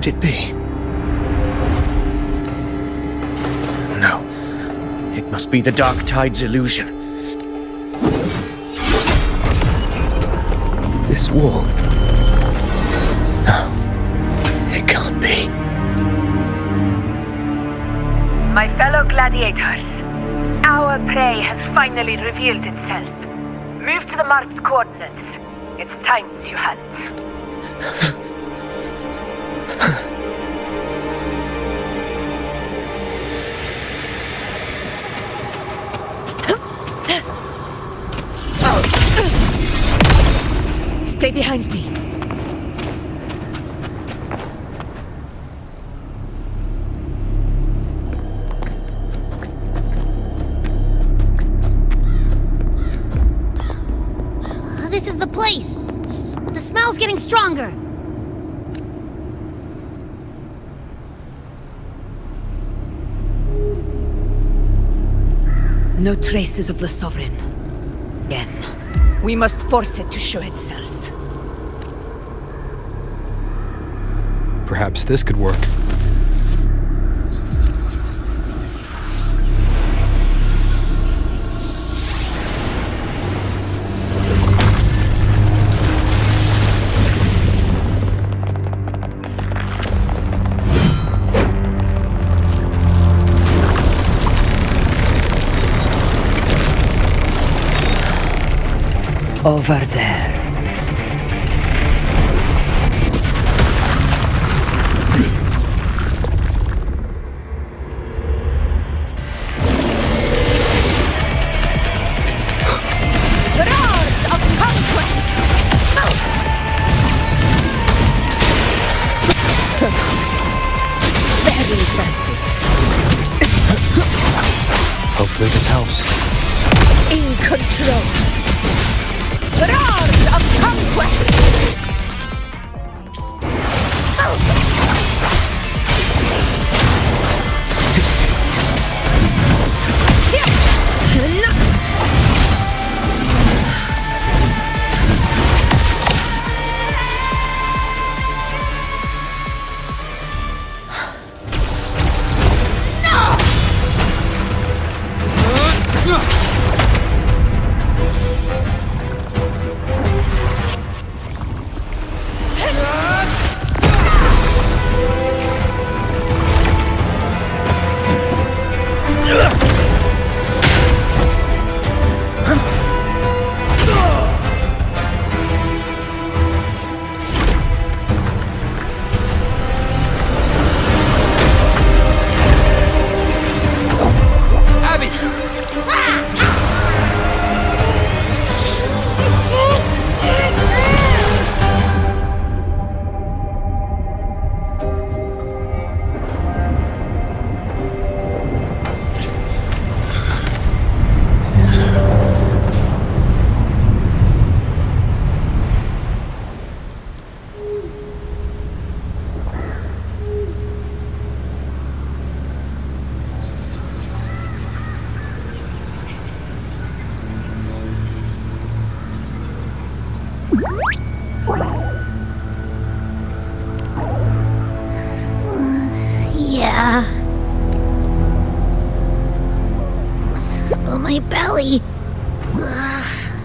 S2: could it be?
S3: No. It must be the Dark Tide's illusion. This wall. No. It can't be.
S7: My fellow gladiators, our prey has finally revealed itself. Move to the marked coordinates. It's time to hunt. Stay behind me.
S15: This is the place. The smell's getting stronger.
S7: No traces of the Sovereign. Again. We must force it to show itself.
S2: Perhaps this could work.
S7: Over there.
S2: Hopefully this helps.
S7: In control. Roars of conquest!
S15: Yeah. But my belly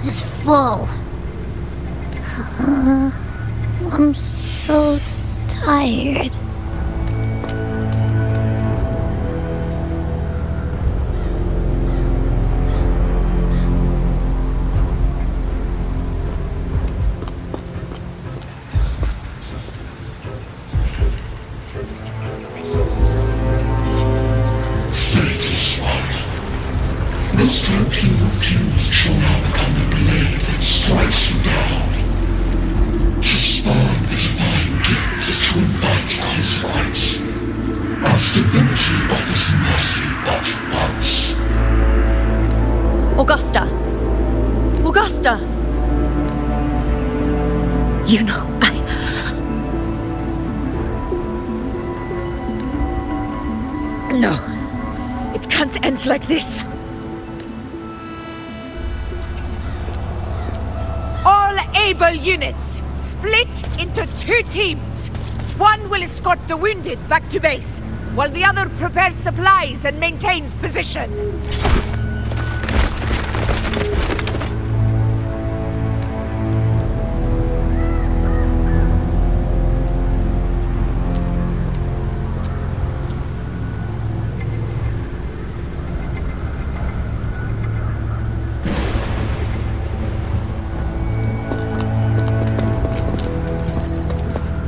S15: is full. I'm so tired.
S14: The stroke you refuse shall now become a blade that strikes you down. To spawn a divine gift is to invite consequence. And divinity offers mercy but once.
S8: Augusta! Augusta!
S11: You know,
S7: No. It can't end like this. All able units, split into 2 teams. One will escort the wounded back to base, while the other prepares supplies and maintains position.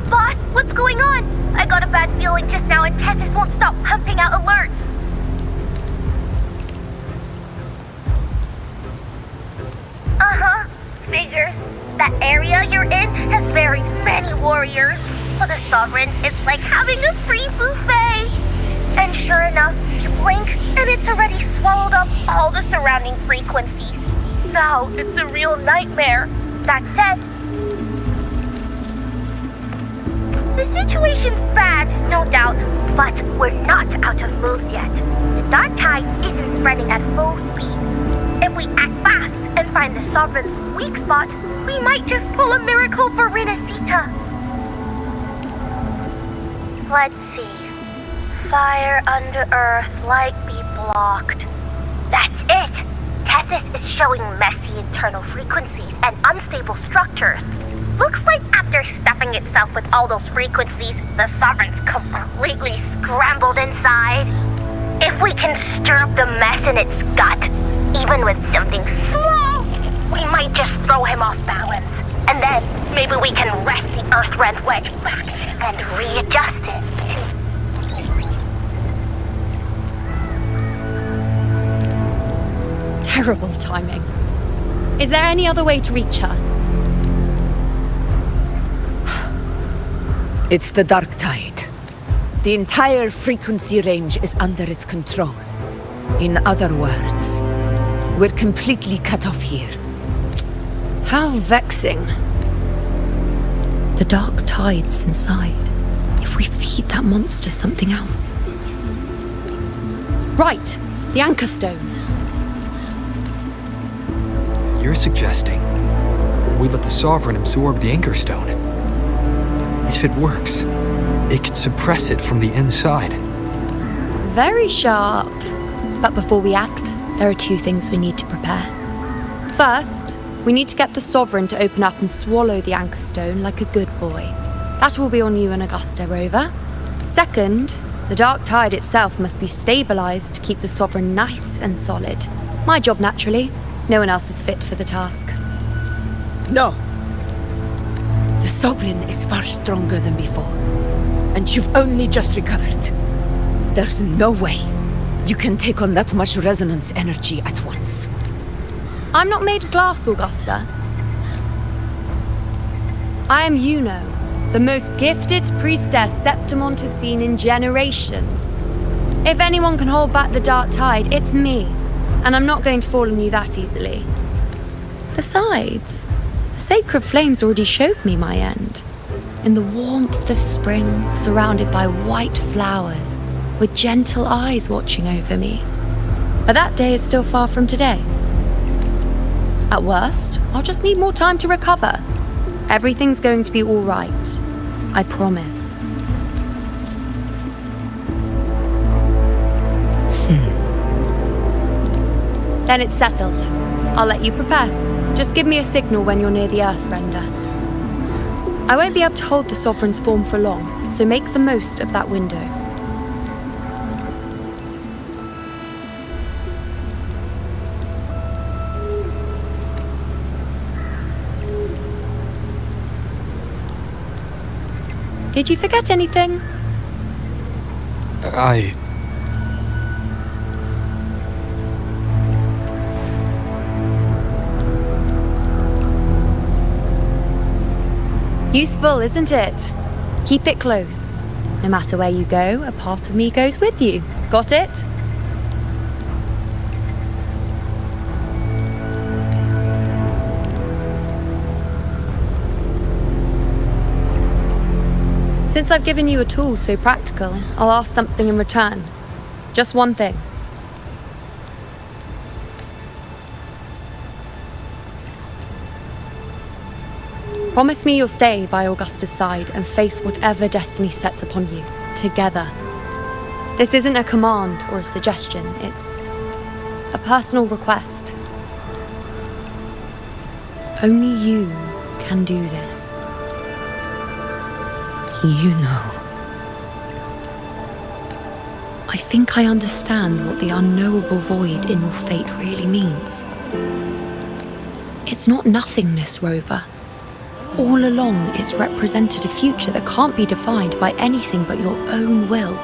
S1: Boss, what's going on? I got a bad feeling just now and Tessus won't stop pumping out alerts. Uh-huh. Figures. That area you're in has very many warriors. For the Sovereign, it's like having a free buffet. And sure enough, you blink and it's already swallowed up all the surrounding frequencies. Now it's a real nightmare. That said, the situation's bad, no doubt, but we're not out of moves yet. The dark tide isn't spreading at full speed. If we act fast and find the Sovereign's weak spot, we might just pull a miracle for Renacita. Let's see. Fire under earth, light be blocked. That's it! Tessus is showing messy internal frequencies and unstable structures. Looks like after stuffing itself with all those frequencies, the Sovereign's completely scrambled inside. If we can stir up the mess in its gut, even with something small, we might just throw him off balance. And then maybe we can wrest the Earth-Rend wedge back and readjust it.
S8: Terrible timing. Is there any other way to reach her?
S7: It's the dark tide. The entire frequency range is under its control. In other words, we're completely cut off here.
S8: How vexing. The dark tide's inside. If we feed that monster something else. Right, the anchor stone.
S2: You're suggesting we let the Sovereign absorb the Anchor Stone. If it works, it could suppress it from the inside.
S8: Very sharp. But before we act, there are two things we need to prepare. First, we need to get the Sovereign to open up and swallow the Anchor Stone like a good boy. That will be on you and Augusta, Rover. Second, the dark tide itself must be stabilized to keep the Sovereign nice and solid. My job, naturally. No one else is fit for the task.
S7: No. The Sovereign is far stronger than before. And you've only just recovered. There's no way you can take on that much resonance energy at once.
S8: I'm not made of glass, Augusta. I am Juno, the most gifted priestess Septimont has seen in generations. If anyone can hold back the dark tide, it's me. And I'm not going to fall on you that easily. Besides, the sacred flames already showed me my end. In the warmth of spring, surrounded by white flowers, with gentle eyes watching over me. But that day is still far from today. At worst, I'll just need more time to recover. Everything's going to be all right. I promise. Then it's settled. I'll let you prepare. Just give me a signal when you're near the Earth-Render. I won't be able to hold the Sovereign's form for long, so make the most of that window. Did you forget anything? Useful, isn't it? Keep it close. No matter where you go, a part of me goes with you. Got it? Since I've given you a tool so practical, I'll ask something in return. Just one thing. Promise me you'll stay by Augusta's side and face whatever destiny sets upon you, together. This isn't a command or a suggestion, it's a personal request. Only you can do this.
S4: You know.
S8: I think I understand what the unknowable void in your fate really means. It's not nothingness, Rover. All along, it's represented a future that can't be defined by anything but your own will.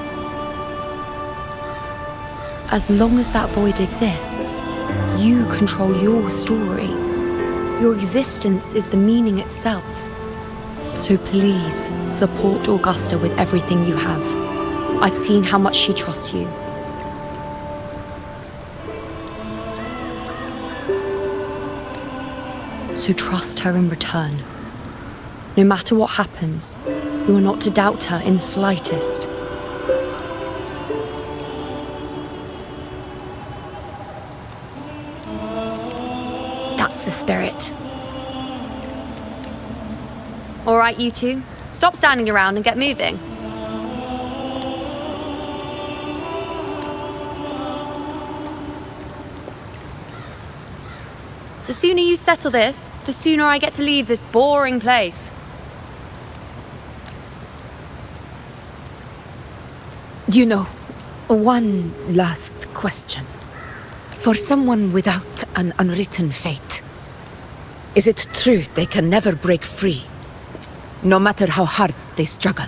S8: As long as that void exists, you control your story. Your existence is the meaning itself. So please, support Augusta with everything you have. I've seen how much she trusts you. So trust her in return. No matter what happens, you are not to doubt her in the slightest. That's the spirit. All right, you two. Stop standing around and get moving. The sooner you settle this, the sooner I get to leave this boring place.
S11: You know, one last question. For someone without an unwritten fate, is it true they can never break free, no matter how hard they struggle?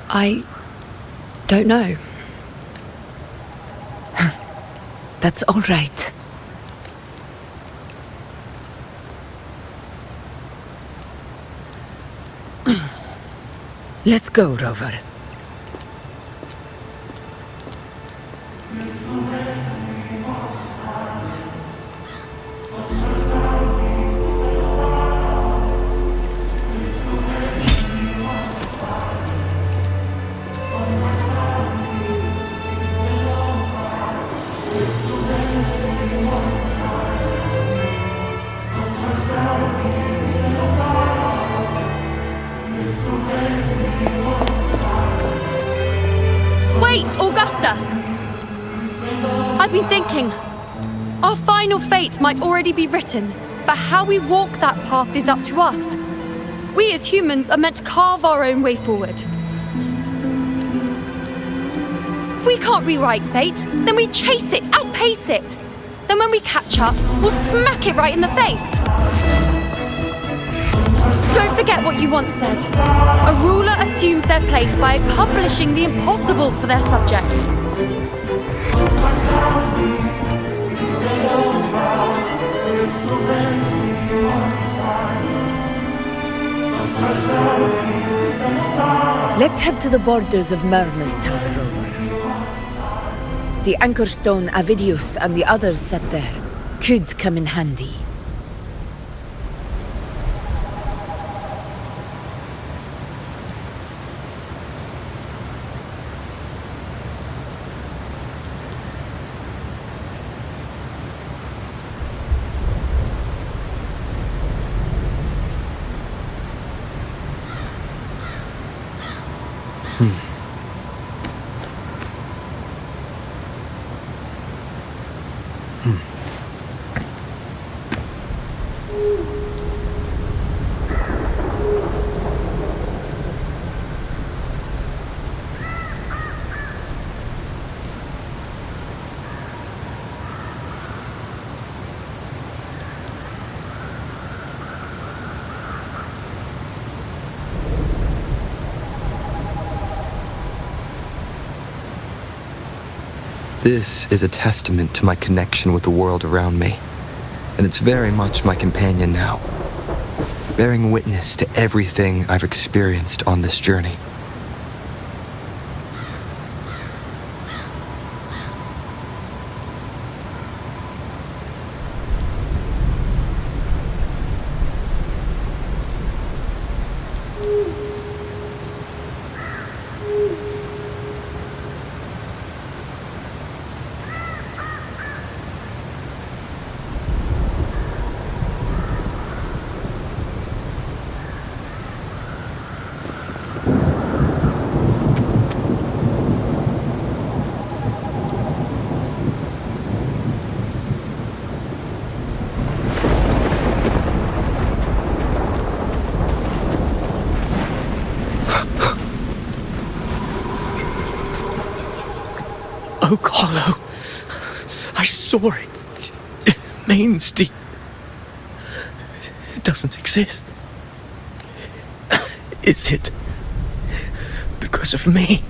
S8: I don't know.
S11: That's all right. Let's go, Rover.
S8: Wait, Augusta! I've been thinking. Our final fate might already be written, but how we walk that path is up to us. We as humans are meant to carve our own way forward. If we can't rewrite fate, then we chase it, outpace it. Then when we catch up, we'll smack it right in the face. Don't forget what you once said. A ruler assumes their place by accomplishing the impossible for their subjects.
S11: Let's head to the borders of Myrna's town, Rover. The anchor stone Avidius and the others set there could come in handy.
S2: This is a testament to my connection with the world around me, and it's very much my companion now, bearing witness to everything I've experienced on this journey.
S3: oak hollow. I saw it. Main's deep. It doesn't exist. Is it because of me?